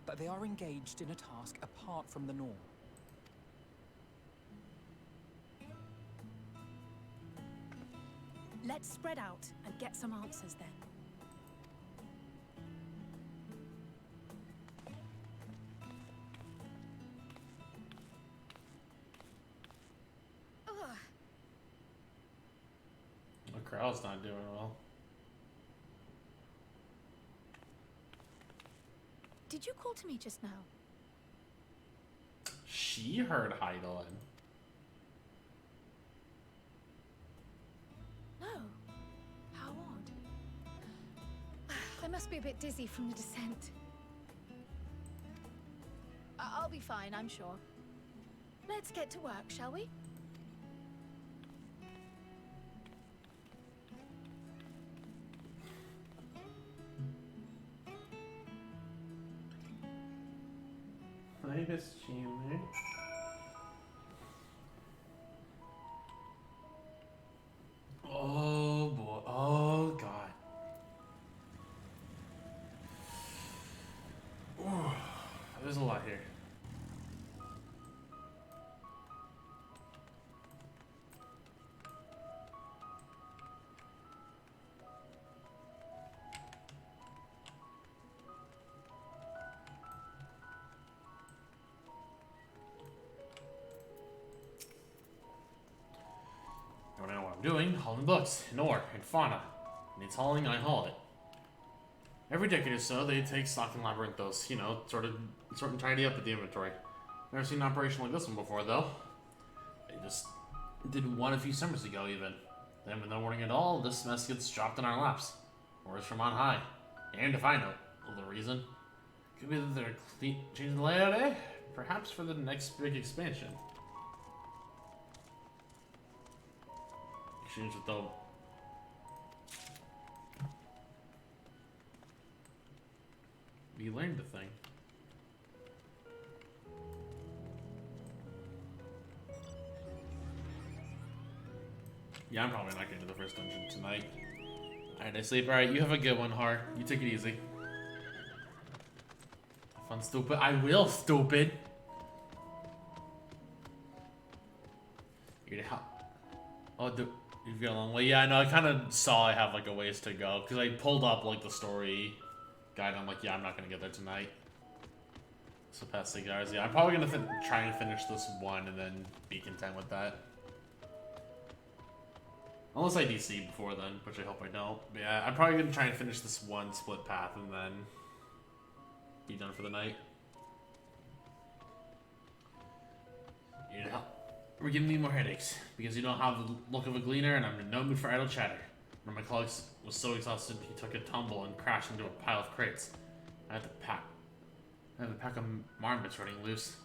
that they are engaged in a task apart from the norm. Let's spread out and get some answers then. crowd's not doing well. Did you call to me just now? She heard Heidelin. No. How odd. I must be a bit dizzy from the descent. I'll be fine, I'm sure. Let's get to work, shall we? Hi, Miss Chandler. Oh boy. Oh god. Ooh, there's a lot here. I don't know what I'm doing. Hauling books, and ore, and fauna. Needs hauling, I haul it. Every decade or so, they take stock in Labyrinthos, you know, sort and tidy up at the inventory. Never seen an operation like this one before, though. They just did one a few summers ago, even. Then, with no warning at all, this mess gets dropped in our laps. Orders from on high. And if I know the reason, could be that they're changing the layout, eh? Perhaps for the next big expansion. Exchange with the... We learned the thing. Yeah, I'm probably not getting to the first dungeon tonight. Alright, I sleep. Alright, you have a good one, Har. You take it easy. Fun, stupid. I will, stupid! You're gonna help. Oh, you've got a long way. Yeah, I know. I kind of saw I have like a ways to go because I pulled up like the story guide. I'm like, yeah, I'm not gonna get there tonight. So past cigars. Yeah, I'm probably gonna try and finish this one and then be content with that. Unless I DC before then, which I hope I don't. But yeah, I'm probably gonna try and finish this one split path and then be done for the night. You know, we're giving me more headaches because you don't have the look of a gleaner, and I'm in no mood for idle chatter. One of my colleagues was so exhausted he took a tumble and crashed into a pile of crates. I had to pack a marmots running loose.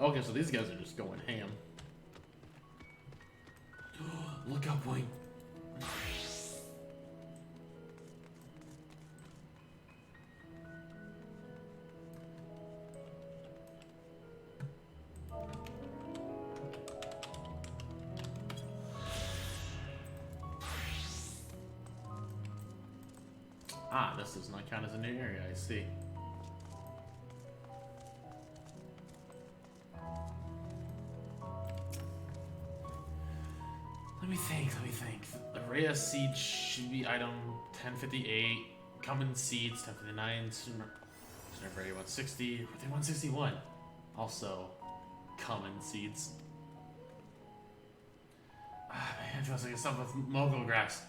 Okay, so these guys are just going ham. Look up, Wayne. Ah, this does not count as a new area, I see. Let me think. The Rhea Siege should be item 1058. Common Seeds 1059. Sooner 160. Were they 161? Also, Common Seeds. Ah, man, it feels like it's something with mogul grass.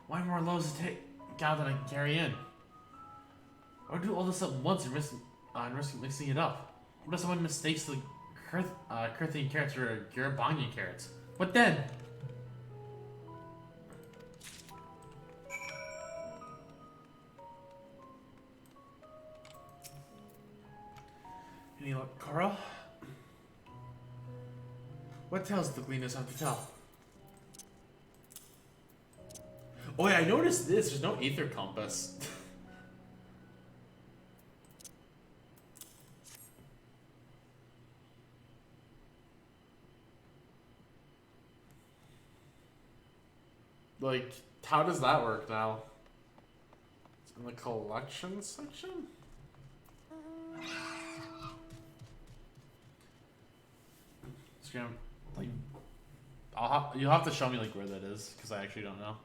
Why more loads to take out than I can carry in? Or do all this at once and risk mixing it up? What if someone mistakes the Kurthian carrots for Garabanian carrots? What then? Any luck, Coral? What tales do the gleaners have to tell? Oh yeah, I noticed this. There's no ether compass. Like, how does that work now? It's in the collection section? Like, you'll have to show me like where that is, because I actually don't know.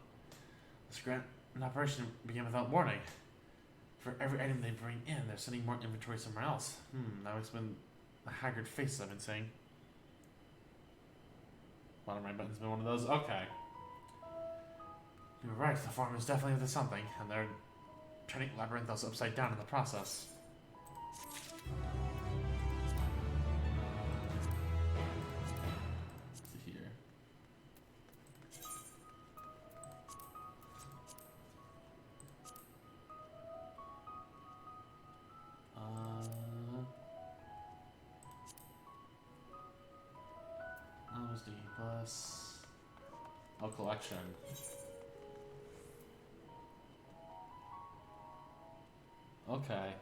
This grant an operation began without warning. For every item they bring in, they're sending more inventory somewhere else. That explains the haggard faces I've been seeing. Bottom right button's been one of those. Okay. You're right, the farm is definitely into something, and they're turning Labyrinthos upside down in the process. Let's see here. That was the plus. Oh, collection. Okay.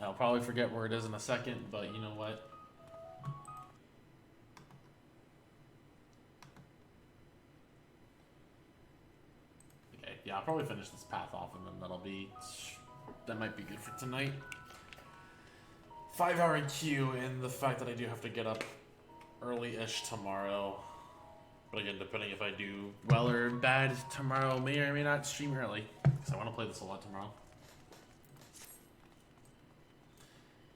I'll probably forget where it is in a second, but you know what? Okay, yeah, I'll probably finish this path off and then that might be good for tonight. 5-hour queue, and the fact that I do have to get up early-ish tomorrow. But again, depending if I do well or bad tomorrow, may or may not stream early, because I want to play this a lot tomorrow.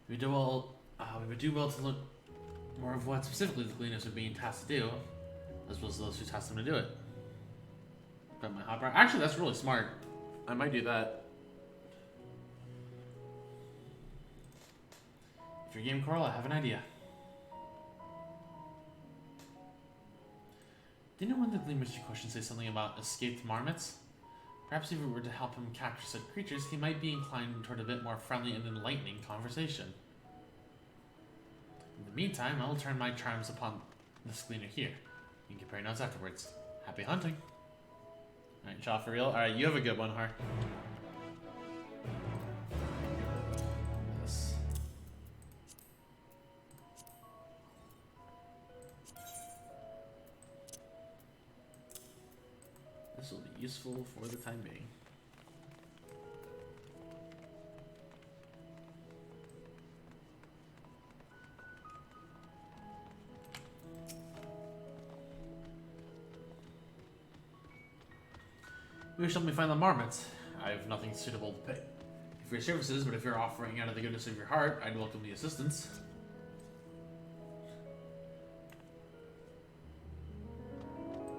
We would do well to look more of what specifically the cleaners are being tasked to do, as well as those who tasked them to do it. Got my hot bar. Actually, that's really smart. I might do that. If you're game, Coral, I have an idea. Didn't one of the Gleamer's questions say something about escaped marmots? Perhaps if we were to help him capture said creatures, he might be inclined toward a bit more friendly and enlightening conversation. In the meantime, I will turn my charms upon this Gleaner here. You can compare notes afterwards. Happy hunting. Alright, Shaw, for real? Alright, you have a good one, Har. Yes. This will be useful for the time being. You wish to help me find the marmots. I have nothing suitable to pay for your services, but if you're offering out of the goodness of your heart, I'd welcome the assistance.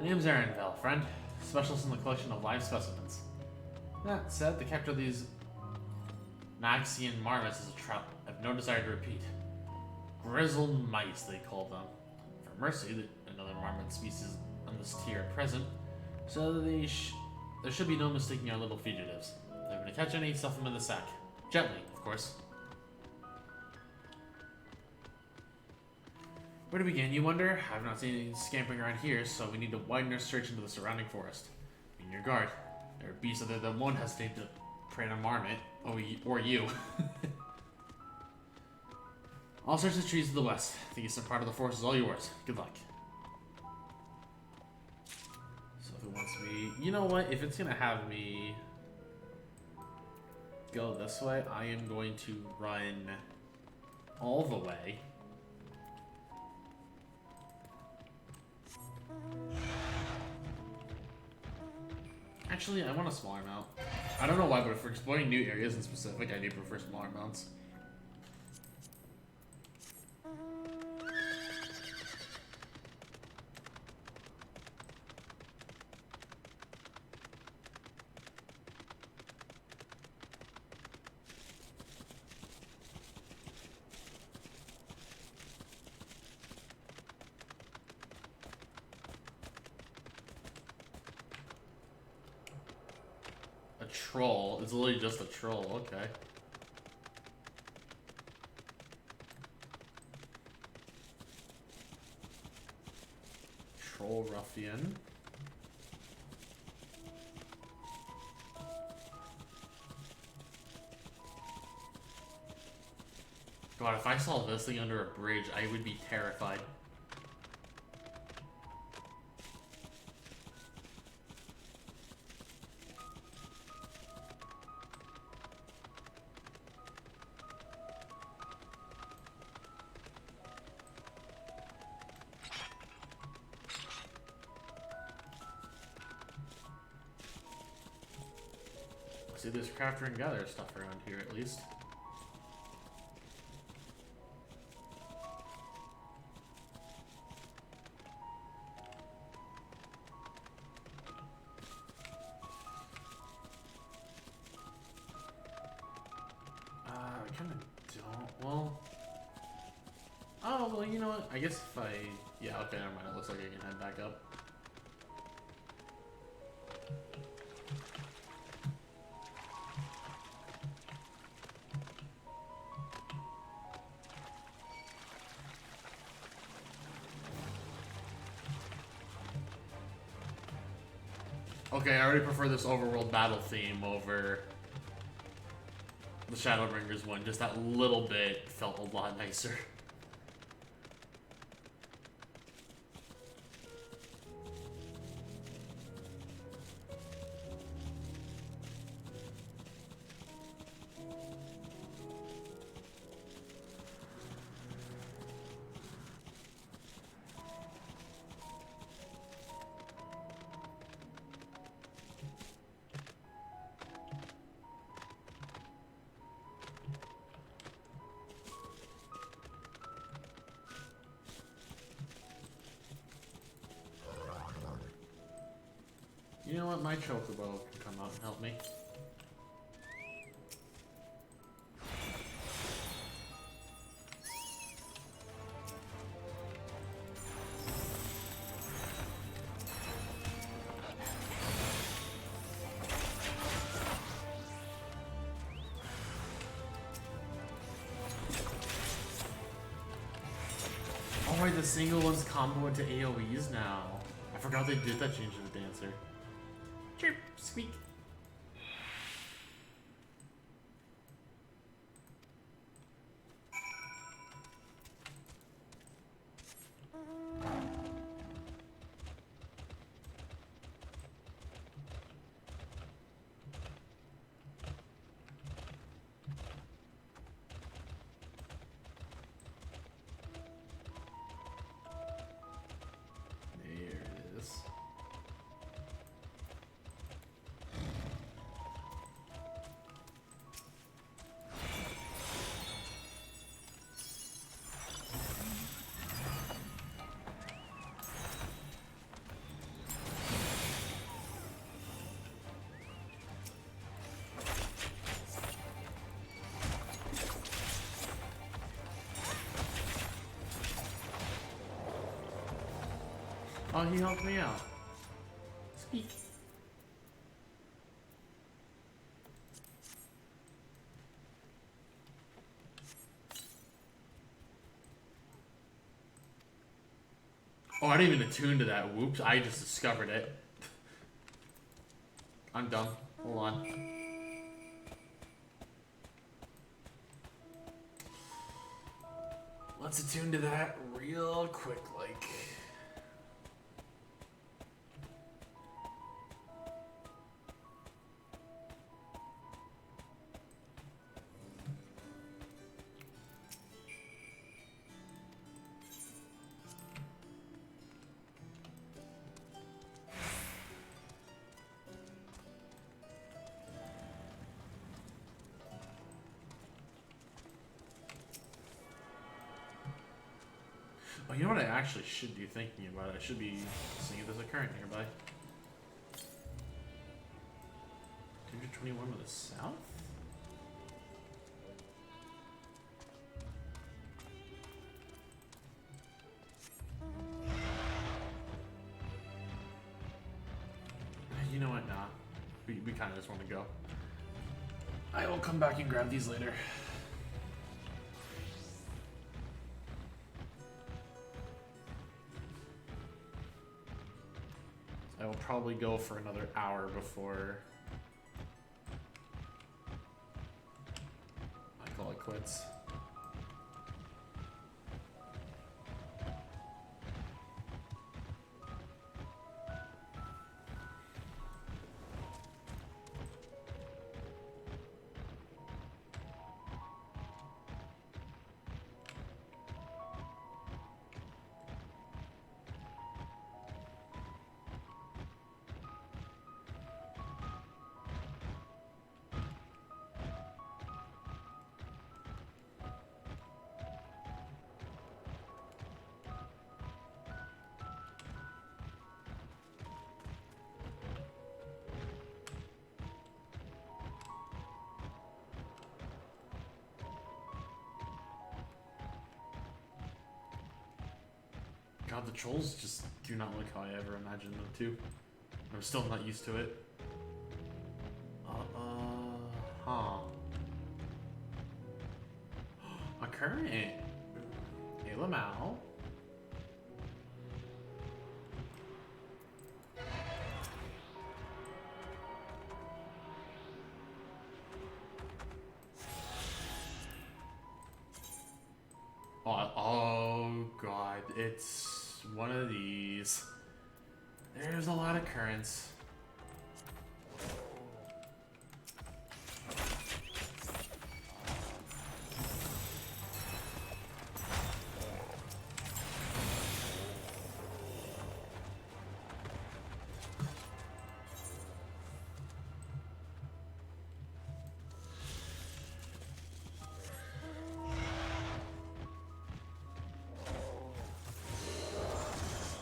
My name's Aaronville, friend. Specialist in the collection of live specimens. That said, the capture of these Maxian marmots is a trap I've no desire to repeat. Grizzled mice, they call them. For mercy, another marmot species on this tier at present, so there should be no mistaking our little fugitives. If I'm to catch any, stuff them in the sack. Gently, of course. Where to begin, you wonder? I've not seen any scampering around here, so we need to widen our search into the surrounding forest. Be on your guard. There are beasts other than one hesitate to prey on a marmot, or you. All sorts of trees to the west. The eastern part of the forest is all yours. Good luck. So if it wants me... You know what? If it's going to have me go this way, I am going to run all the way. Actually, I want a smaller mount. I don't know why, but if we're exploring new areas in specific, I do prefer smaller mounts. Troll. It's literally just a troll, okay. Troll ruffian. God, if I saw this thing under a bridge, I would be terrified. See, there's crafter and gather stuff around here at least. Well. Oh, well, you know what? I guess if I... Yeah, okay, never mind. It looks like I can head back up. Okay, I already prefer this overworld battle theme over the Shadowbringers one. Just that little bit felt a lot nicer. You know what? My chocobo can come out and help me. Oh right, the single ones combo into AoEs now. I forgot they did that change to the dancer. Chirp, squeak. There it is. Oh, he helped me out. Speak. Oh, I didn't even attune to that. Whoops, I just discovered it. I'm dumb. Hold on. Let's attune to that real quick, like. Oh, you know what I actually should be thinking about? I should be seeing if there's a current nearby. 221 to the south? You know what? Nah. We kind of just want to go. I will come back and grab these later. I will probably go for another hour before I call it quits. God, the trolls just do not look how I ever imagined them to. I'm still not used to it. Huh. A current. Hey, Lamau. Oh god, it's one of these. There's a lot of currents.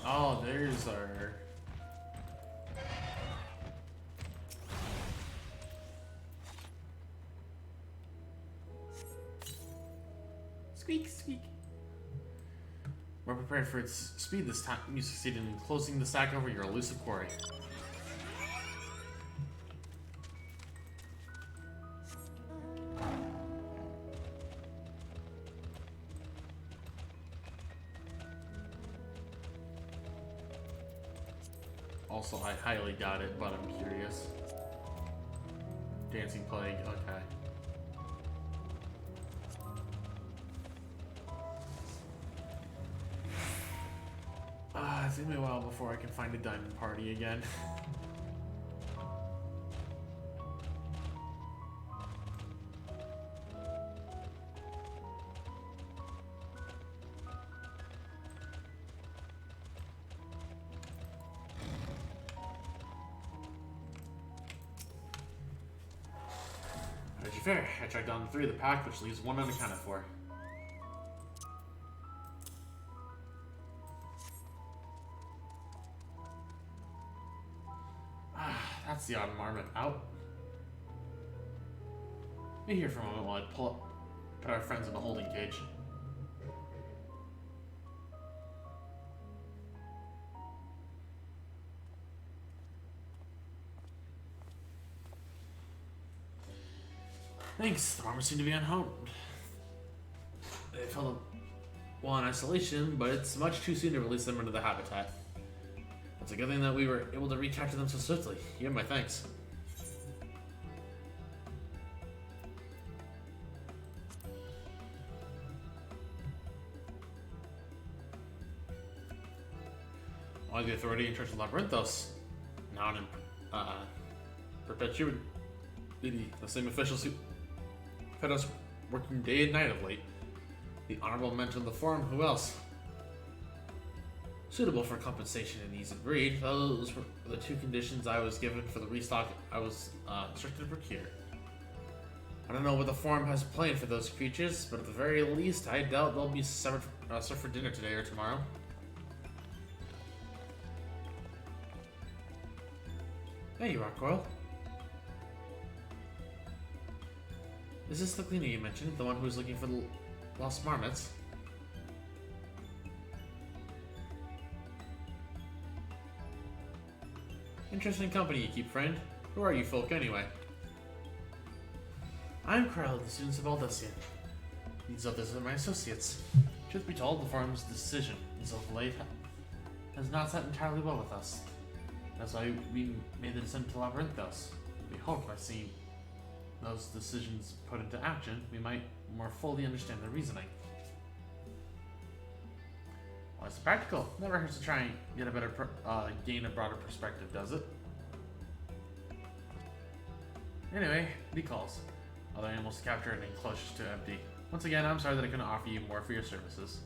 Oh, there's our... Squeak, squeak. We're prepared for its speed this time. You succeeded in closing the sack over your elusive quarry. Also, I highly doubt it, but I'm curious. Dancing Plague, okay. It's gonna be a while before I can find a diamond party again. Fair. I tracked down 3 of the pack, which leaves 1 unaccounted for. That's the autumn marmot out. Be here for a moment while I put our friends in the holding cage. Thanks, the farmers seem to be unharmed. They felt well in isolation, but it's much too soon to release them into the habitat. It's a good thing that we were able to recapture them so swiftly. You have my thanks. Why the authority in charge of Labyrinthos? Now in perpetuity, the same officials who had us working day and night of late. The honorable mention of the forum, who else? Suitable for compensation and ease of greed, those were the 2 conditions I was given for the restock I was instructed to procure. I don't know what the forum has planned for those creatures, but at the very least, I doubt they'll be served for dinner today or tomorrow. There you are, Coil. Is this the cleaner you mentioned? The one who's looking for the lost marmots? Interesting company you keep, friend. Who are you folk, anyway? I'm Krell, the students of Baldesion. These others are my associates. Truth be told, the forum's decision, as of late, has not sat entirely well with us. That's why we made the descent to Labyrinthos. We hope by seeing those decisions put into action, we might more fully understand the reasoning. Well, it's practical. Never hurts to try and get a better, gain a broader perspective, does it? Anyway, the calls. Other animals captured and enclosures to empty. Once again, I'm sorry that I couldn't offer you more for your services.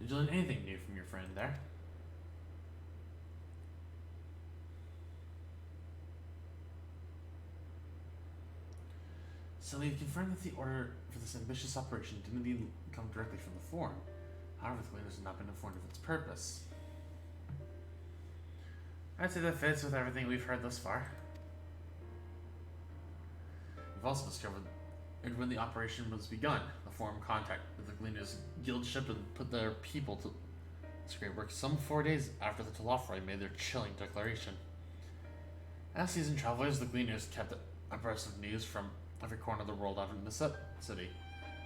Did you learn anything new from your friend there? So they confirmed that the order for this ambitious operation didn't indeed come directly from the forum. However, the cleaners have not been informed of its purpose. I'd say that fits with everything we've heard thus far. We've also discovered and when the operation was begun, the form contact with the Gleaners Guild ship and put their people to this great work some 4 days after the Telophroi made their chilling declaration. As seasoned travelers, the Gleaners kept abreast of news from every corner of the world out in the city.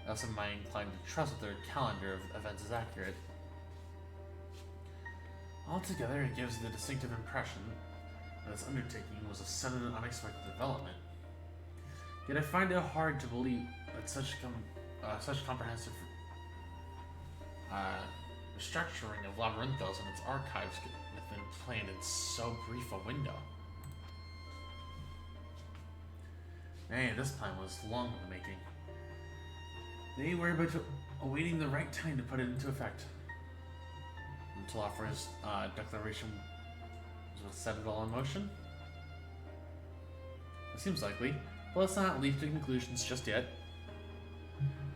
Thus am I inclined to trust that their calendar of events is accurate. Altogether, it gives the distinctive impression that this undertaking was a sudden and unexpected development. Yet I find it hard to believe that such comprehensive restructuring of Labyrinthos and its archives could have been planned in so brief a window. Nay, this plan was long in the making. They were but awaiting the right time to put it into effect. And Telophrai's declaration was what set it all in motion. It seems likely, but let's not leap to conclusions just yet.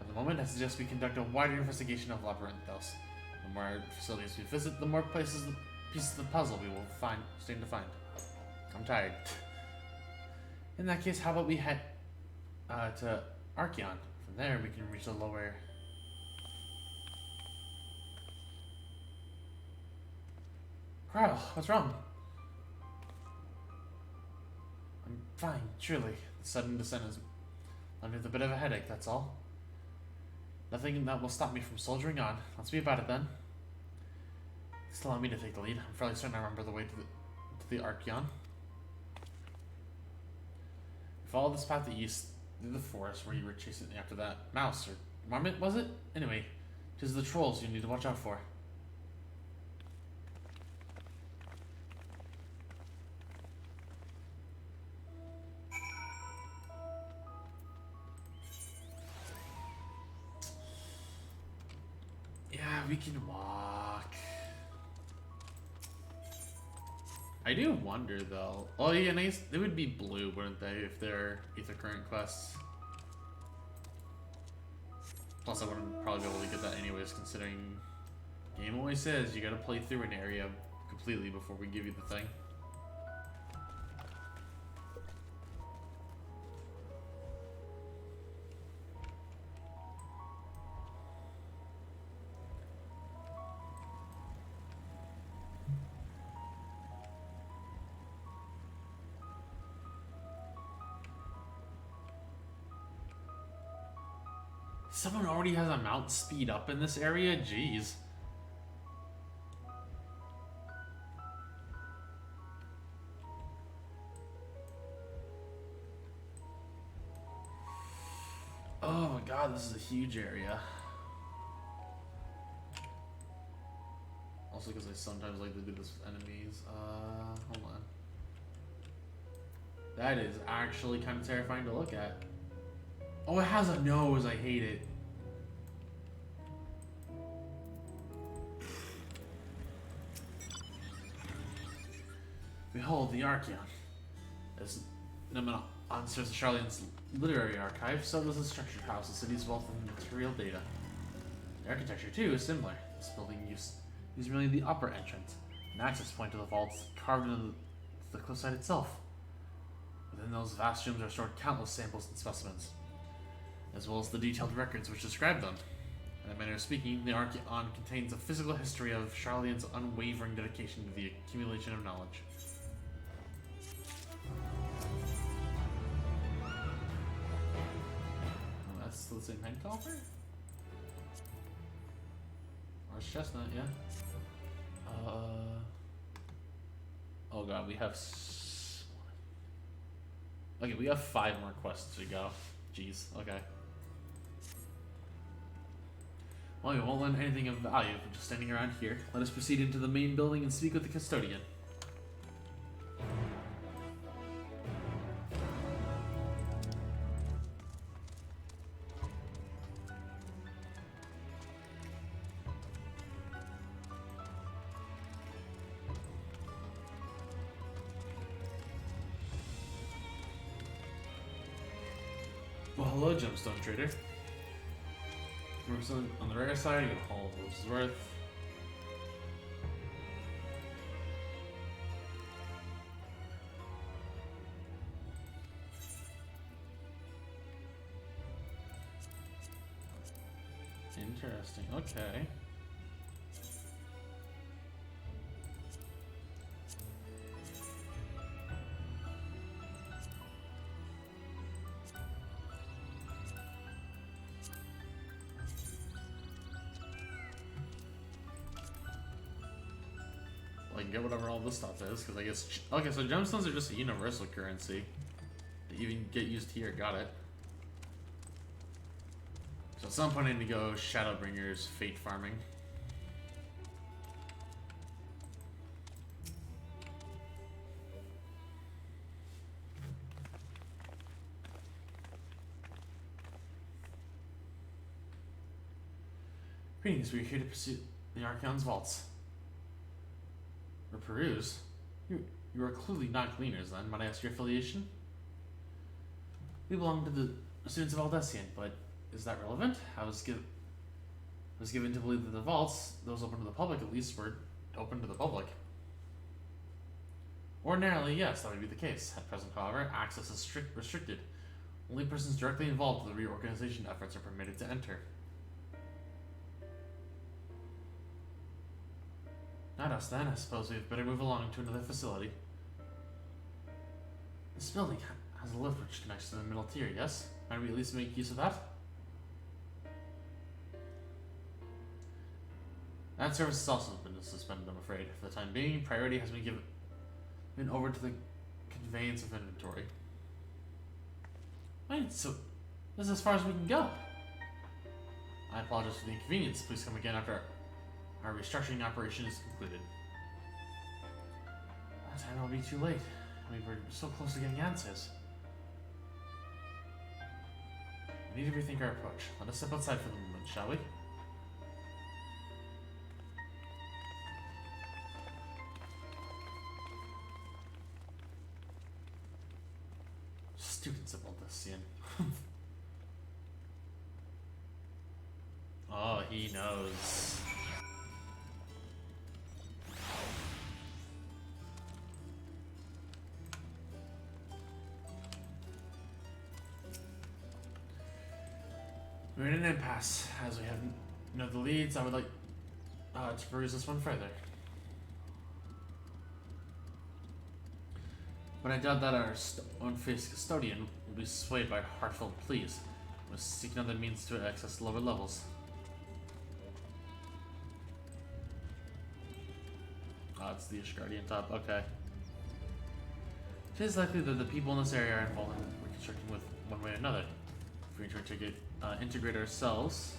At the moment, I suggest we conduct a wider investigation of Labyrinthos. The more facilities we visit, the more pieces of the puzzle we will stand to find. I'm tired. In that case, how about we head to Archeon? From there, we can reach the lower... Cryle, what's wrong? I'm fine, truly. The sudden descent is under a bit of a headache, that's all. Nothing that will stop me from soldiering on. Let's be about it then. Just allow me to take the lead. I'm fairly certain I remember the way to the Archeon. Follow this path east through the forest where you were chasing after that mouse or marmot, was it? Anyway, 'tis the trolls you need to watch out for. Yeah, we can walk. I do wonder though. Oh yeah, nice. They would be blue, wouldn't they, if they're Ether Current quests? Plus, I wouldn't probably be able to get that anyways, considering game always says you gotta play through an area completely before we give you the thing. Someone already has a mount speed up in this area? Jeez. Oh my god, this is a huge area. Also because I sometimes like to do this with enemies. Hold on. That is actually kind of terrifying to look at. Oh, it has a nose. I hate it. Behold, the Archeon. As Nemenon serves the Charlian's literary archive, so does the structured house, the city's wealth of material data. The architecture, too, is similar. This building is merely the upper entrance, an access point to the vaults carved into the cliffside itself. Within those vast rooms are stored countless samples and specimens, as well as the detailed records which describe them. In a manner of speaking, the Archeon contains a physical history of Charlian's unwavering dedication to the accumulation of knowledge. Oh, that's still the same head coffer? Or it's chestnut, yeah. Oh god, we have... Okay, we have 5 more quests to go. Jeez, okay. Well, we won't learn anything of value from just standing around here. Let us proceed into the main building and speak with the custodian. Well, hello, Gemstone Trader. On the rare side, you get a haul of Rose's worth. Interesting. Okay. Well, I can get whatever all this stuff is, because I guess... Okay, so gemstones are just a universal currency. They even get used here, got it. So at some point I need to go Shadowbringer's fate farming. Greetings, we are here to pursue the Archaon's vaults. Or peruse? You are clearly not gleaners then. Might I ask your affiliation? We belong to the students of Aldessian, but is that relevant? I was given to believe that the vaults, those open to the public at least, were open to the public. Ordinarily, yes, that would be the case. At present, however, access is restricted. Only persons directly involved with the reorganization efforts are permitted to enter. Not us then. I suppose we had better move along to another facility. This building has a lift which connects to the middle tier, yes? Might we at least make use of that? That service has also been suspended, I'm afraid. For the time being, priority has been given over to the conveyance of inventory. Wait, so this is as far as we can go. I apologize for the inconvenience. Please come again after our restructuring operation is concluded. That time will be too late. We were so close to getting answers. We need to rethink our approach. Let us step outside for the moment, shall we? Students of Aldessian. Oh, he knows. We're in an impasse. As we have the leads, I would like to peruse this one further. But I doubt that our stone-faced custodian will be swayed by heartfelt pleas. We must seek another means to access lower levels. Oh, it's the Ishgardian top. Okay. It is likely that the people in this area are involved in reconstructing with one way or another. If we integrate ourselves,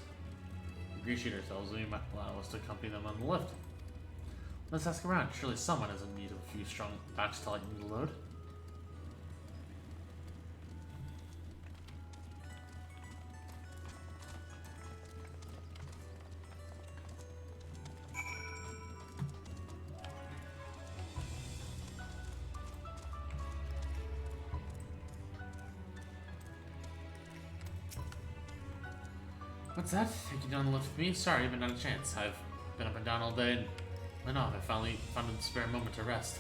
ingratiate ourselves, we might allow us to accompany them on the lift. Let's ask around. Surely someone is in need of a few strong backs to lighten the load. What's that? Take you down the lift with me? Sorry, but not a chance. I've been up and down all day, and I finally found a spare moment to rest.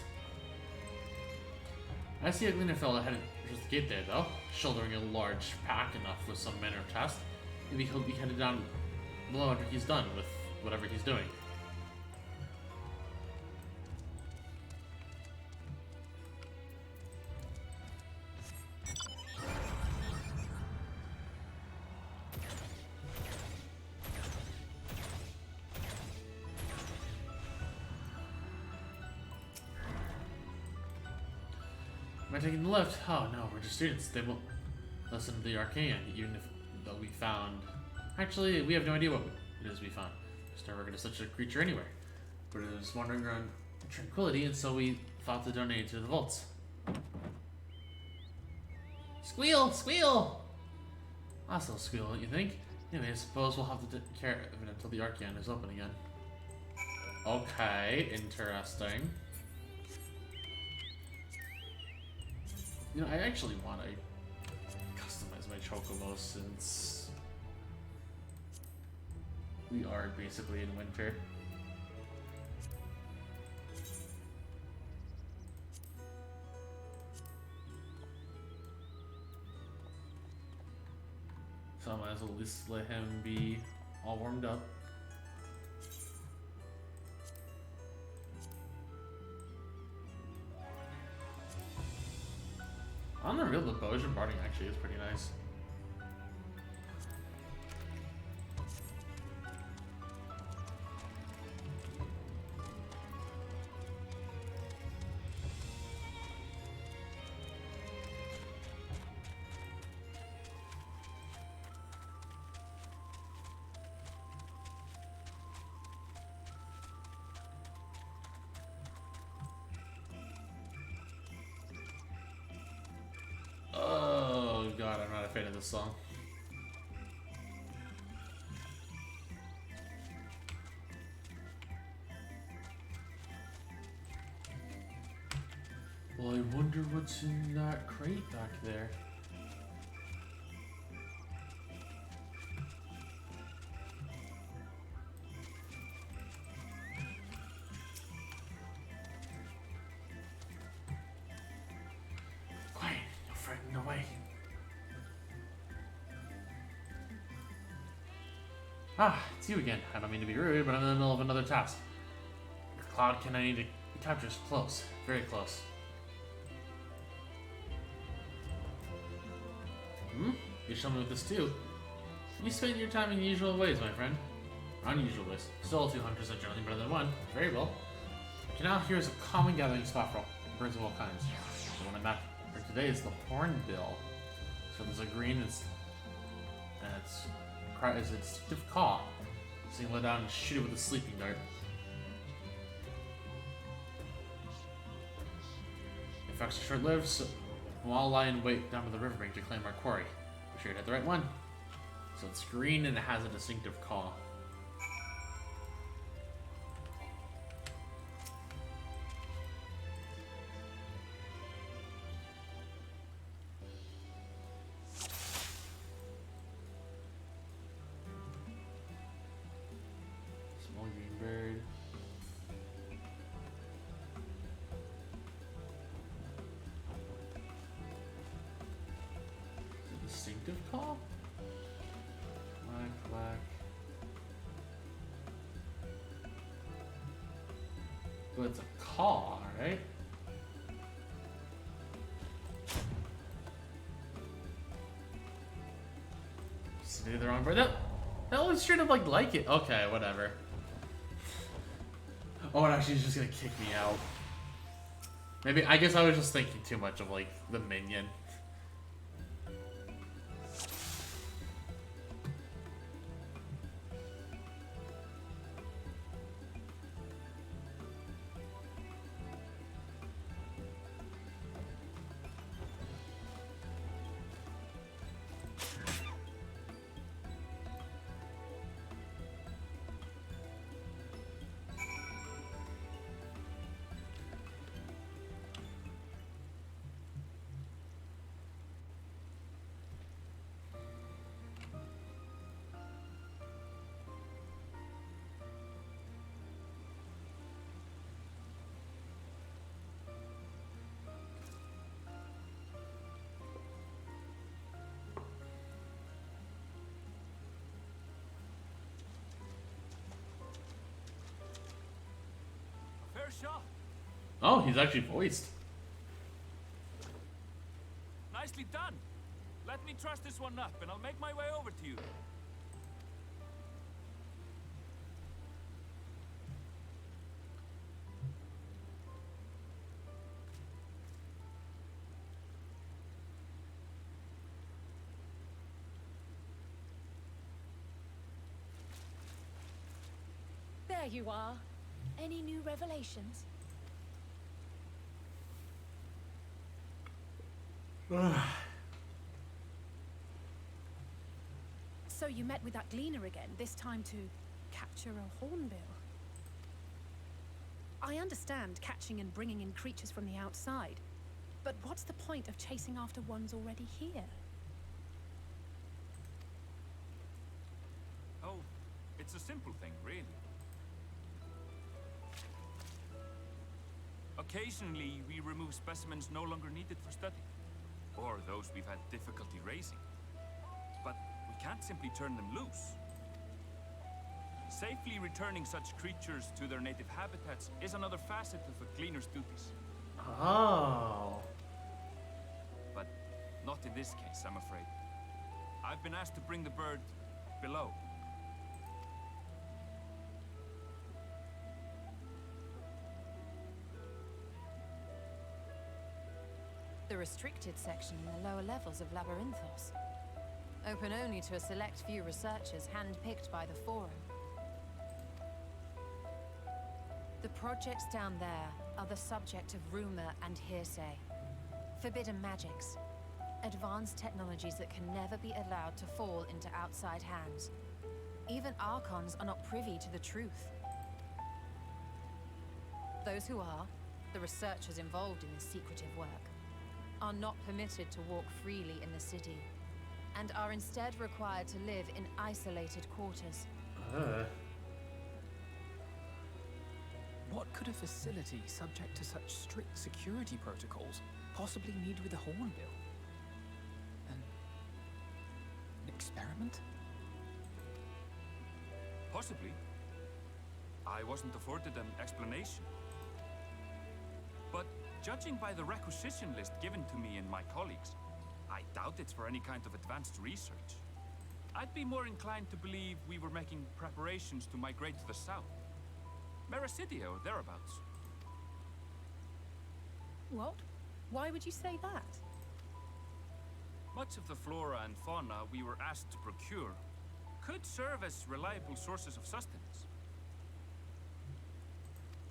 I see a gleaner fellow headed towards the gate there, though, shouldering a large pack enough for some manner of task. Maybe he'll be headed down below after he's done with whatever he's doing. Am I taking the lift? Oh no, we're just students. They won't listen to the Archaon, even if though we found... Actually, we have no idea what it is we found. There's never going to such a creature anywhere. But it was wandering around tranquility, and so we thought to donate it to the vaults. Squeal! Squeal! Also squeal, don't you think? Anyway, I suppose we'll have to take care of it until the Archaon is open again. Okay, interesting. You know, I actually want to customize my Chocobo since we are basically in winter. So I might as well at least let him be All warmed up. On the real, the Bojan barding actually is pretty nice. Oh god, I'm not a fan of this song. Well, I wonder what's in that crate back there. Quiet, you'll frighten away. Ah, it's you again. I don't mean to be rude, but I'm in the middle of another task. Your Cloudkin I need to capture is close. Very close. You show me with this too. You spend your time in usual ways, my friend. Unusual ways. Still, 2 hunters are generally better than 1. Very well. Canal here is a common gathering spot for birds of all kinds. The one I mapped for today is the hornbill. So there's a green and it's a distinctive caw. So you can let down and shoot it with a sleeping dart. The effects are short-lived, so we'll all lie in wait down by the riverbank to claim our quarry. Be sure you hit the right one. So it's green and it has a distinctive caw. Small green bird. Distinctive call? Black. But it's a caw, right? See the wrong bird. That looks straight up like it. Okay, whatever. Oh, and actually, he's just gonna kick me out. Maybe, I guess I was just thinking too much of like the minion. Shot. Oh, he's actually voiced. Nicely done. Let me truss this one up and I'll make my way over to you. There you are. Any new revelations? So you met with that gleaner again, this time to capture a hornbill. I understand catching and bringing in creatures from the outside, but what's the point of chasing after ones already here? Oh, it's a simple thing, really. Occasionally, we remove specimens no longer needed for study, or those we've had difficulty raising. But we can't simply turn them loose. Safely returning such creatures to their native habitats is another facet of a cleaner's duties. Oh. But not in this case, I'm afraid. I've been asked to bring the bird below. The restricted section in the lower levels of Labyrinthos. Open only to a select few researchers handpicked by the Forum. The projects down there are the subject of rumor and hearsay. Forbidden magics. Advanced technologies that can never be allowed to fall into outside hands. Even Archons are not privy to the truth. Those who are, the researchers involved in this secretive work, are not permitted to walk freely in the city, and are instead required to live in isolated quarters. What could a facility subject to such strict security protocols possibly need with a hornbill? An experiment? Possibly. I wasn't afforded an explanation. But judging by the requisition list given to me and my colleagues, I doubt it's for any kind of advanced research. I'd be more inclined to believe we were making preparations to migrate to the south. Mericidia or thereabouts. What? Why would you say that? Much of the flora and fauna we were asked to procure could serve as reliable sources of sustenance.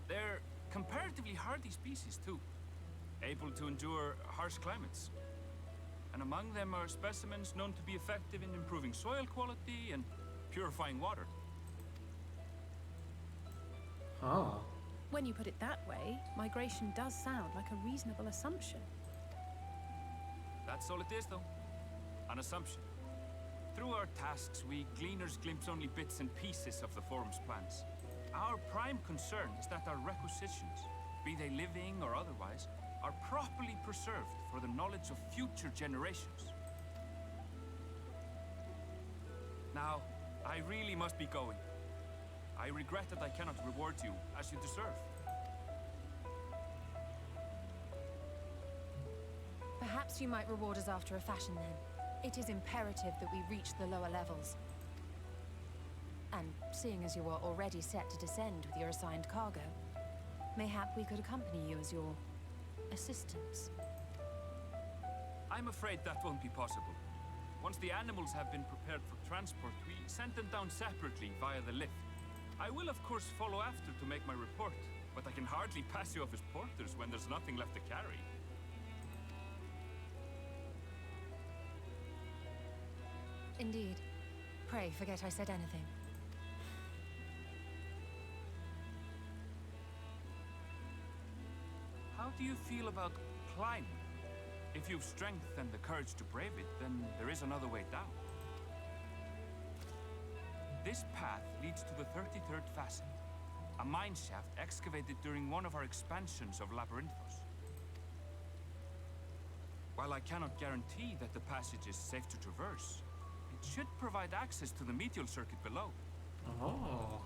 They're comparatively hardy species too, able to endure harsh climates. And among them are specimens known to be effective in improving soil quality and purifying water. Oh. When you put it that way, migration does sound like a reasonable assumption. That's all it is, though. An assumption. Through our tasks, we gleaners glimpse only bits and pieces of the Forum's plans. Our prime concern is that our requisitions, be they living or otherwise, are properly preserved for the knowledge of future generations. Now, I really must be going. I regret that I cannot reward you as you deserve. Perhaps you might reward us after a fashion then. It is imperative that we reach the lower levels. And seeing as you are already set to descend with your assigned cargo, mayhap we could accompany you as your assistants. I'm afraid that won't be possible. Once the animals have been prepared for transport, we send them down separately via the lift. I will of course follow after to make my report, but I can hardly pass you off as porters when there's nothing left to carry. Indeed. Pray forget I said anything. How do you feel about climbing? If you've strength and the courage to brave it, then there is another way down. This path leads to the 33rd facet, a mine shaft excavated during one of our expansions of Labyrinthos. While I cannot guarantee that the passage is safe to traverse, it should provide access to the Medial Circuit below. Oh.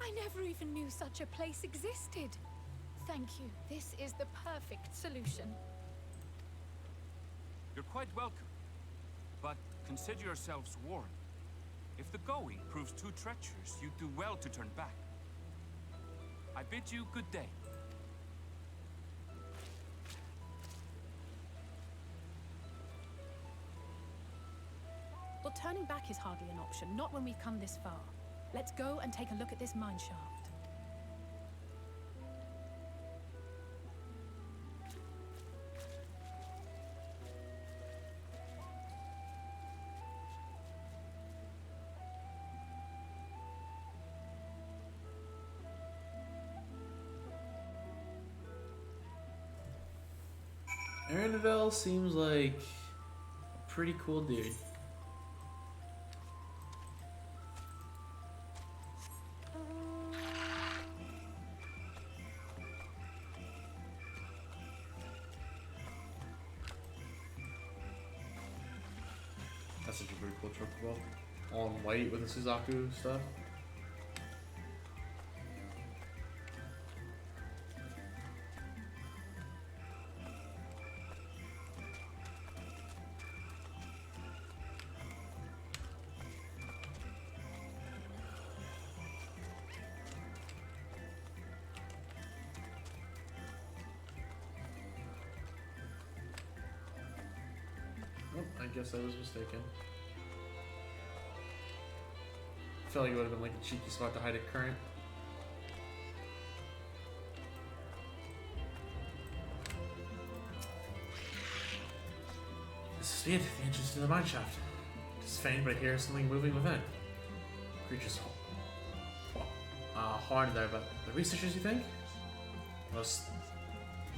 I never even knew such a place existed. Thank you. This is the perfect solution. You're quite welcome, but consider yourselves warned. If the going proves too treacherous, you do well to turn back. I bid you good day. Well, turning back is hardly an option, not when we've come this far. Let's go and take a look at this mine shaft. Arendelle seems like a pretty cool dude. That's such a pretty cool chocobo. All in white with the Suzaku stuff. Oh, I guess I was mistaken. I feel like it would have been like a cheeky spot to hide a current. This is it, the entrance to the mine shaft. It is faint, but I hear something moving within. Creature's horn there, but the researchers, you think? Most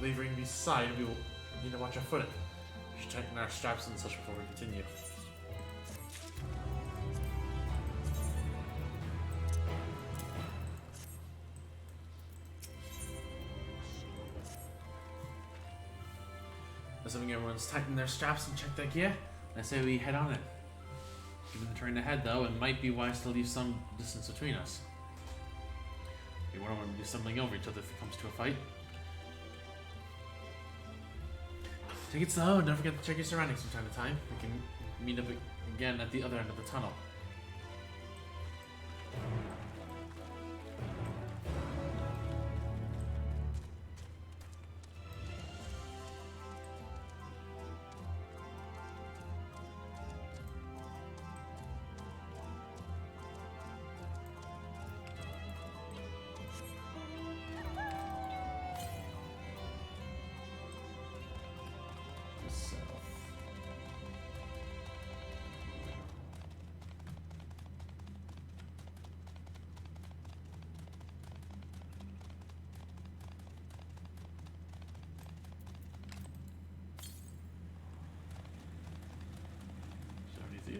levering beside, we will need to watch our footing. We should tighten our straps and such before we continue. Assuming everyone's tightened their straps and checked their gear, I say we head on it. Given the terrain ahead, though, it might be wise to leave some distance between us. We won't want to be stumbling over each other if it comes to a fight. Take it slow and don't forget to check your surroundings from time to time. We can meet up again at the other end of the tunnel.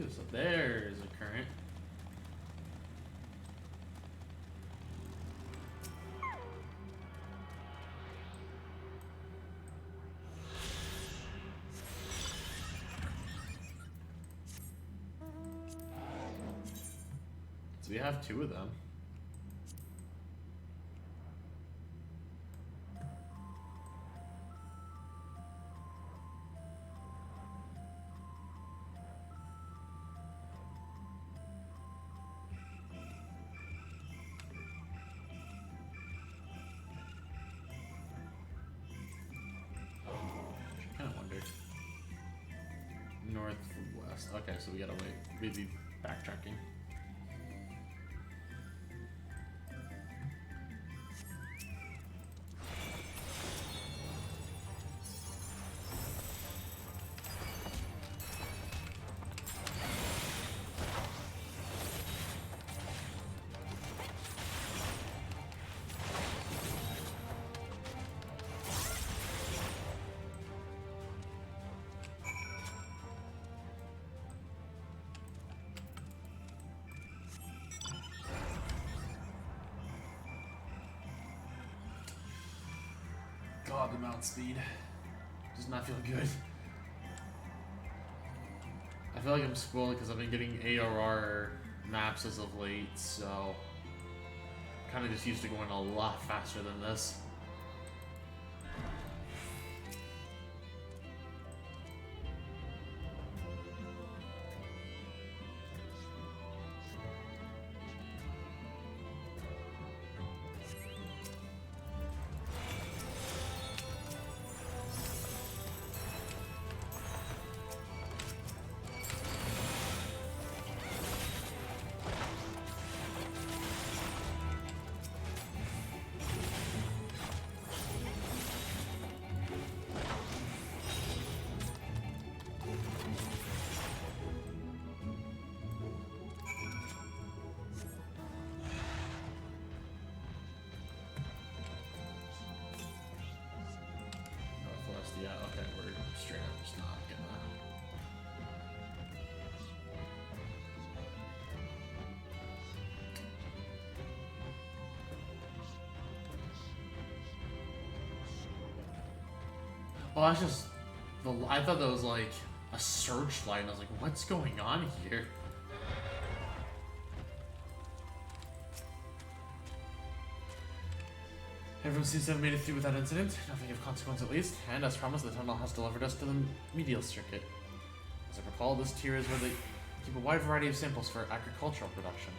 So there's a current. So we have two of them. Northwest. Okay, so we gotta wait. We'd be backtracking. God, the mount speed does not feel good. I feel like I'm spoiled because I've been getting ARR maps as of late, so I'm kind of just used to going a lot faster than this. Yeah, okay, we're straight up just not gonna. Oh, that's just I thought that was like a searchlight. I was like, what's going on here? Everyone seems to have made it through without incident, nothing of consequence at least, and as promised, the tunnel has delivered us to the Medial Circuit. As I recall, this tier is where they keep a wide variety of samples for agricultural production.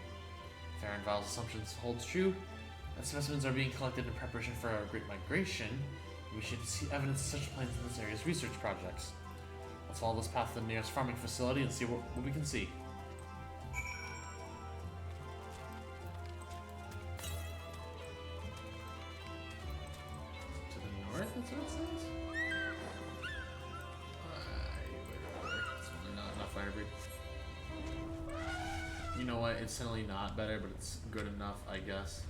If Aaron Vile's assumptions holds true, and specimens are being collected in preparation for a great migration, we should see evidence of such plans in this area's research projects. Let's follow this path to the nearest farming facility and see what we can see. To the north, that's what it says? It's only not enough fire breed. You know what? It's certainly not better, but it's good enough, I guess.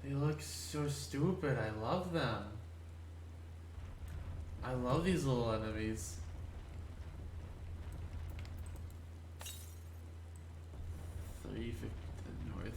They look so stupid. I love them. I love these little enemies. 350 to the north.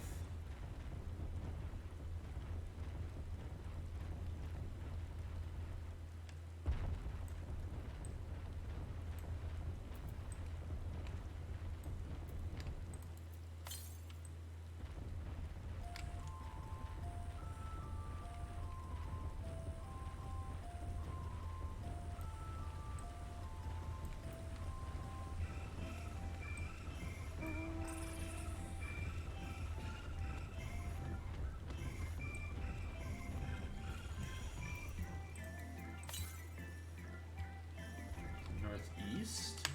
Northeast?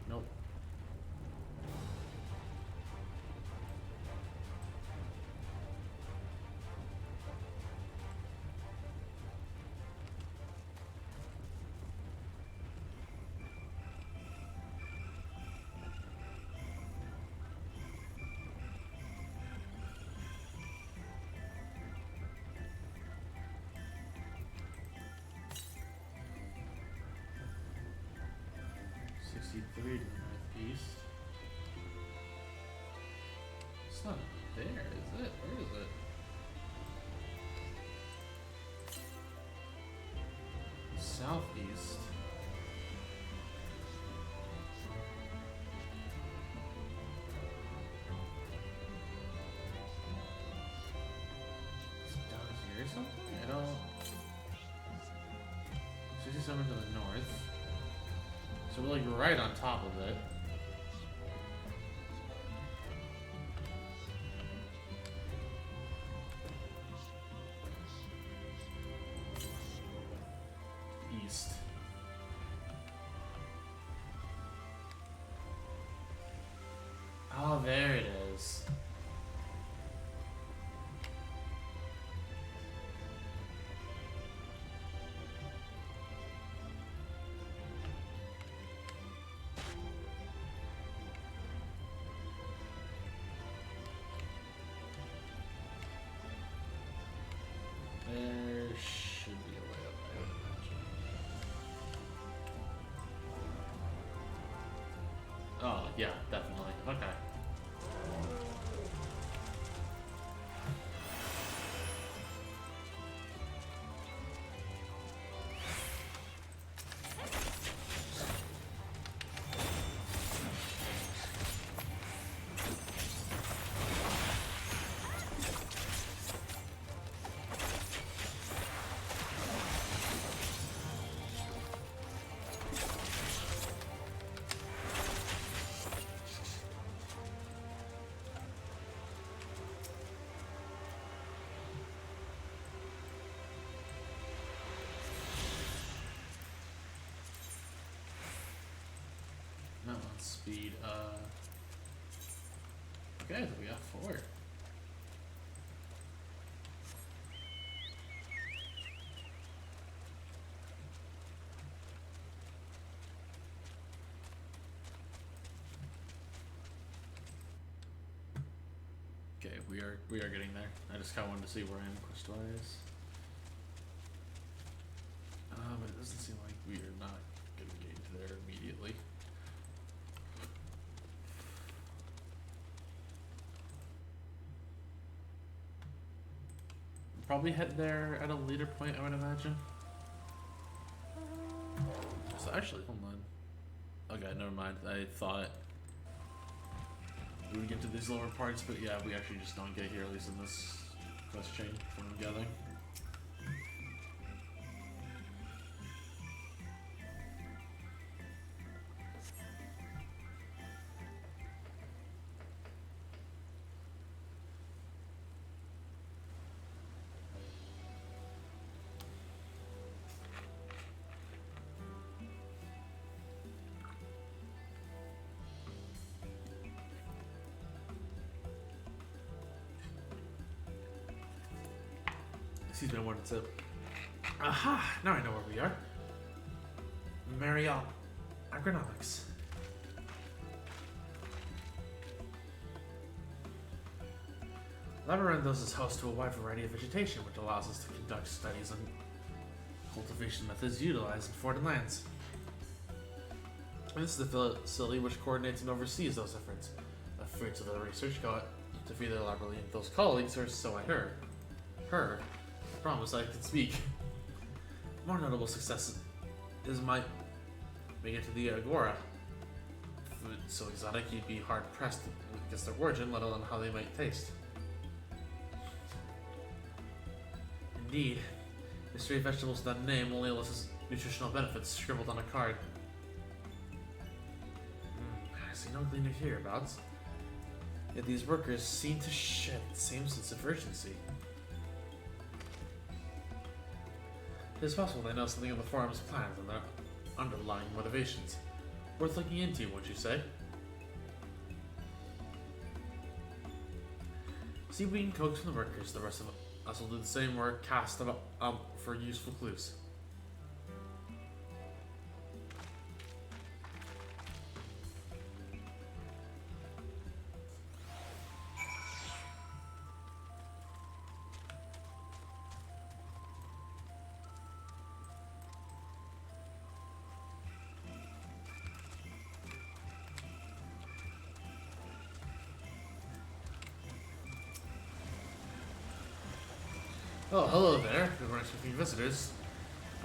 Nope. Three to the northeast. It's not there, is it? Where is it? Southeast. Is it down here or something? I don't. 67 to the north. So we're like right on top of it. East. Oh, there it is. There should be a way up, I would imagine. Oh, yeah, definitely. Okay. Not on speed. Okay, so we got 4. Okay, we are getting there. I just kinda wanted to see where I am quest wise. But it doesn't seem like we are not gonna get into there immediately. Probably head there at a later point, I would imagine. So actually, hold on. Okay, never mind. I thought we would get to these lower parts, but yeah, we actually just don't get here, at least in this quest chain, from what I'm gathering. Excuse me, I wanted to... Aha! Now I know where we are. Medial Agronomics. Labyrinthos is host to a wide variety of vegetation, which allows us to conduct studies on cultivation methods utilized in foreign lands. This is the facility which coordinates and oversees those efforts. The fruits of the research go to feed the Labyrinthos colleagues, or so I heard. Promise I can speak. More notable success is my making it to the Agora. Food so exotic you'd be hard pressed to guess their origin, let alone how they might taste. Indeed, mystery vegetables without a name only lists nutritional benefits scribbled on a card. I see no glean of hereabouts. Yet these workers seem to share the same sense of urgency. It is possible they know something of the forum's plans and their underlying motivations. Worth looking into, wouldn't you say? See, we can coax from the workers, the rest of us will do the same or cast them up for useful clues. Oh, hello there. We weren't expecting visitors.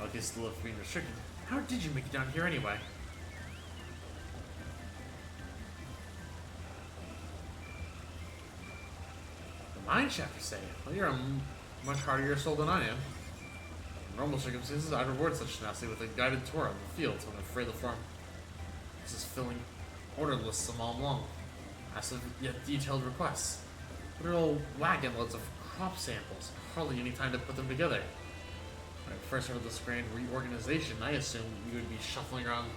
I guess the lift being restricted. How did you make it down here anyway? The mine shaft, you say? Well, you're a much hardier soul than I am. In normal circumstances, I'd reward such tenacity with a guided tour of the fields, but I'm afraid the farm is filling order lists a mile long. Massive yet detailed requests. Literal wagon loads of crop samples. Hardly any time to put them together. When I first heard of this grand reorganization, I assumed we would be shuffling around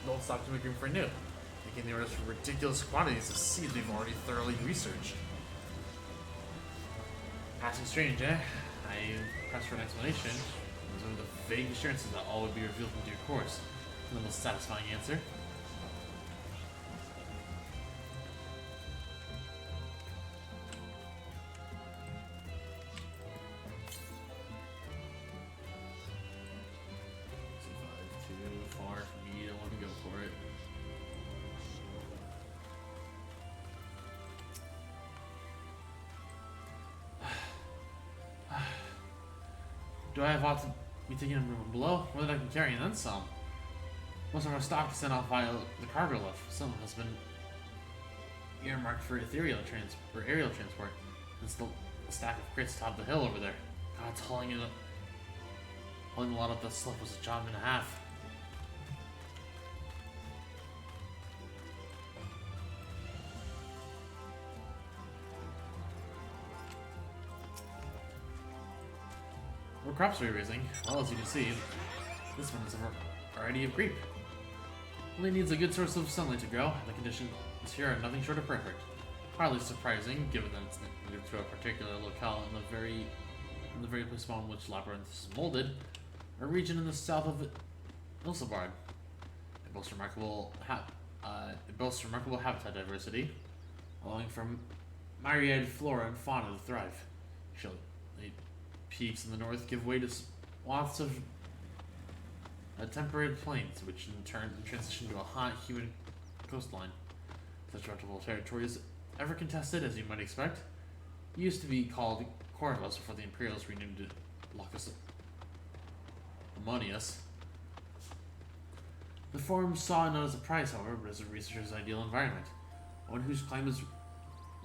the old stock to make room for new, making the orders for ridiculous quantities of seeds we've already thoroughly researched. Passing strange, eh? I pressed for an explanation, and with the vague assurances that all would be revealed in due course. The most satisfying answer. Do I have ought to be taken from below? More than I can carry and then some. Most of our stock is sent off via the cargo lift. Some has been earmarked for aerial transport. Since the stack of crates atop the hill over there. God, hauling a lot of the stuff was a job and a half. What crops are we raising? Well, as you can see, this one is a variety of grape. Only needs a good source of sunlight to grow. The conditions here are nothing short of perfect. Hardly surprising, given that it's native to a particular locale in the very place upon which Labyrinth is molded, a region in the south of Ilsabard. It boasts remarkable habitat diversity, allowing for myriad flora and fauna to thrive. The peaks in the north give way to swaths of temperate plains, which in turn transition to a hot, humid coastline. Such reputable territory is ever contested, as you might expect. It used to be called Corvus before the Imperials renamed it Locus Ammonius. The forum saw it not as a prize, however, but as a researcher's ideal environment, one whose climates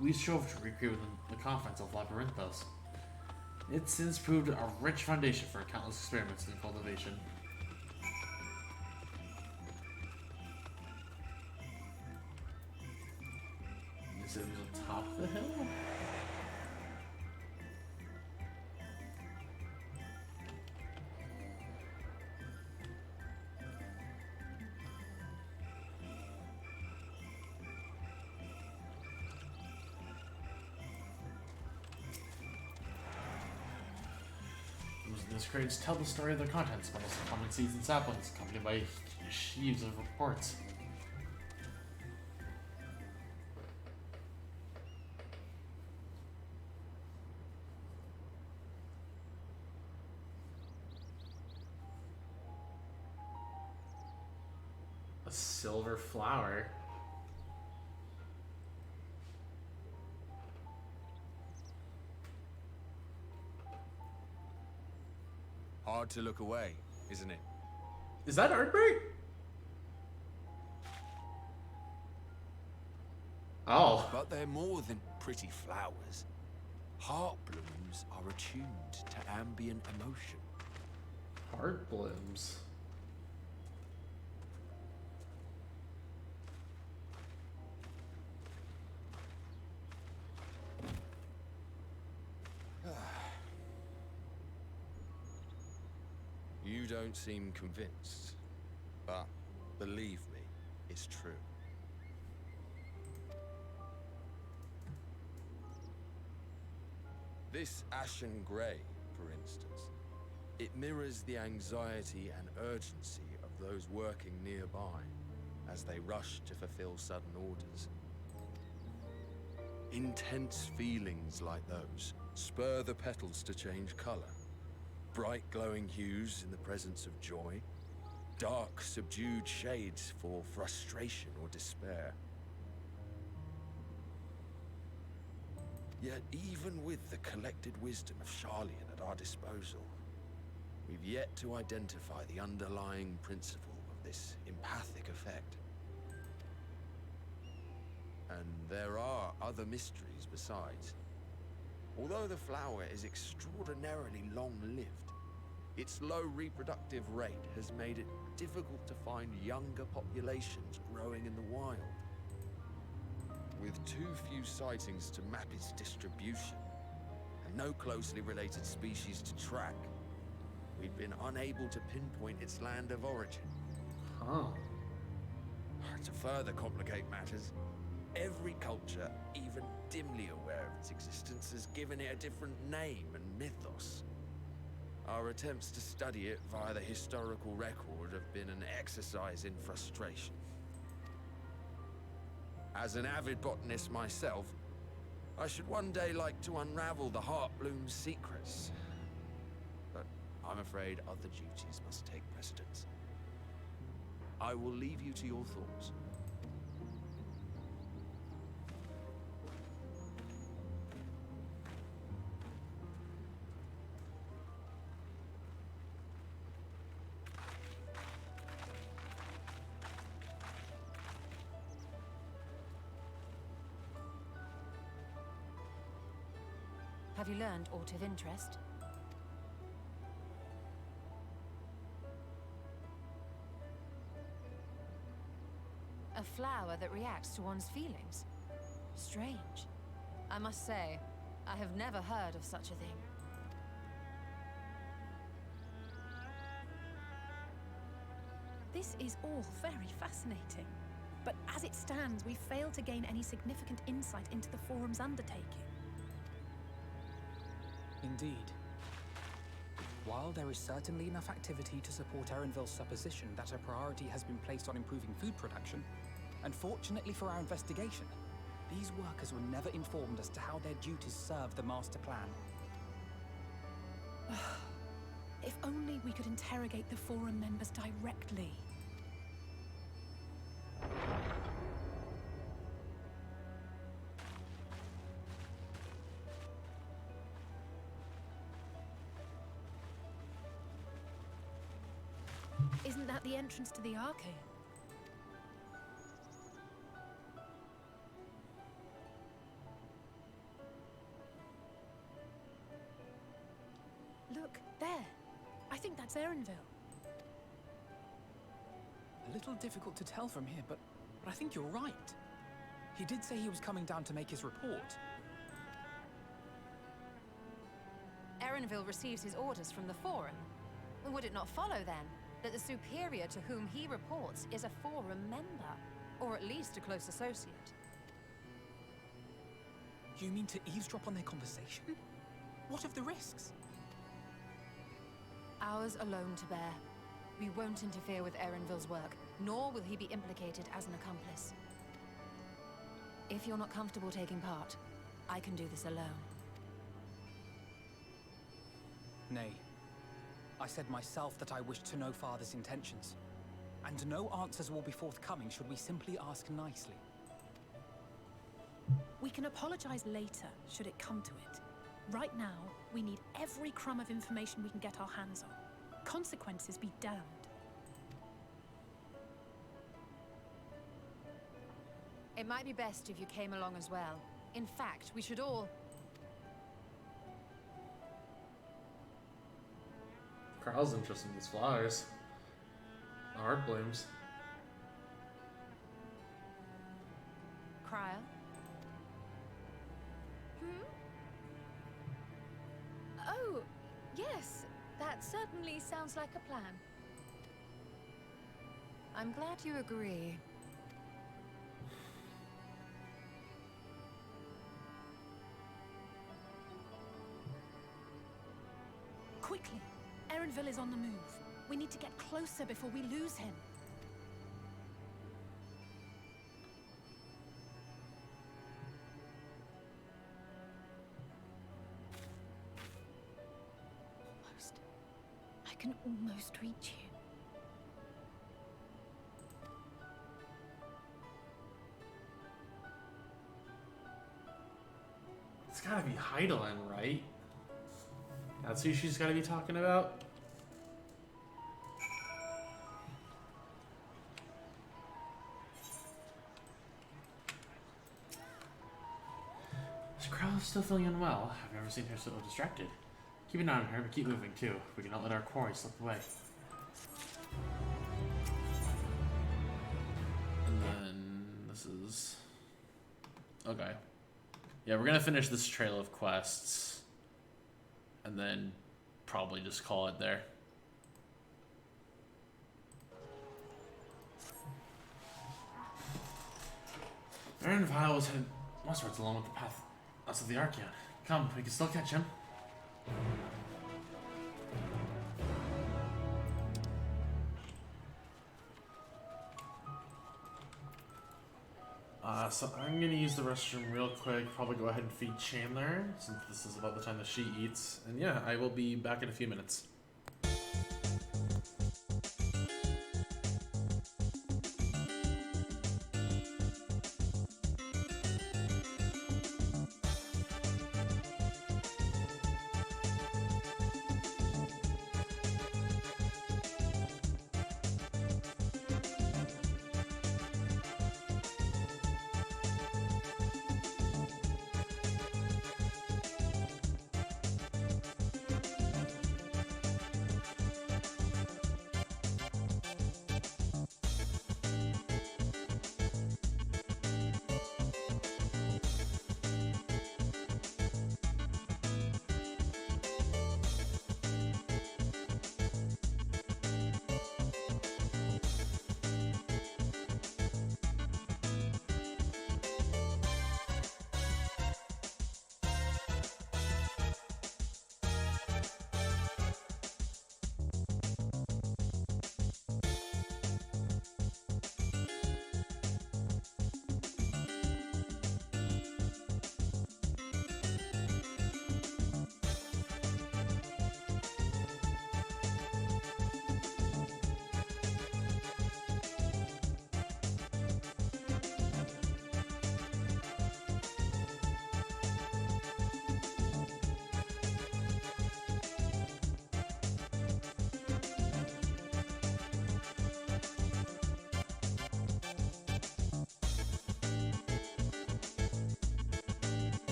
we strove to recreate within the confines of Labyrinthos. It's since proved a rich foundation for countless experiments in cultivation. Is it on top of the hill? These crates tell the story of their contents, bundles of common seeds and saplings, accompanied by sheaves of reports. A silver flower. Hard to look away, isn't it? Is that Artbreak? Oh. But they're more than pretty flowers. Heart blooms are attuned to ambient emotion. Heart blooms. You don't seem convinced, but believe me, it's true. This ashen grey, for instance, it mirrors the anxiety and urgency of those working nearby as they rush to fulfill sudden orders. Intense feelings like those spur the petals to change colour. Bright glowing hues in the presence of joy, dark subdued shades for frustration or despair. Yet even with the collected wisdom of Charlian at our disposal, we've yet to identify the underlying principle of this empathic effect. And there are other mysteries besides. Although the flower is extraordinarily long-lived, its low reproductive rate has made it difficult to find younger populations growing in the wild. With too few sightings to map its distribution, and no closely related species to track, we've been unable to pinpoint its land of origin. Huh. To further complicate matters, every culture, even dimly aware of its existence, has given it a different name and mythos. Our attempts to study it via the historical record have been an exercise in frustration. As an avid botanist myself, I should one day like to unravel the Heartbloom's secrets. But I'm afraid other duties must take precedence. I will leave you to your thoughts. Have you learned aught of interest? A flower that reacts to one's feelings. Strange. I must say, I have never heard of such a thing. This is all very fascinating. But as it stands, we've failed to gain any significant insight into the Forum's undertaking. Indeed. While there is certainly enough activity to support Erenville's supposition that a priority has been placed on improving food production, unfortunately for our investigation, these workers were never informed as to how their duties serve the master plan. If only we could interrogate the Forum members directly. Isn't that the entrance to the arcade? Look, there. I think that's Erenville. A little difficult to tell from here, but I think you're right. He did say he was coming down to make his report. Erenville receives his orders from the Forum. Would it not follow, then, that the superior to whom he reports is a Forum member, or at least a close associate? You mean to eavesdrop on their conversation? What of the risks? Ours alone to bear. We won't interfere with Erenville's work, nor will he be implicated as an accomplice. If you're not comfortable taking part, I can do this alone. Nay. I said myself that I wished to know Father's intentions. And no answers will be forthcoming should we simply ask nicely. We can apologize later, should it come to it. Right now, we need every crumb of information we can get our hands on. Consequences be damned. It might be best if you came along as well. In fact, we should all... Krau's interested in these flowers. The heart blooms. Cryo? Oh, yes. That certainly sounds like a plan. I'm glad you agree. Quickly! Erenville is on the move. We need to get closer before we lose him. Almost. I can almost reach you. It's gotta be Heidelin, right? That's who she's gotta be talking about? Is Crow still feeling unwell? I've never seen her so distracted. Keep an eye on her, but keep moving too. We cannot let our quarry slip away. And then this is... Okay. Yeah, we're gonna finish this trail of quests. And then probably just call it there. Eren Vile was headed westwards along with the path us of the Archeon. Come, we can still catch him. So I'm gonna use the restroom real quick, probably go ahead and feed Chandler, since this is about the time that she eats. And yeah, I will be back in a few minutes.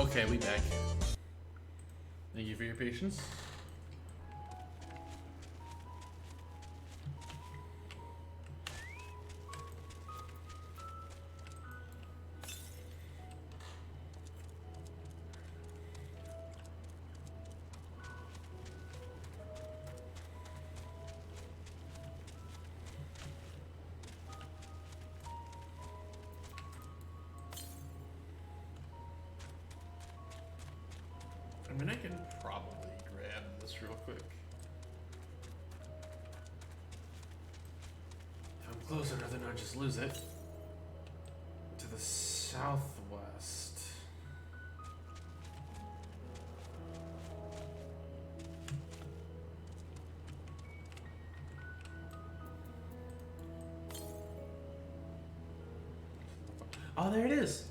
Okay, we back. Thank you for your patience. I mean, I can probably grab this real quick. If I'm closer, I'd rather not just lose it. To the southwest. Oh, there it is.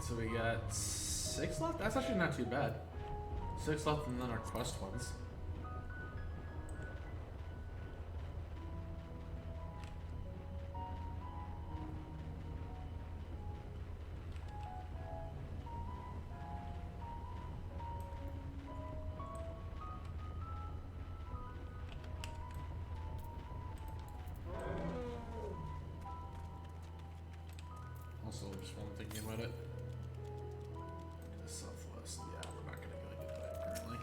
So we got 6 left? That's actually not too bad. 6 left and then our quest ones. Also, just one thinking about it. Southwest, yeah, we're not gonna go get that currently.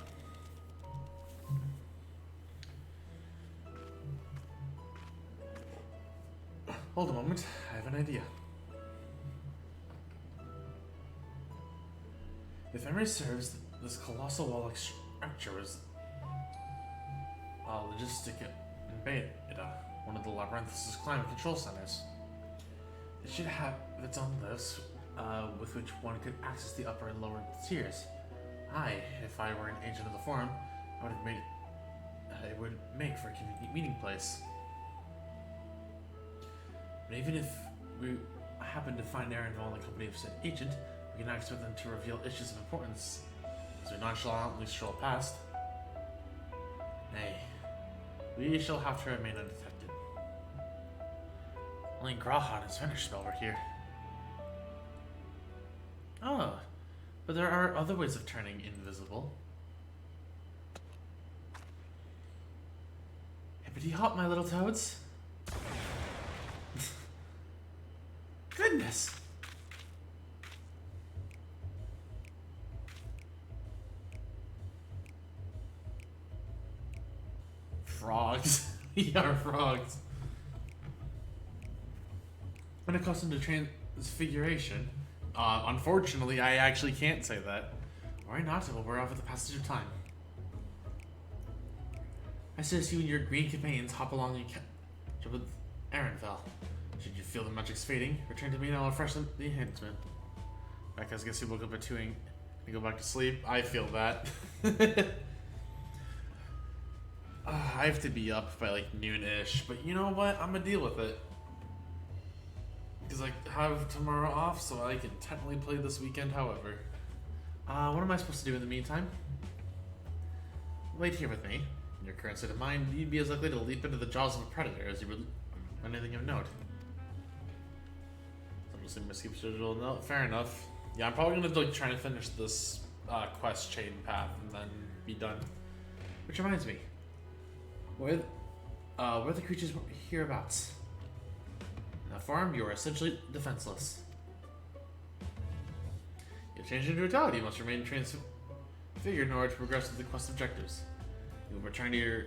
Hold a moment, I have an idea. If memory serves, this colossal wall-like structure was logistic in Beta, one of the Labyrinth's climate control centers. It should have its own lifts, with which one could access the upper and lower tiers. If I were an agent of the forum, it would make for a convenient meeting place. But even if we happen to find Erenville in the company of said agent, we cannot expect them to reveal issues of importance as we nonchalantly stroll past. Nay, we shall have to remain undetected. Only Graha and his finish spell were here. Oh, but there are other ways of turning invisible. Hippity hop, my little toads. Goodness! Frogs. We are frogs. Unaccustomed to transfiguration. Unfortunately, I actually can't say that. Worry not, it will wear off with the passage of time. I suggest you and your green companions hop along and catch up with Erenville. Should you feel the magic's fading, return to me and I'll refresh the enhancement. Because I guess you woke up at 2 and go back to sleep. I feel that. I have to be up by like noon-ish, but you know what? I'm gonna deal with it. Because I have tomorrow off, so I can technically play this weekend, however. What am I supposed to do in the meantime? Wait here with me. In your current state of mind, you'd be as likely to leap into the jaws of a predator as you would anything of note. So I'm just gonna skip schedule. No, fair enough. Yeah, I'm probably gonna like try to finish this quest chain path and then be done. Which reminds me, where the creatures hereabouts? In the farm, you are essentially defenseless. You'll change into a toad. You must remain transfigured in order to progress with the quest objectives. You will return to your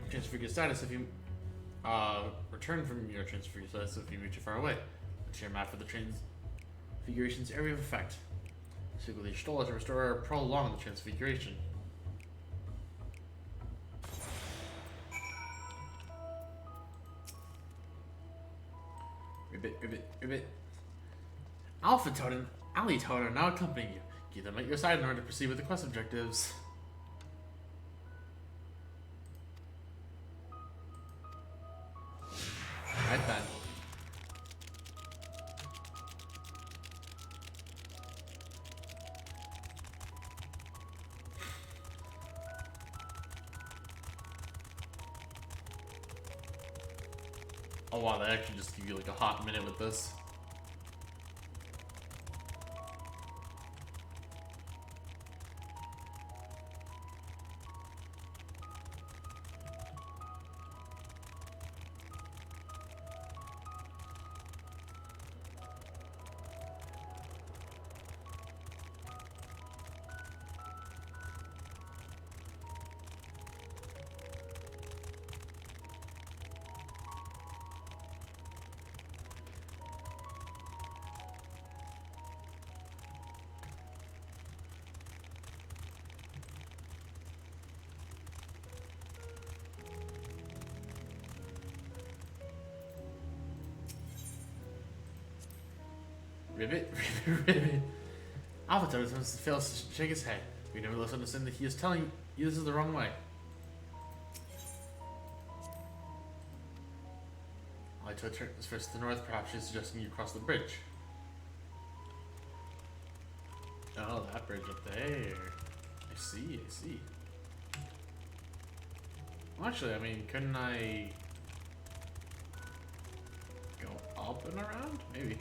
transfigured status if you return from your transfigured status if you reach too far away. It's your map for the transfiguration's area of effect. Secretly stole it to restore or prolong the transfiguration. Ribbit. Alpha Toad and Alley Toad are now accompanying you. Keep them at your side in order to proceed with the quest objectives. Alright then. Oh wow, they actually just give you like a hot minute with this. Ribbit, ribbit. Avatar fails to shake his head. We never understand that he is telling you this is the wrong way. I told her this first to the north, perhaps she's suggesting you cross the bridge. Oh, that bridge up there. I see, I see. Well, actually, I mean, couldn't I go up and around? Maybe.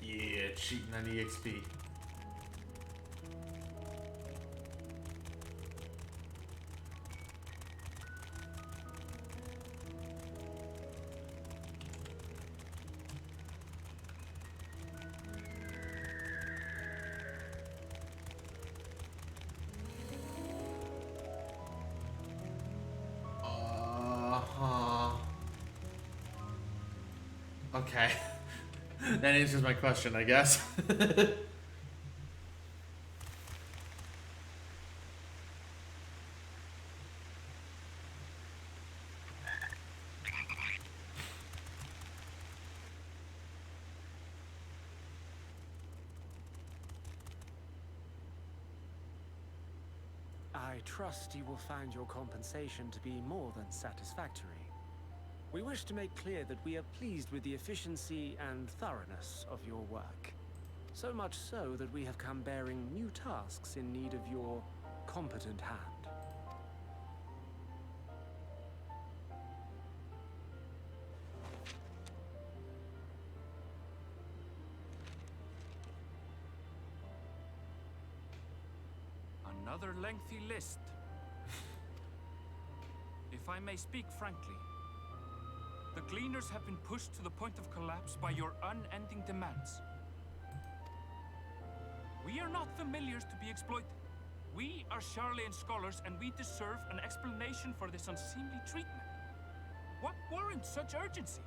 Yeah, cheating on EXP. Okay. That answers my question, I guess. I trust you will find your compensation to be more than satisfactory. We wish to make clear that we are pleased with the efficiency and thoroughness of your work. So much so that we have come bearing new tasks in need of your competent hand. Another lengthy list. If I may speak frankly, the Gleaners have been pushed to the point of collapse by your unending demands. We are not familiars to be exploited. We are Sharlayan scholars, and we deserve an explanation for this unseemly treatment. What warrants such urgency?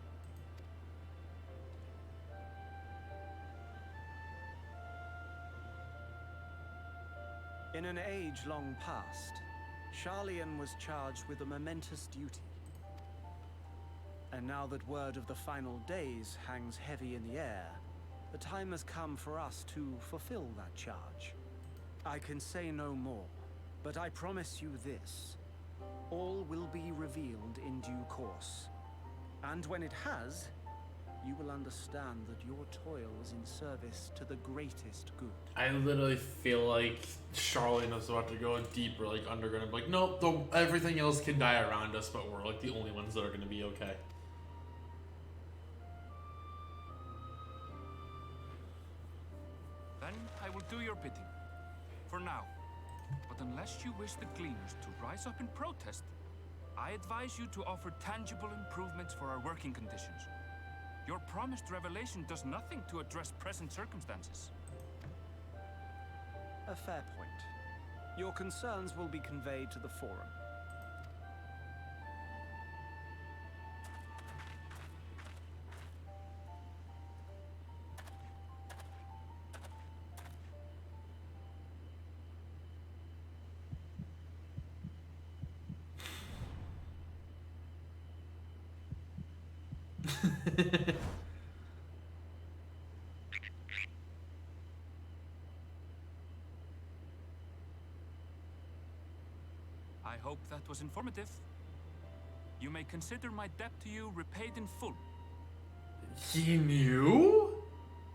In an age long past, Sharlayan was charged with a momentous duty. And now that word of the final days hangs heavy in the air, the time has come for us to fulfill that charge. I can say no more, but I promise you this. All will be revealed in due course. And when it has, you will understand that your toil was in service to the greatest good. I literally feel like Charlene is about to go deeper, like underground, and be like, nope, everything else can die around us, but we're like the only ones that are gonna be okay. Then I will do your bidding. For now. But unless you wish the Gleaners to rise up in protest, I advise you to offer tangible improvements for our working conditions. Your promised revelation does nothing to address present circumstances. A fair point. Your concerns will be conveyed to the Forum. I hope that was informative. You may consider my debt to you repaid in full. He knew?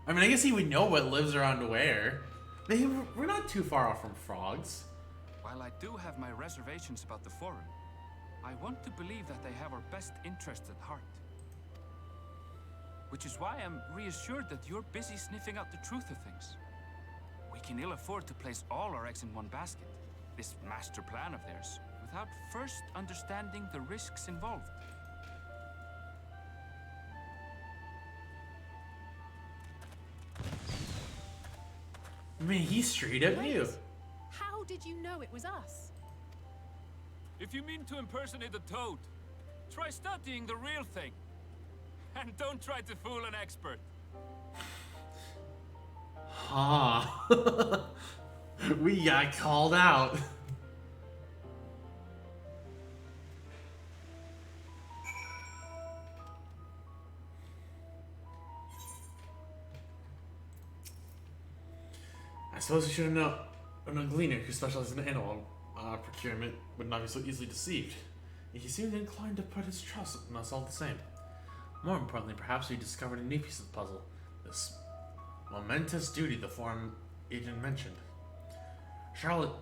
I mean, I guess he would know what lives around where. We're not too far off from frogs. While I do have my reservations about the Forum, I want to believe that they have our best interests at heart. Which is why I'm reassured that you're busy sniffing out the truth of things. We can ill afford to place all our eggs in one basket, this master plan of theirs, without first understanding the risks involved. I mean, he straight up knew. How did you know it was us? If you mean to impersonate a toad, try studying the real thing. And don't try to fool an expert. Ha. We got called out. I suppose you should have known a gleaner who specializes in animal procurement would not be so easily deceived. He seemed inclined to put his trust in us all the same. More importantly, perhaps we discovered a new piece of the puzzle. This momentous duty the foreign agent mentioned. Charlotte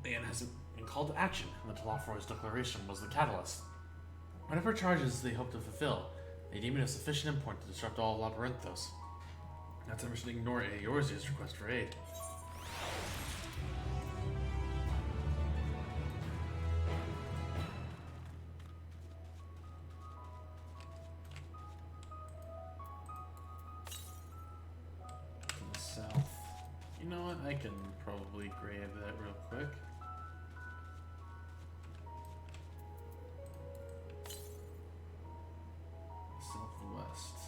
Anne has been called to action, and the Telophoros declaration was the catalyst. Whatever charges they hope to fulfill, they deem it of sufficient import to disrupt all Labyrinthos. Not to mention ignore Eorzea's request for aid. I can probably grab that real quick. Southwest.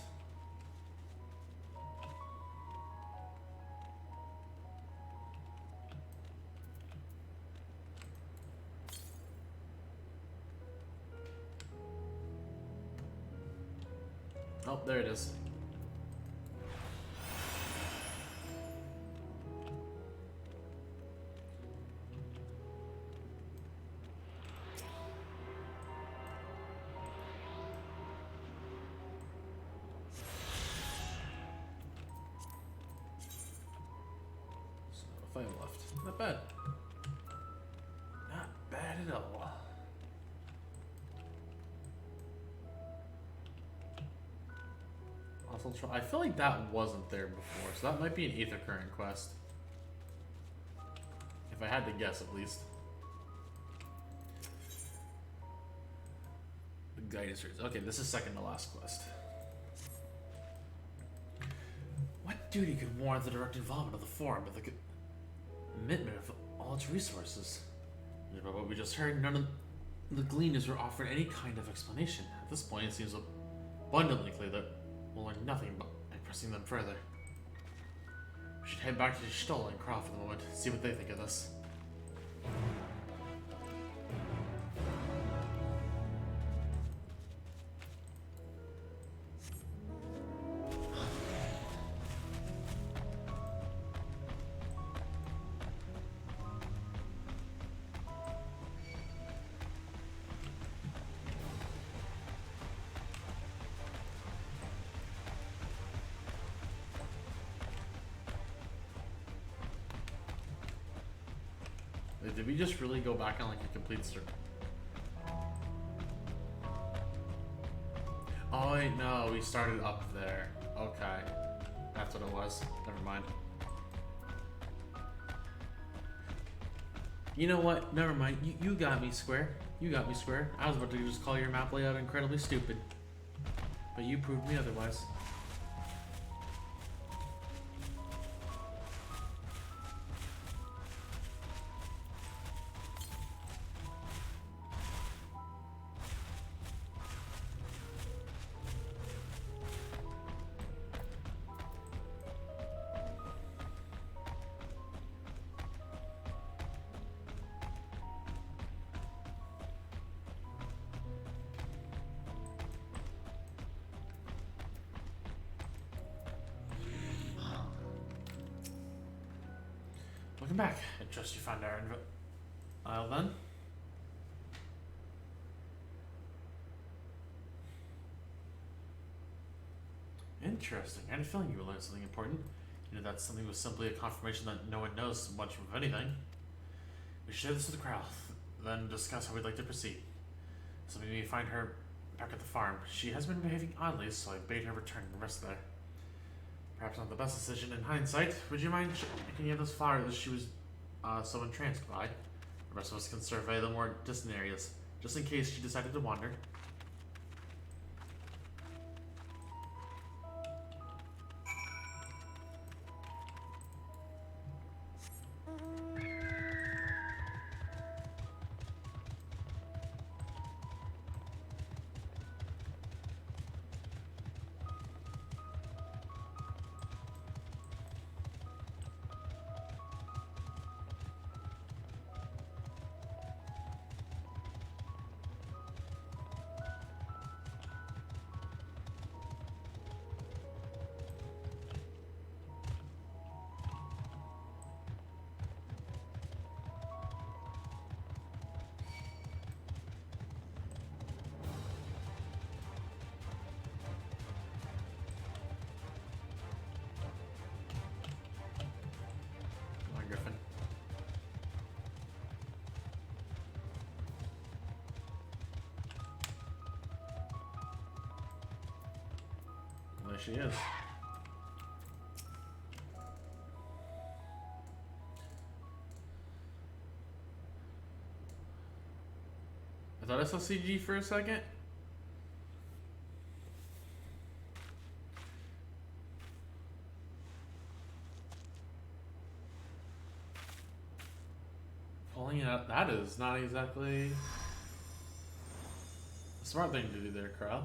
Oh, there it is. Five left. Not bad. Not bad at all. Also, I feel like that wasn't there before, so that might be an Aether Current quest. If I had to guess, at least. The guidance reads. Okay, this is second to last quest. What duty could warrant the direct involvement of the Forum with the commitment of all its resources? By what we just heard, none of the gleaners were offered any kind of explanation. At this point, it seems abundantly clear that we'll learn nothing by pressing them further. We should head back to Stoll and Croft for the moment, see what they think of this. Did we just really go back on like a complete circle? Oh wait, no, we started up there. Okay. That's what it was. Never mind. You know what? Never mind. You got me, Square. You got me, Square. I was about to just call your map layout incredibly stupid. But you proved me otherwise. Welcome back. I trust you found our Isle then. Interesting. I had a feeling you would learn something important. You know that something was simply a confirmation that no one knows much of anything. We share this with the crowd, then discuss how we'd like to proceed. So we may find her back at the farm. She has been behaving oddly, so I bade her return and rest there. Perhaps not the best decision in hindsight. Would you mind checking any of those flowers that she was so entranced by? The rest of us can survey the more distant areas, just in case she decided to wander. Griffin. There she is. I thought I saw CG for a second. Pulling it out, that is not exactly a smart thing to do there, Crow.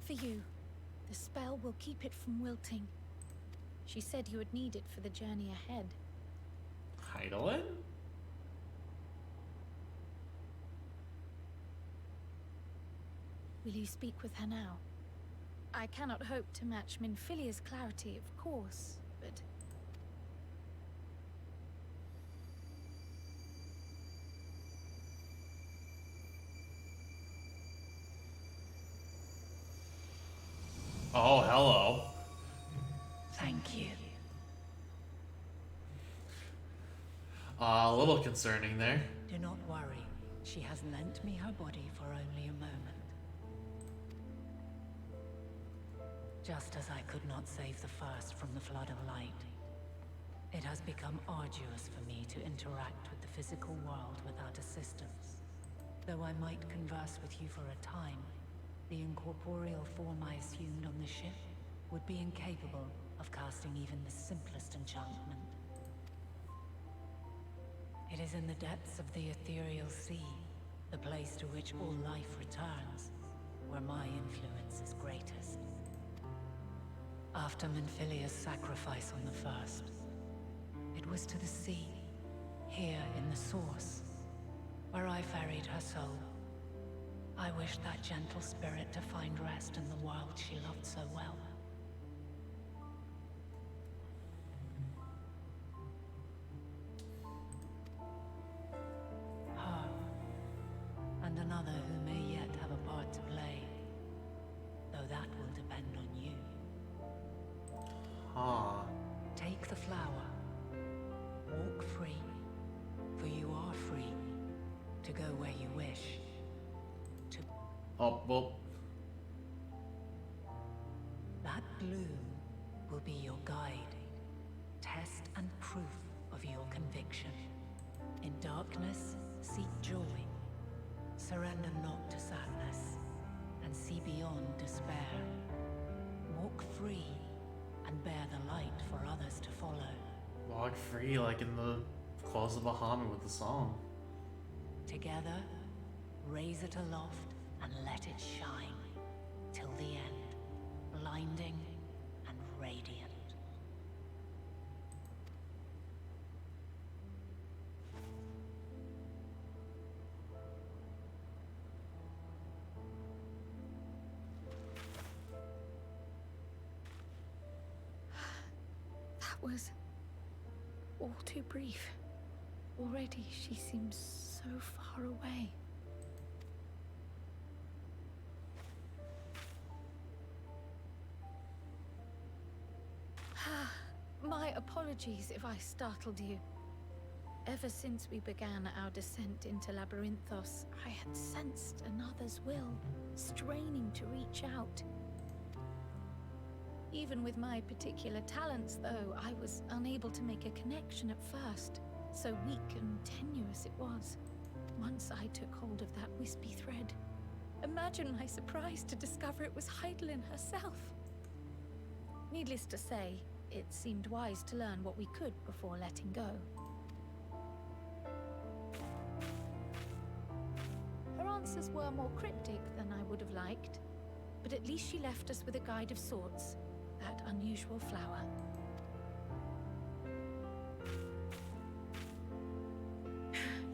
For you, the spell will keep it from wilting. She said you would need it for the journey ahead. Heidelin? Will you speak with her now? I cannot hope to match Minfilia's clarity, of course, but... Oh, hello. Thank you. A little concerning there. Do not worry. She has lent me her body for only a moment. Just as I could not save the first from the flood of light, it has become arduous for me to interact with the physical world without assistance. Though I might converse with you for a time, the incorporeal form I assumed on the ship would be incapable of casting even the simplest enchantment. It is in the depths of the ethereal sea, the place to which all life returns, where my influence is greatest. After Minfilia's sacrifice on the first, it was to the sea, here in the source, where I ferried her soul. I wish that gentle spirit to find rest in the world she loved so well. Her, and another who may yet have a part to play, though that will depend on you. Huh. Take the flower. Walk free, for you are free to go where you wish. Oh, well. That bloom will be your guide, test and proof of your conviction. In darkness, seek joy. Surrender not to sadness, and see beyond despair. Walk free, and bear the light for others to follow. Walk free like in the Close of Bahamut with the song. Together, raise it aloft and let it shine till the end, blinding and radiant. was all too brief. Already she seems so far away. My apologies if I startled you. Ever since we began our descent into Labyrinthos, I had sensed another's will, straining to reach out. Even with my particular talents, though, I was unable to make a connection at first. So weak and tenuous it was. Once I took hold of that wispy thread, imagine my surprise to discover it was Heidelin herself. Needless to say, it seemed wise to learn what we could before letting go. Her answers were more cryptic than I would have liked, but at least she left us with a guide of sorts, that unusual flower.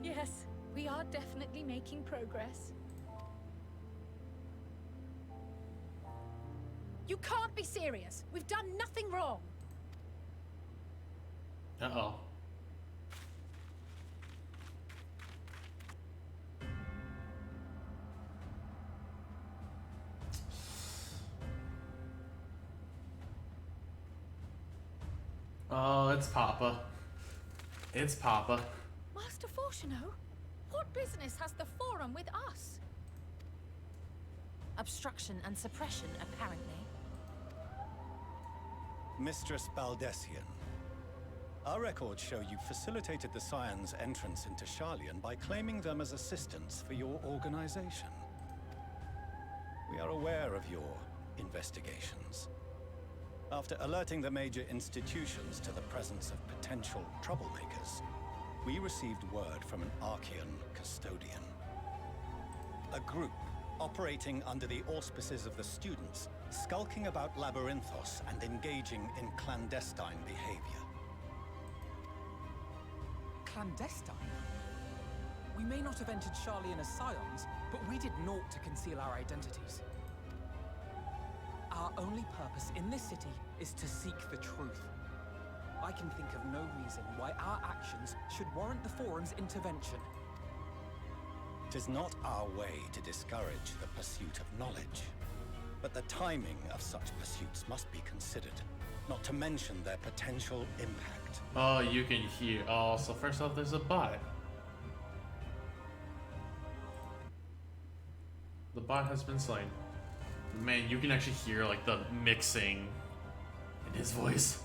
Yes, we are definitely making progress. You can't be serious. We've done nothing wrong. Uh-oh. Oh, it's Papa. It's Papa. Master Fortuno, what business has the Forum with us? Obstruction and suppression, apparently. Mistress Baldessian, our records show you facilitated the Scions' entrance into Sharlayan by claiming them as assistants for your organization. We are aware of your investigations. After alerting the major institutions to the presence of potential troublemakers, we received word from an Archean custodian. A group operating under the auspices of the students, skulking about Labyrinthos and engaging in clandestine behavior. Clandestine? We may not have entered Sharlayan as Scions, but we did naught to conceal our identities. Our only purpose in this city is to seek the truth. I can think of no reason why our actions should warrant the Forum's intervention. It is not our way to discourage the pursuit of knowledge, but the timing of such pursuits must be considered, not to mention their potential impact. Oh, you can hear. Oh, so first off, there's a bot. The bot has been slain. Man, you can actually hear like the mixing in his voice.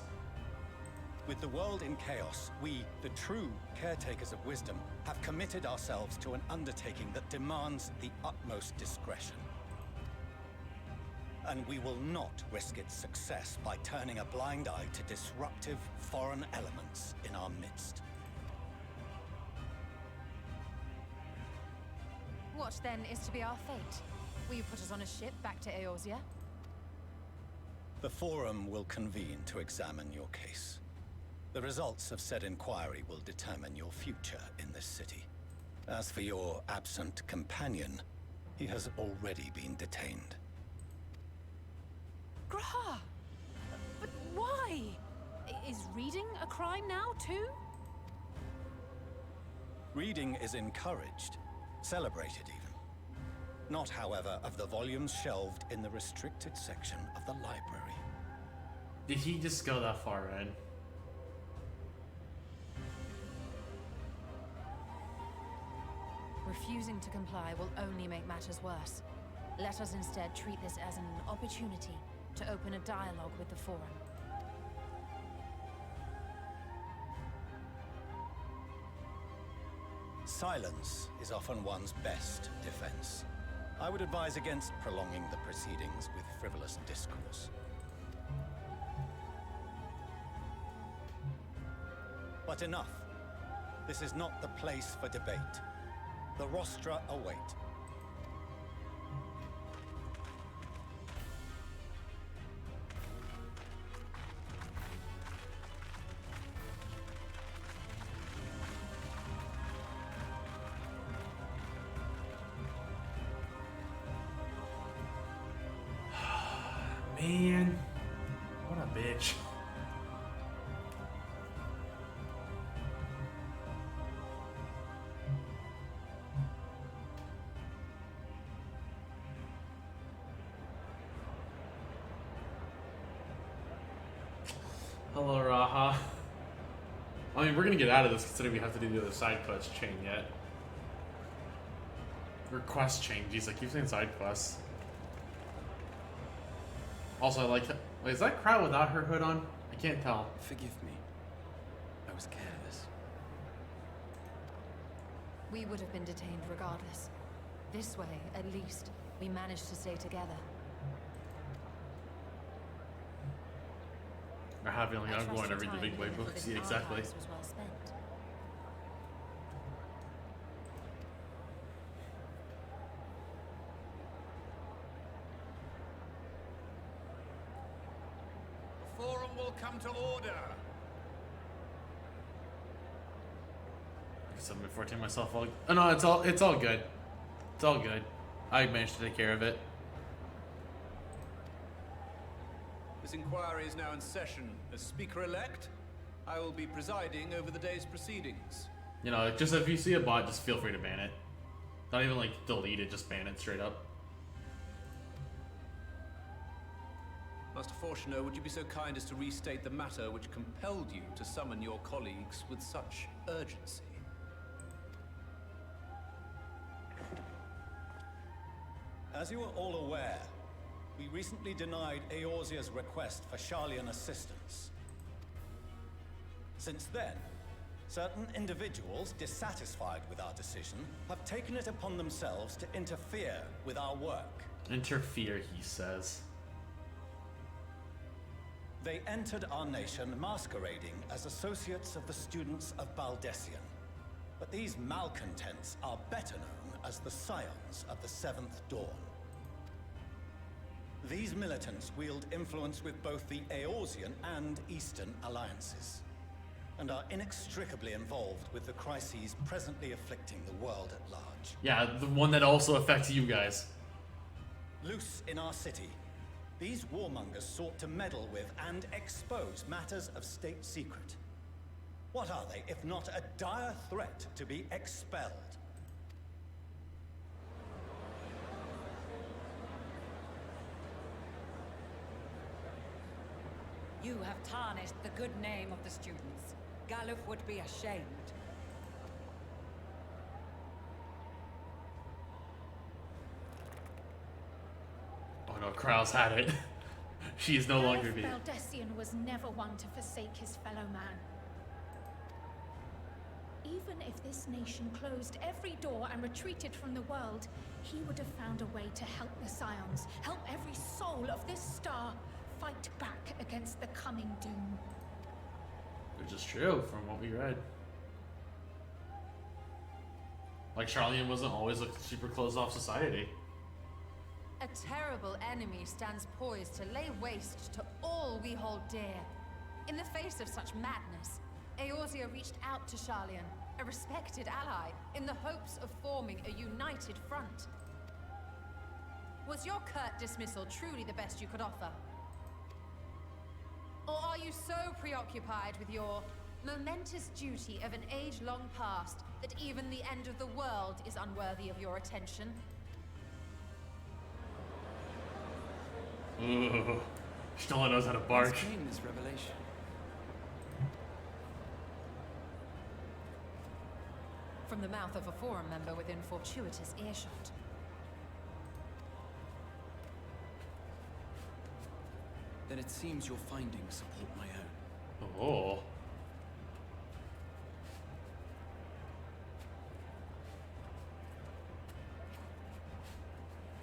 With the world in chaos, we, the true caretakers of wisdom, have committed ourselves to an undertaking that demands the utmost discretion. And we will not risk its success by turning a blind eye to disruptive foreign elements in our midst. What then is to be our fate? Will you put us on a ship back to Eorzea? The Forum will convene to examine your case. The results of said inquiry will determine your future in this city. As for your absent companion, he has already been detained. Graha! But why? Is reading a crime now, too? Reading is encouraged, celebrated even. Not, however, of the volumes shelved in the restricted section of the library. Did he just go that far in? Refusing to comply will only make matters worse. Let us instead treat this as an opportunity to open a dialogue with the Forum. Silence is often one's best defense. I would advise against prolonging the proceedings with frivolous discourse. But enough. This is not the place for debate. The rostra await. Man, what a bitch. Hello, Raha. I mean, we're gonna get out of this considering we have to do the other side quest chain yet. Or quest chain. Jeez, I keep saying side quests. Also, I like. Wait, is that crowd without her hood on? I can't tell. Forgive me. I was careless. We would have been detained regardless. This way, at least, we managed to stay together. I have a feeling I I'm trust going to your read the time big white hidden books. within Yeah, exactly. archives was well spent. The forum will come to order. Something before I take myself all. Oh no, it's all good. It's all good. I managed to take care of it. This inquiry is now in session. As Speaker-elect, I will be presiding over the day's proceedings. You know, just if you see a bot, just feel free to ban it. Not even like delete it, just ban it straight up. Master Fortuner, would you be so kind as to restate the matter which compelled you to summon your colleagues with such urgency? As you are all aware, we recently denied Eorzea's request for Sharlayan assistance. Since then, certain individuals dissatisfied with our decision have taken it upon themselves to interfere with our work. Interfere, he says. They entered our nation masquerading as associates of the students of Baldessian. But these malcontents are better known as the Scions of the Seventh Dawn. These militants wield influence with both the Eorzean and Eastern alliances, and are inextricably involved with the crises presently afflicting the world at large. Yeah, the one that also affects you guys. Loose in our city, these warmongers sought to meddle with and expose matters of state secret. What are they, if not a dire threat to be expelled? You have tarnished the good name of the students. Galuf would be ashamed. Oh no, Krau's had it. She is no longer being. Baldessian was never one to forsake his fellow man. Even if this nation closed every door and retreated from the world, he would have found a way to help the Scions, help every soul of this star fight back against the coming doom. Which is true from what we read. Like Sharlayan wasn't always a super closed off society. A terrible enemy stands poised to lay waste to all we hold dear. In the face of such madness, Eorzea reached out to Sharlayan, a respected ally, in the hopes of forming a united front. Was your curt dismissal truly the best you could offer? Or are you so preoccupied with your momentous duty of an age long past that even the end of the world is unworthy of your attention? Ooh, Stella knows how to bark. Whence came this revelation? From the mouth of a forum member within fortuitous earshot. Then it seems your findings support my own. Oh.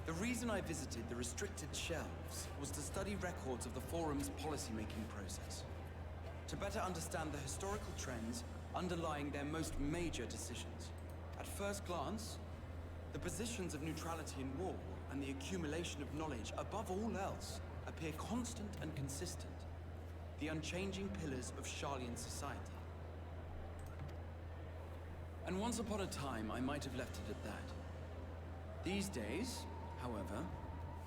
The reason I visited the restricted shelves was to study records of the Forum's policymaking process, to better understand the historical trends underlying their most major decisions. At first glance, the positions of neutrality in war and the accumulation of knowledge above all else appear constant and consistent, the unchanging pillars of Sharlayan society. And once upon a time, I might have left it at that. These days, however,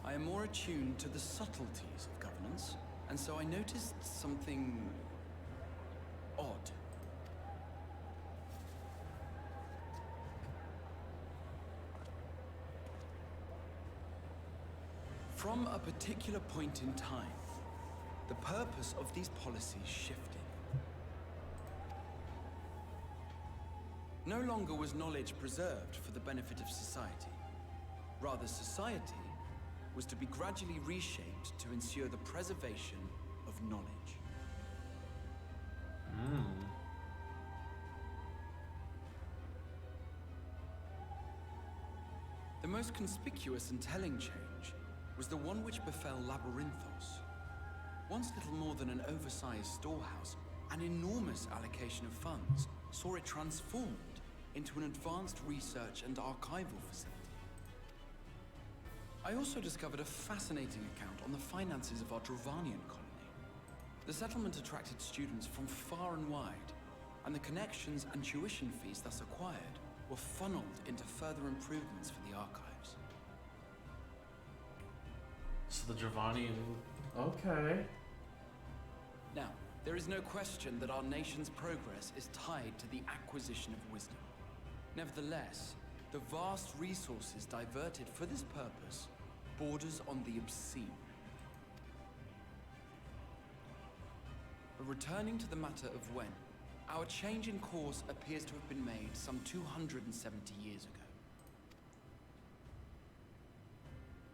I am more attuned to the subtleties of governance, and so I noticed something odd. From a particular point in time, the purpose of these policies shifted. No longer was knowledge preserved for the benefit of society. Rather, society was to be gradually reshaped to ensure the preservation of knowledge. The most conspicuous and telling change was the one which befell Labyrinthos. Once little more than an oversized storehouse, an enormous allocation of funds saw it transformed into an advanced research and archival facility. I also discovered a fascinating account on the finances of our Dravanian colony. The settlement attracted students from far and wide, and the connections and tuition fees thus acquired were funneled into further improvements for the archives. So the Dravanian... Okay. Now, there is no question that our nation's progress is tied to the acquisition of wisdom. Nevertheless, the vast resources diverted for this purpose borders on the obscene. But returning to the matter of when, our change in course appears to have been made some 270 years ago.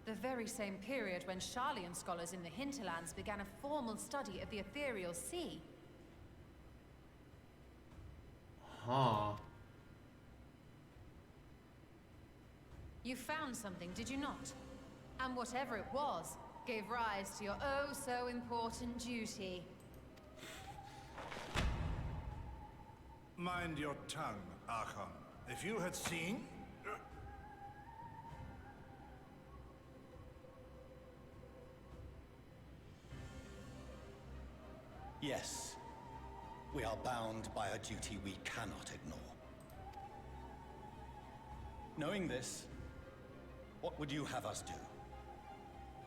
The very same period when Sharlayan scholars in the hinterlands began a formal study of the ethereal sea. Huh. You found something, did you not? And whatever it was, gave rise to your oh-so-important duty. Mind your tongue, Archon. If you had seen... Yes, we are bound by a duty we cannot ignore. Knowing this, what would you have us do?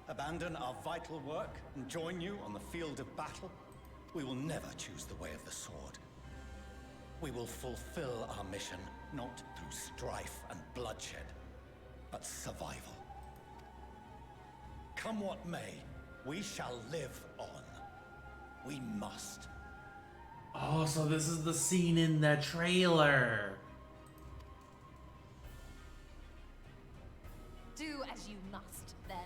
Abandon our vital work and join you on the field of battle? We will never choose the way of the sword. We will fulfill our mission not through strife and bloodshed, but survival. Come what may, we shall live on. We must. Oh, so this is the scene in the trailer. Do as you must, then.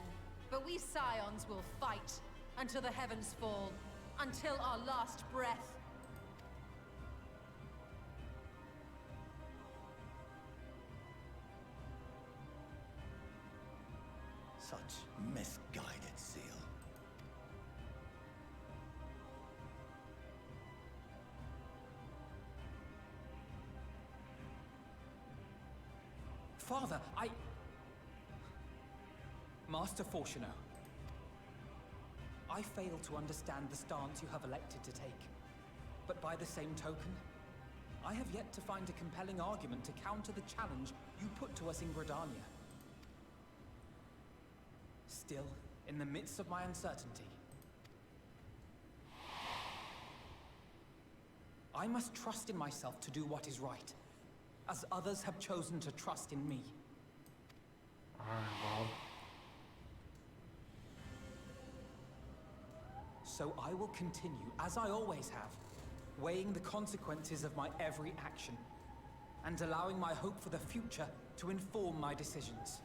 But we Scions will fight until the heavens fall, until our last breath. Such misguided zeal. Father, Master Fortuno, I fail to understand the stance you have elected to take. But by the same token, I have yet to find a compelling argument to counter the challenge you put to us in Gridania. Still, in the midst of my uncertainty, I must trust in myself to do what is right, as others have chosen to trust in me. Alright, well. So I will continue, as I always have, weighing the consequences of my every action, and allowing my hope for the future to inform my decisions.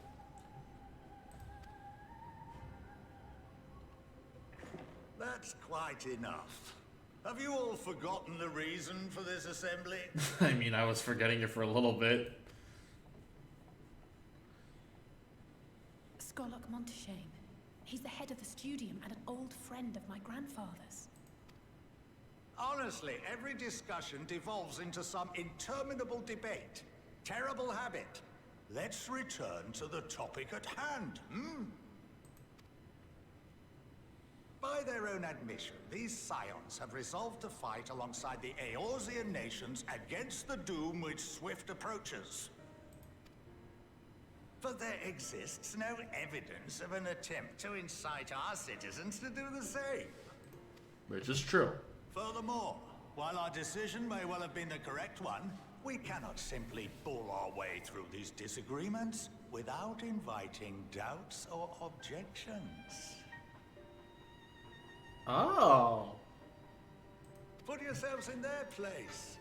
That's quite enough. Have you all forgotten the reason for this assembly? I mean, I was forgetting it for a little bit. Skolok Monteshame. He's the head of the studium and an old friend of my grandfather's. Honestly, every discussion devolves into some interminable debate. Terrible habit. Let's return to the topic at hand, By their own admission, these Scions have resolved to fight alongside the Eorzean nations against the doom which swift approaches. But there exists no evidence of an attempt to incite our citizens to do the same. Which is true. Furthermore, while our decision may well have been the correct one, we cannot simply bull our way through these disagreements without inviting doubts or objections. Oh. Put yourselves in their place.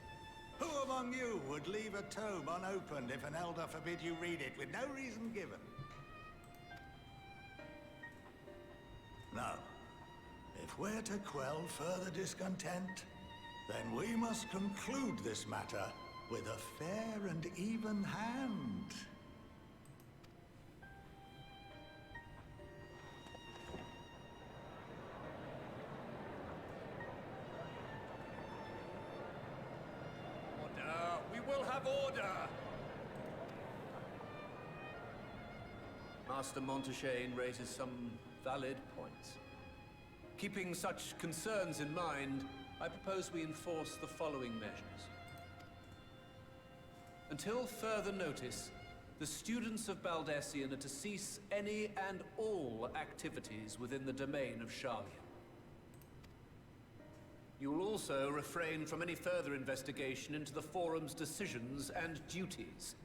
Who among you would leave a tome unopened if an elder forbid you read it with no reason given? Now, if we're to quell further discontent, then we must conclude this matter with a fair and even hand. Order! We will have order! Master Montaigne raises some valid points. Keeping such concerns in mind, I propose we enforce the following measures. Until further notice, the students of Baldessian are to cease any and all activities within the domain of Charlian. You will also refrain from any further investigation into the Forum's decisions and duties.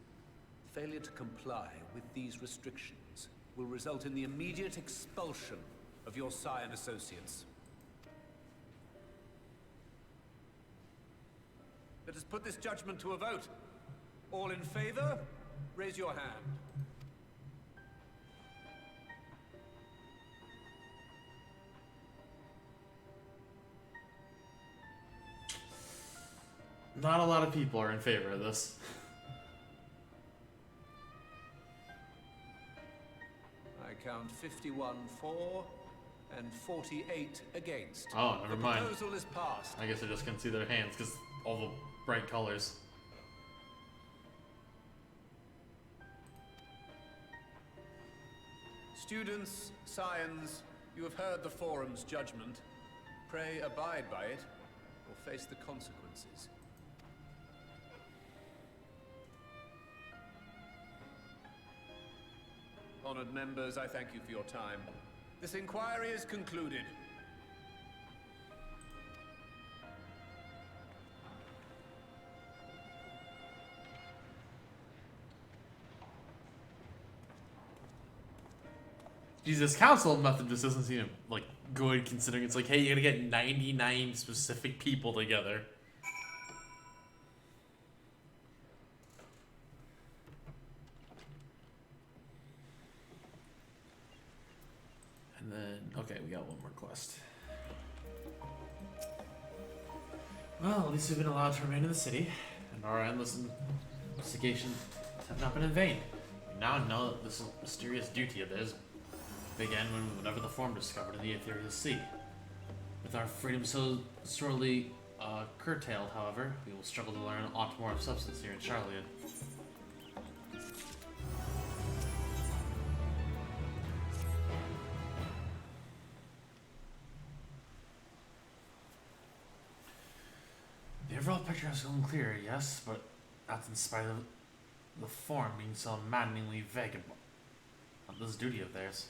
Failure to comply with these restrictions will result in the immediate expulsion of your Scion associates. Let us put this judgment to a vote. All in favor, raise your hand. Not a lot of people are in favor of this. I count 51 for and 48 against. Oh, never mind. The proposal is passed. I guess I just can't see their hands because all the bright colors. Students, Scions, you have heard the Forum's judgment. Pray abide by it, or face the consequences. Honored members, I thank you for your time. This inquiry is concluded. Jesus, council method just doesn't seem like good considering it's like, hey, you're gonna get 99 specific people together. And then, okay, we got one more quest. Well, at least we've been allowed to remain in the city, and our endless investigations have not been in vain. We now know that this mysterious duty of theirs began whenever the Forum discovered in the Ethereal Sea. With our freedom so sorely curtailed, however, we will struggle to learn a lot more of substance here in Charlian. The overall picture has grown clearer, yes, but that's in spite of the Forum being so maddeningly vague about this duty of theirs.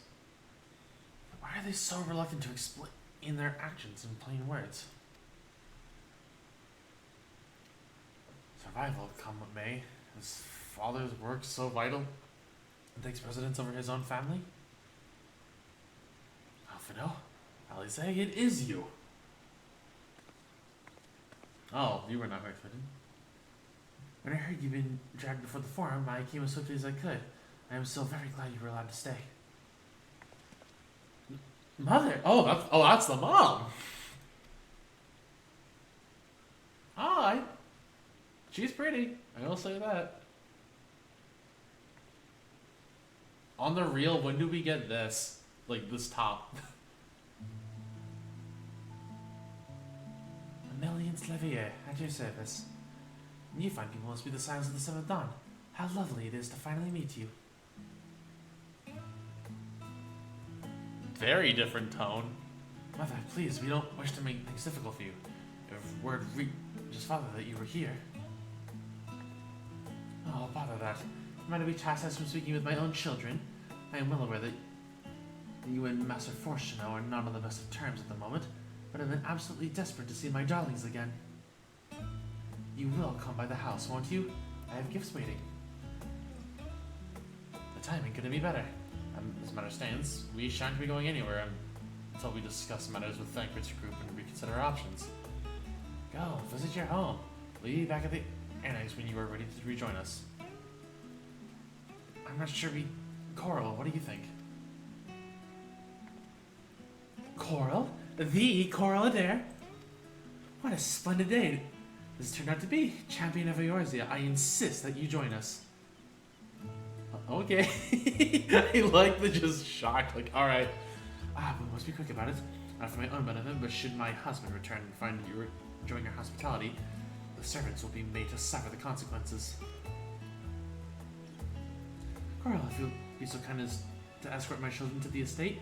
Why are they so reluctant to explain their actions in plain words? Survival, come what may. His father's work so vital and takes precedence over his own family? Alfredo, Alice, it is you. Oh, you were not expected. When I heard you'd been dragged before the Forum, I came as swiftly as I could. I am so very glad you were allowed to stay. Mother? Oh, that's the mom. Hi. She's pretty. I will say that. On the real, when do we get this? Like, this top. Millions Levier, at your service. You fine people must be the Scions of the Seventh Dawn. How lovely it is to finally meet you. Very different tone. Mother, please, we don't wish to make things difficult for you. If word just father that you were here. Oh, bother that. Am I to be chastised from speaking with my own children? I am well aware that you and Master Fortuno are not on the best of terms at the moment, but I've been absolutely desperate to see my darlings again. You will come by the house, won't you? I have gifts waiting. The timing couldn't be better. As the matter stands, we shan't be going anywhere until we discuss matters with Thancred's group and reconsider our options. Go, visit your home. We'll be back at the annex when you are ready to rejoin us. I'm not sure Coral, what do you think? Coral? The Coral Adair? What a splendid day this turned out to be. Champion of Eorzea, I insist that you join us. Okay. I like the just shocked, like, alright. We must be quick about it. Not for my own benefit, but should my husband return and find you enjoying your hospitality, the servants will be made to suffer the consequences. Coral, if you'll be so kind as to escort my children to the estate.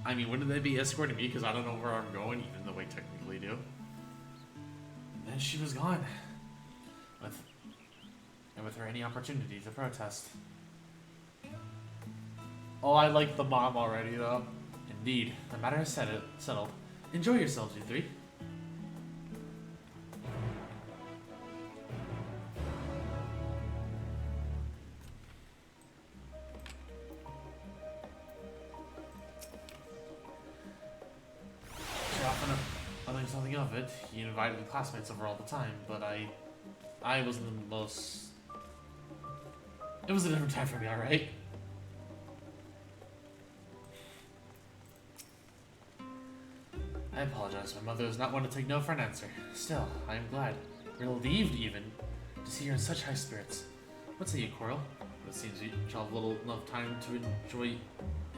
I mean, wouldn't they be escorting me? Because I don't know where I'm going, even though I technically do. And then she was gone. With her any opportunity to protest. Oh, I like the mom already, though. Indeed, the matter is settled. Enjoy yourselves, you three. I think something of it. He invited the classmates over all the time, but I wasn't the most. It was a different time for me, alright? I apologize. My mother does not want to take no for an answer. Still, I am glad, relieved even, to see her in such high spirits. What say you, Coral? It seems you shall have little enough time to enjoy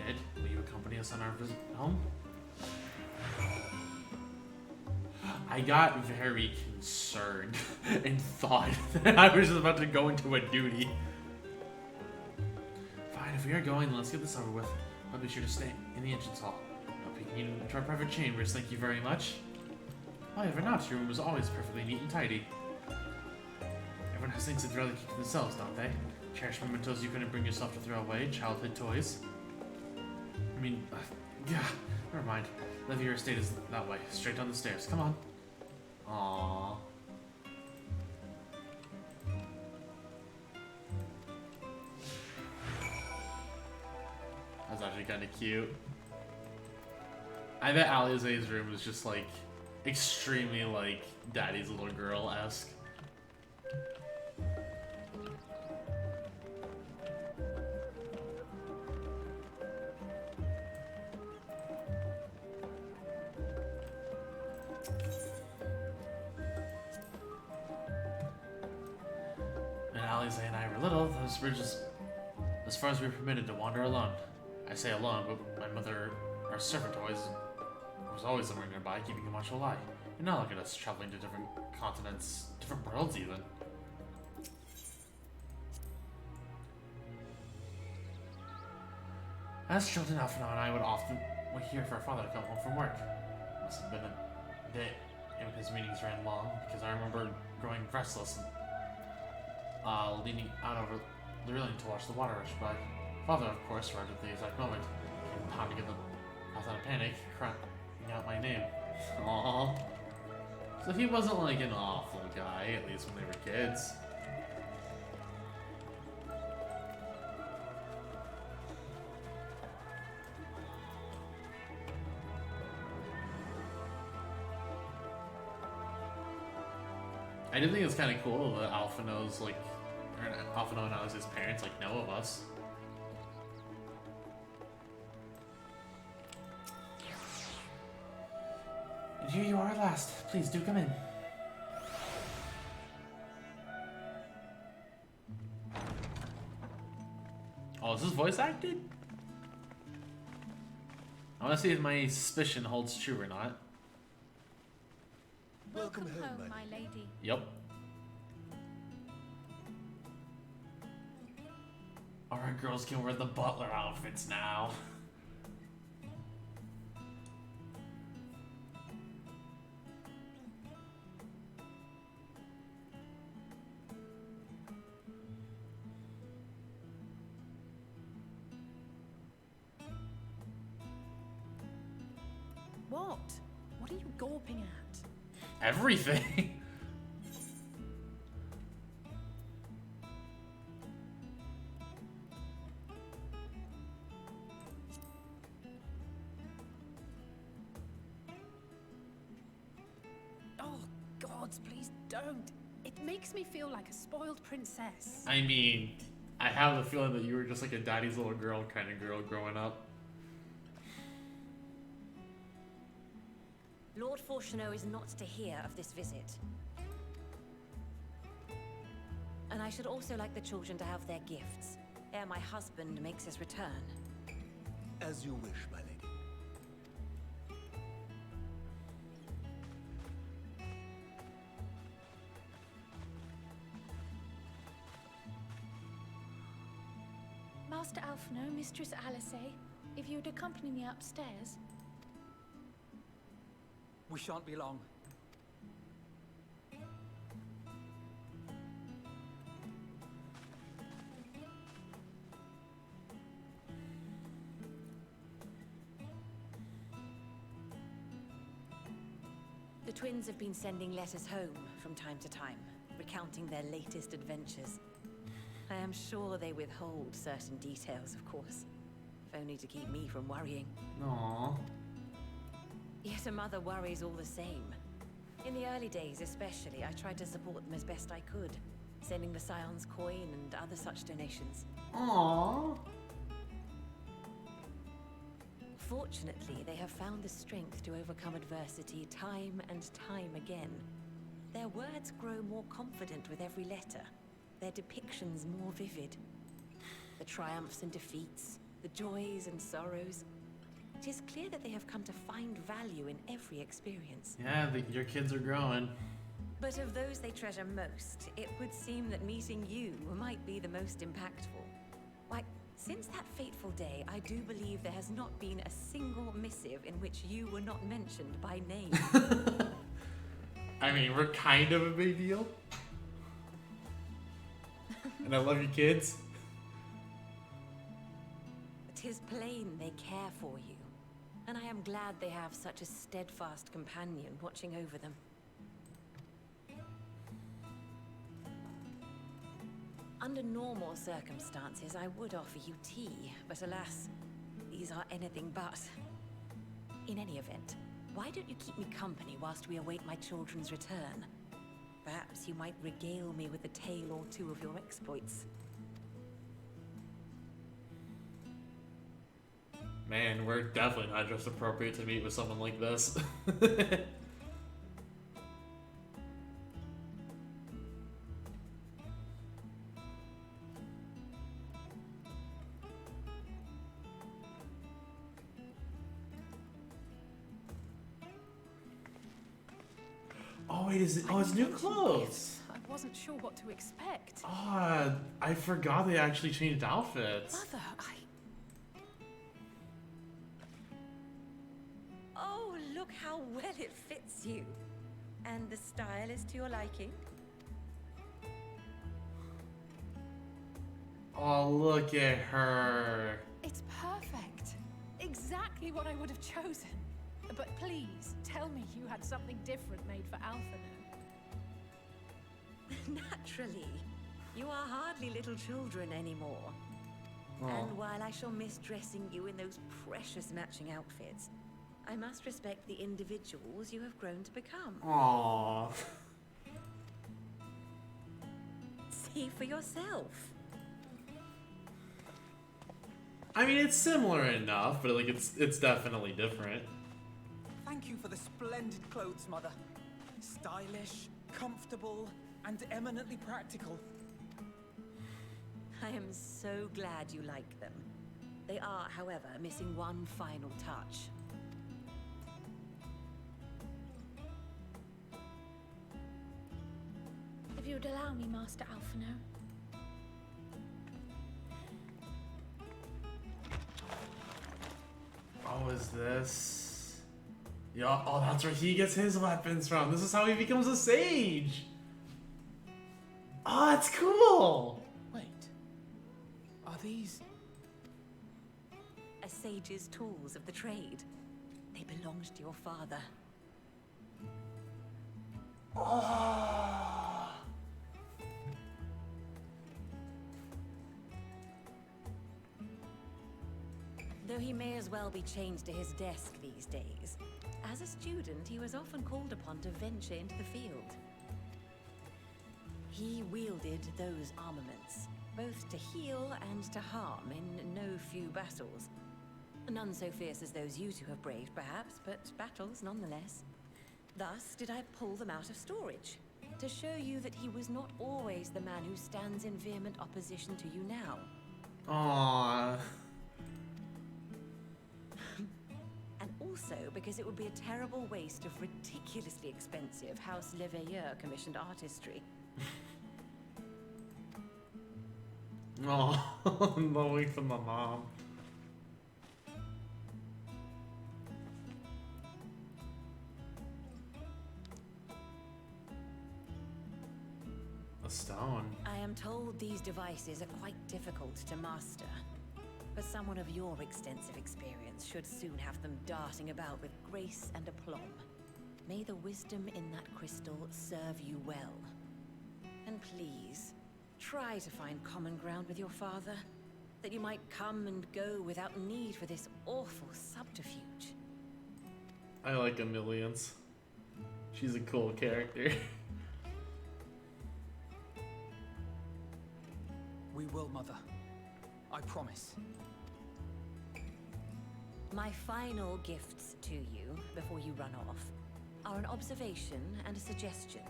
it. Will you accompany us on our visit home? I got very concerned and thought that I was about to go into a duty. Fine, if we are going, let's get this over with. I'll be sure to stay in the entrance hall. I'll be you into our private chambers, thank you very much. Why ever not? Your room was always perfectly neat and tidy. Everyone has things they'd rather keep to themselves, don't they? Cherished mementos you couldn't bring yourself to throw away, childhood toys. I mean, yeah, never mind. Your estate is that way, straight down the stairs. Come on. Aww. That's actually kind of cute. I bet Alize's room was just like extremely like Daddy's Little Girl-esque. Alize and I were little, those were just as far as we were permitted to wander alone. I say alone, but my mother, our servant, was always somewhere nearby, keeping a watchful eye. And now look at us, traveling to different continents, different worlds even. As children, Alphino and I would often wait here for our father to come home from work. It must have been a day when his meetings ran long, because I remember growing restless and leaning out over the railing to watch the water rush by. Father, of course, arrived at the exact moment. Pounding in the house out of panic, crying out my name. Aww. So he wasn't like an awful guy, at least when they were kids. I do think it's kind of cool that Alphino's like, or Alphino and Alice's parents like know of us. And here you are at last. Please do come in. Oh, is this voice acted? I want to see if my suspicion holds true or not. Welcome home, my lady. Yep. Alright, girls can wear the butler outfits now. What? What are you gawping at? Everything. gods, please don't. It makes me feel like a spoiled princess. I mean, I have the feeling that you were just like a daddy's little girl kind of girl growing up. Lord Fortuneau is not to hear of this visit. And I should also like the children to have their gifts, ere my husband makes his return. As you wish, my lady. Master Alphino, Mistress Alice, if you would accompany me upstairs. We shan't be long. The twins have been sending letters home from time to time, recounting their latest adventures. I am sure they withhold certain details, of course, if only to keep me from worrying. Aww. Yet a mother worries all the same. In the early days especially, I tried to support them as best I could, sending the Scion's coin and other such donations. Aww. Fortunately, they have found the strength to overcome adversity time and time again. Their words grow more confident with every letter, their depictions more vivid. The triumphs and defeats, the joys and sorrows. It is clear that they have come to find value in every experience. Yeah, your kids are growing. But of those they treasure most, it would seem that meeting you might be the most impactful. Why, since that fateful day, I do believe there has not been a single missive in which you were not mentioned by name. I mean, we're kind of a big deal. And I love you, kids. 'Tis plain they care for you, and I am glad they have such a steadfast companion watching over them. Under normal circumstances, I would offer you tea, but alas, these are anything but. In any event, why don't you keep me company whilst we await my children's return? Perhaps you might regale me with a tale or two of your exploits. Man, we're definitely not just appropriate to meet with someone like this. Oh wait, is it? Oh, it's new clothes. I wasn't sure what to expect. Ah, I forgot they actually changed outfits. Mother, Oh, look how well it fits you. And the style is to your liking? Oh, look at her. It's perfect. Exactly what I would have chosen. But please, tell me you had something different made for Alphino. Naturally. You are hardly little children anymore. Oh. And while I shall miss dressing you in those precious matching outfits, I must respect the individuals you have grown to become. Aww. See for yourself. I mean, it's similar enough, but like it's definitely different. Thank you for the splendid clothes, Mother. Stylish, comfortable, and eminently practical. I am so glad you like them. They are, however, missing one final touch. If you would allow me, Master Alphino. Oh, is this? Yeah. Oh, that's where he gets his weapons from. This is how he becomes a sage. Oh, that's cool. Wait. Are these... A sage's tools of the trade. They belonged to your father. Oh. Though he may as well be chained to his desk these days, as a student he was often called upon to venture into the field. He wielded those armaments, both to heal and to harm in no few battles. None so fierce as those you two have braved, perhaps, but battles nonetheless. Thus did I pull them out of storage, to show you that he was not always the man who stands in vehement opposition to you now. Aww. And also because it would be a terrible waste of ridiculously expensive House Leveilleur commissioned artistry. Oh, knowing from my mom. A stone. I am told these devices are quite difficult to master, but someone of your extensive experience should soon have them darting about with grace and aplomb. May the wisdom in that crystal serve you well. And please, try to find common ground with your father, that you might come and go without need for this awful subterfuge. I like Emilians. She's a cool character. We will, Mother. I promise. My final gifts to you, before you run off, are an observation and a suggestion.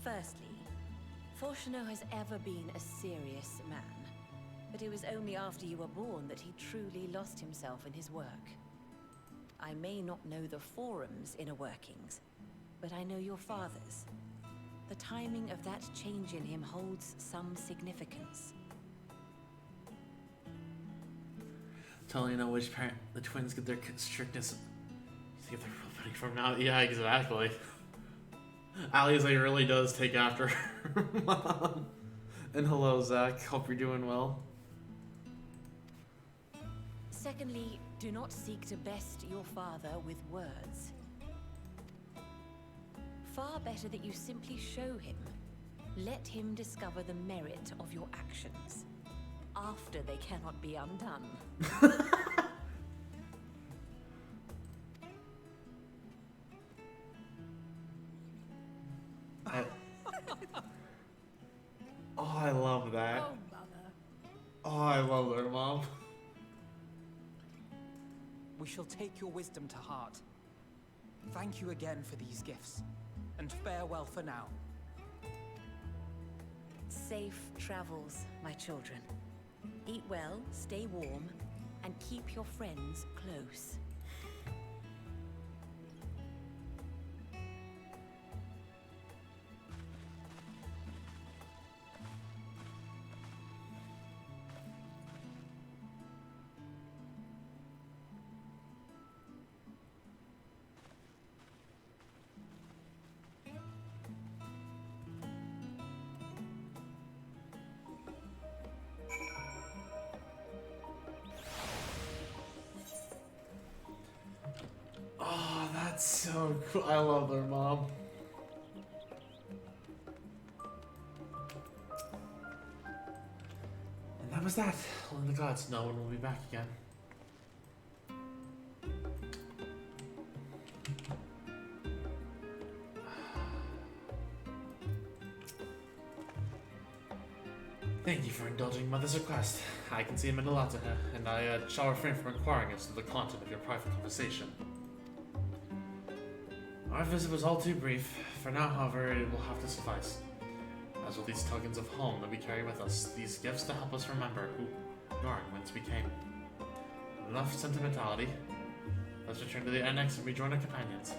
Firstly, Fortunato has ever been a serious man, but it was only after you were born that he truly lost himself in his work. I may not know the Forum's inner workings, but I know your father's. The timing of that change in him holds some significance. Totally know which parent the twins get their strictness. You think they're real from now? Yeah, exactly. Ali's like really does take after her mom. And hello, Zach. Hope you're doing well. Secondly, do not seek to best your father with words. Far better that you simply show him. Let him discover the merit of your actions. After they cannot be undone. Oh, I love that. Oh, Mother. Oh, I love her, Mom. We shall take your wisdom to heart. Thank you again for these gifts, and farewell for now. Safe travels, my children. Eat well, stay warm, and keep your friends close. Oh, that's so cool. I love her, Mom. And that was that. Only the gods know when we'll be back again. Thank you for indulging Mother's request. I can see him in a lot to her, and I shall refrain from inquiring as to the content of your private conversation. Our visit was all too brief. For now, however, it will have to suffice. As with these tokens of home that we carry with us, these gifts to help us remember who, nor and whence we came. Enough sentimentality. Let's return to the annex and rejoin our companions.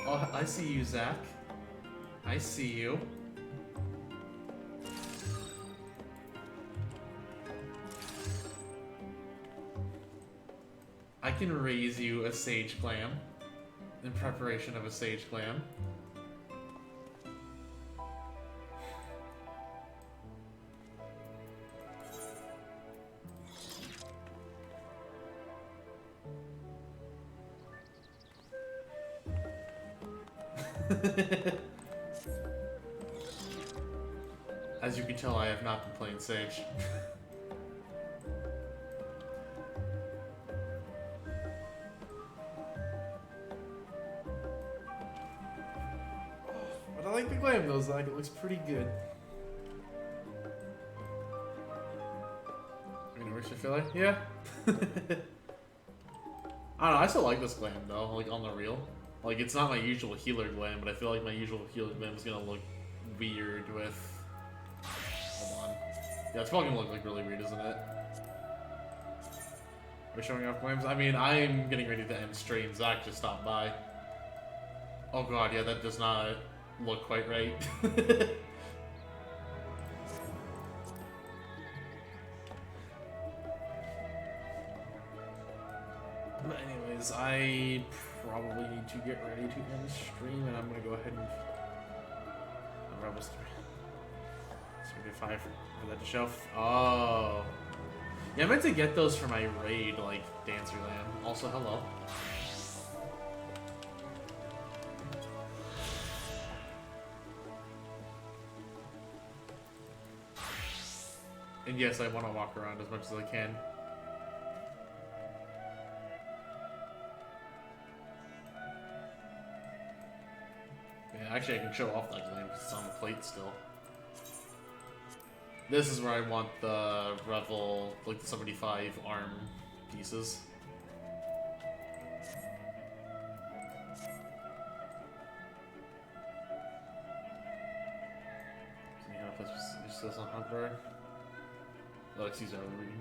Oh, I see you, Zach. I see you. I can raise you a sage clam in preparation of a sage clam. As you can tell, I have not been playing Sage. like the glam though, Zach. It looks pretty good. Universal filler? Yeah. I don't know, I still like this glam though, like on the reel. Like, it's not my usual healer glam, but I feel like my usual healer glam is gonna look weird with... Hold on. Yeah, it's probably gonna look like really weird, isn't it? We're showing off glams? I mean, I'm getting ready to end stream. Zach just stopped by. Oh god, yeah, that does not look quite right. But anyways, I probably need to get ready to end stream, and I'm gonna go ahead and Rebels 3 for that to shelf. Oh, yeah, I meant to get those for my raid, like Dancer Lamb. Also, hello. And yes, I want to walk around as much as I can. Yeah, actually I can show off that gleam because it's on the plate still. This is where I want the Revel, like the 75 arm pieces. Is this on Hunter? Oh, excuse me, I'm reading.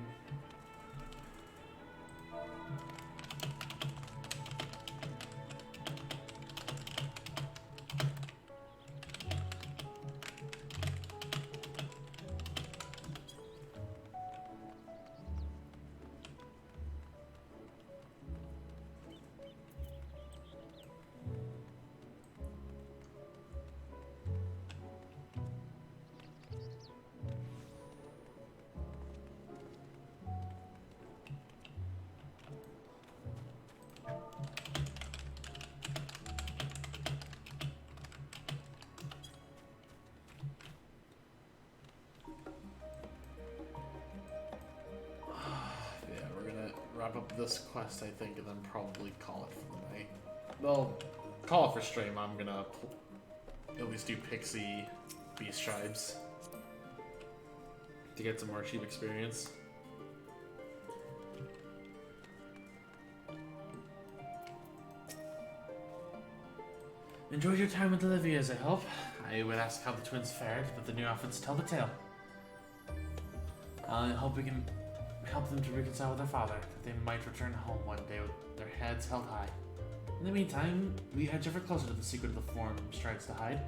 Wrap up this quest, I think, and then probably call it for the night. Well, call it for stream. I'm gonna at least do Pixie Beast Tribes to get some more sheep experience. Enjoyed your time with Olivia's, I hope. I would ask how the twins fared, but the new outfits tell the tale. I hope we can help them to reconcile with their father, that they might return home one day with their heads held high. In the meantime, we edge ever closer to the secret of the Forum strives to hide.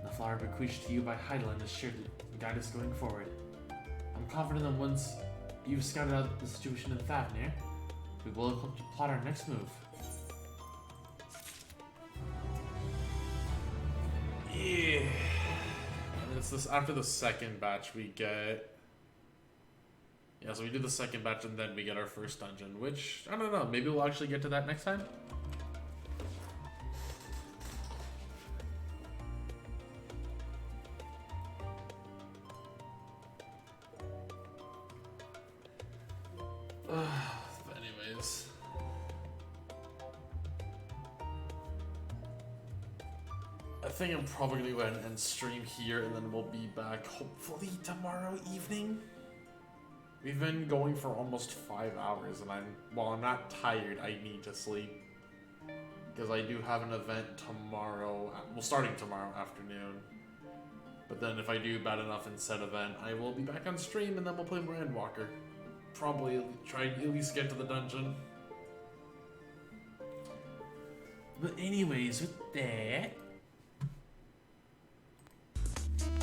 The flower bequeathed to you by Heidelin is sure to guide us going forward. I'm confident that once you've scouted out the situation in Thavnir, we will plot our next move. Yeah. And it's this after the second batch we get. Yeah, so we do the second batch and then we get our first dungeon, which, I don't know, maybe we'll actually get to that next time? But anyways. I think I'm probably going to go ahead and stream here and then we'll be back hopefully tomorrow evening. We've been going for almost 5 hours, and while I'm not tired, I need to sleep. Because I do have an event tomorrow, well, starting tomorrow afternoon. But then if I do bad enough in said event, I will be back on stream, and then we'll play more Endwalker. Probably try to at least get to the dungeon. But anyways, with that,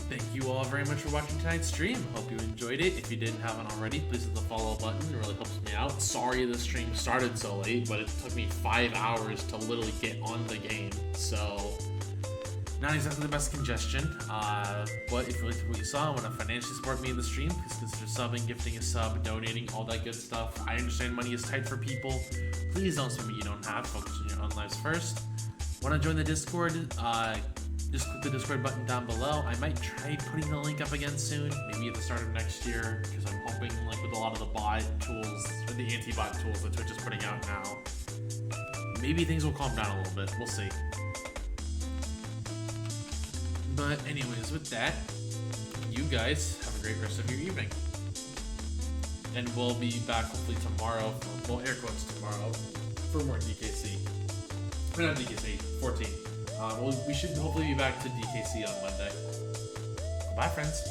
thank you all very much for watching tonight's stream. Hope you enjoyed it. If you didn't have it already, please hit the follow button. It really helps me out. Sorry the stream started so late, but it took me 5 hours to literally get on the game. So, not exactly the best congestion. But if you liked what you saw and want to financially support me in the stream, please consider subbing, gifting a sub, donating, all that good stuff. I understand money is tight for people. Please don't spend what you don't have. Focus on your own lives first. Want to join the Discord? Just click the Discord button down below. I might try putting the link up again soon, maybe at the start of next year, because I'm hoping, like with a lot of the bot tools, or the anti-bot tools that Twitch is putting out now, maybe things will calm down a little bit. We'll see. But anyways, with that, you guys have a great rest of your evening. And we'll be back hopefully tomorrow, well, air quotes tomorrow, for more DKC. Or not DKC, 14. We should hopefully be back to DKC on Monday. Bye, friends.